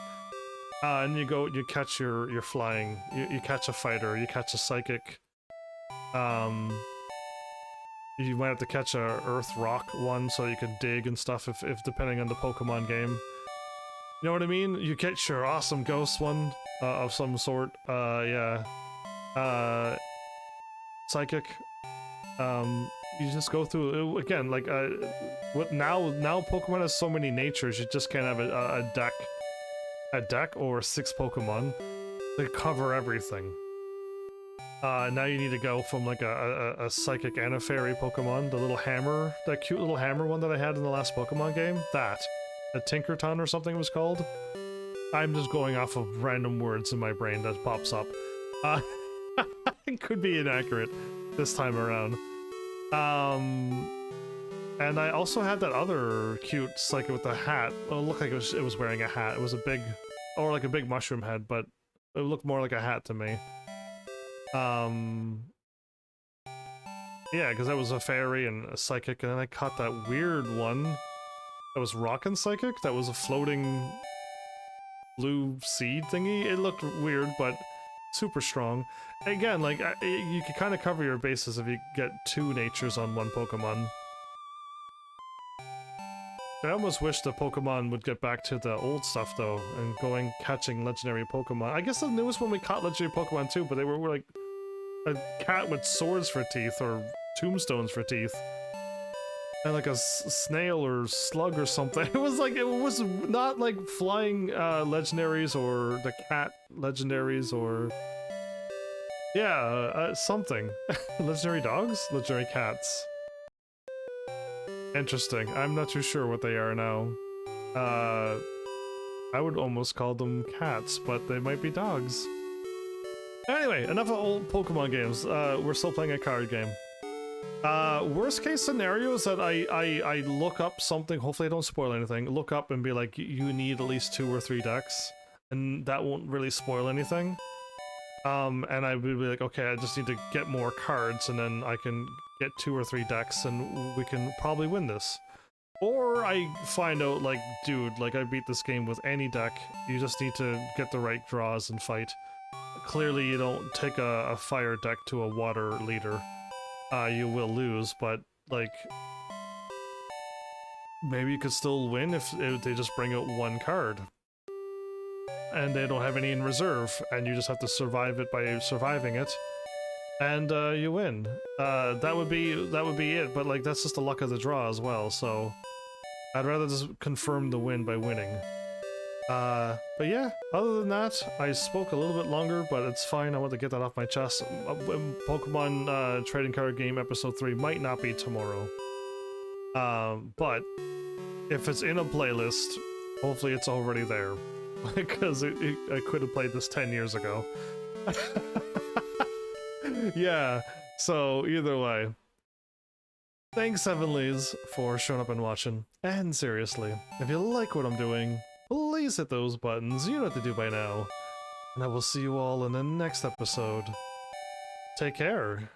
And you catch your flying. You catch a fighter. You catch a psychic. You might have to catch a earth rock one so you can dig and stuff if depending on the Pokemon game. You know what I mean? You catch your awesome ghost one of some sort. Yeah. Psychic. You just go through again, like what now Pokemon has so many natures, you just can't have a deck or 6 Pokemon to cover everything. Now you need to go from like a psychic and a fairy Pokemon, the little hammer, that cute little hammer one that I had in the last Pokemon game, a Tinkerton or something it was called. I'm just going off of random words in my brain that pops up. It could be inaccurate this time around. And I also had that other cute psychic with the hat. Well, it looked like it was wearing a hat. It was a big, or like a big mushroom head, but it looked more like a hat to me. Yeah, because that was a fairy and a psychic, and then I caught that weird one that was rockin' psychic, that was a floating blue seed thingy. It looked weird, but super strong. Again, like, you can kind of cover your bases if you get 2 natures on 1 Pokemon. I almost wish the Pokemon would get back to the old stuff, though, and catching legendary Pokemon. I guess the newest one we caught legendary Pokemon too, but they were like a cat with swords for teeth, or tombstones for teeth. And like a snail or slug or something. It was not like flying legendaries or the cat legendaries or... Yeah, something. Legendary dogs? Legendary cats. Interesting. I'm not too sure what they are now. I would almost call them cats, but they might be dogs. Anyway, enough of old Pokemon games. We're still playing a card game. Worst case scenario is that I look up something, hopefully I don't spoil anything, look up and be like, you need at least 2 or 3 decks, and that won't really spoil anything. And I would be like, okay, I just need to get more cards, and then I can get 2 or 3 decks, and we can probably win this. Or I find out, like, dude, like, I beat this game with any deck, you just need to get the right draws and fight. Clearly you don't take a fire deck to a water leader. You will lose, but, like, maybe you could still win if they just bring out 1 card. And they don't have any in reserve, and you just have to survive it by surviving it, and you win. That would be it, but like, that's just the luck of the draw as well, so I'd rather just confirm the win by winning. But yeah, other than that, I spoke a little bit longer, but it's fine. I want to get that off my chest. Pokemon Trading Card Game Episode 3 might not be tomorrow. But if it's in a playlist, hopefully it's already there. Because I could have played this 10 years ago. Yeah, so either way. Thanks, Heavenlies, for showing up and watching. And seriously, if you like what I'm doing, please hit those buttons. You know what to do by now. And I will see you all in the next episode. Take care.